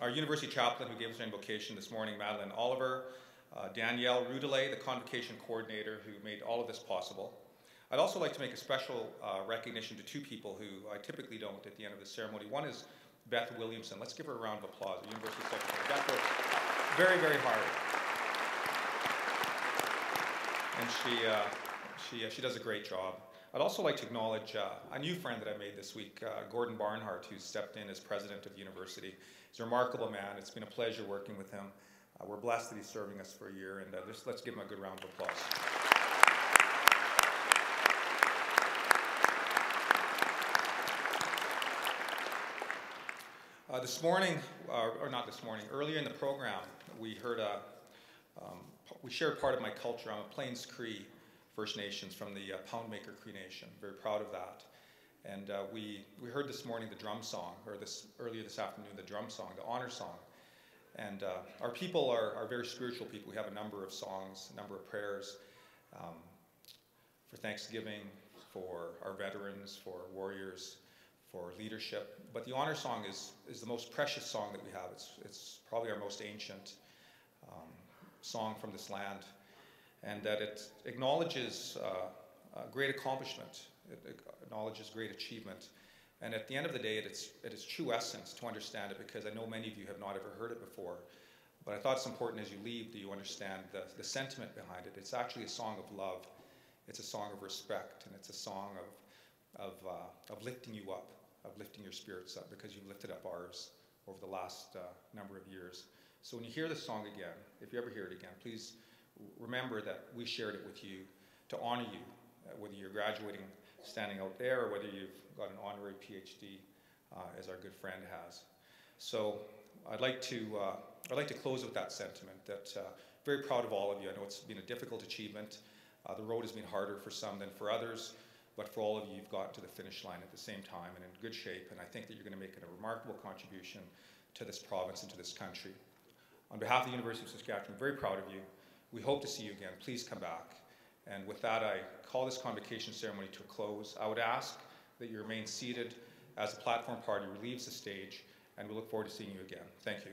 Our university chaplain who gave us our invocation this morning, Madeline Oliver, Danielle Rudelet, the convocation coordinator who made all of this possible. I'd also like to make a special recognition to two people who I typically don't at the end of the ceremony. One is Beth Williamson. Let's give her a round of applause, the university secretary. Beth works very, very hard. And she does a great job. I'd also like to acknowledge a new friend that I made this week, Gordon Barnhart, who stepped in as president of the university. He's a remarkable man. It's been a pleasure working with him. We're blessed that he's serving us for a year, and let's give him a good round of applause. This morning, or not this morning, earlier in the program, we heard we shared part of my culture. I'm a Plains Cree First Nations from the Poundmaker Cree Nation. Very proud of that. And we heard this morning the drum song, or earlier this afternoon the drum song, the honor song. And our people are very spiritual people. We have a number of songs, a number of prayers for Thanksgiving, for our veterans, for warriors, for leadership. But the honor song is the most precious song that we have. It's probably our most ancient song from this land, and that it acknowledges great accomplishment. It acknowledges great achievement. And at the end of the day, it is true essence to understand it, because I know many of you have not ever heard it before. But I thought it's important as you leave that you understand the sentiment behind it. It's actually a song of love. It's a song of respect, and it's a song of lifting you up, of lifting your spirits up, because you've lifted up ours over the last number of years. So when you hear this song again, if you ever hear it again, please remember that we shared it with you to honor you, whether you're graduating standing out there or whether you've got an honorary PhD, as our good friend has. So I'd like to close with that sentiment, that very proud of all of you. I know it's been a difficult achievement. The road has been harder for some than for others, but for all of you, you've gotten to the finish line at the same time and in good shape, and I think that you're going to make a remarkable contribution to this province and to this country. On behalf of the University of Saskatchewan, I'm very proud of you. We hope to see you again. Please come back. And with that, I call this convocation ceremony to a close. I would ask that you remain seated as the platform party relieves the stage, and we look forward to seeing you again. Thank you.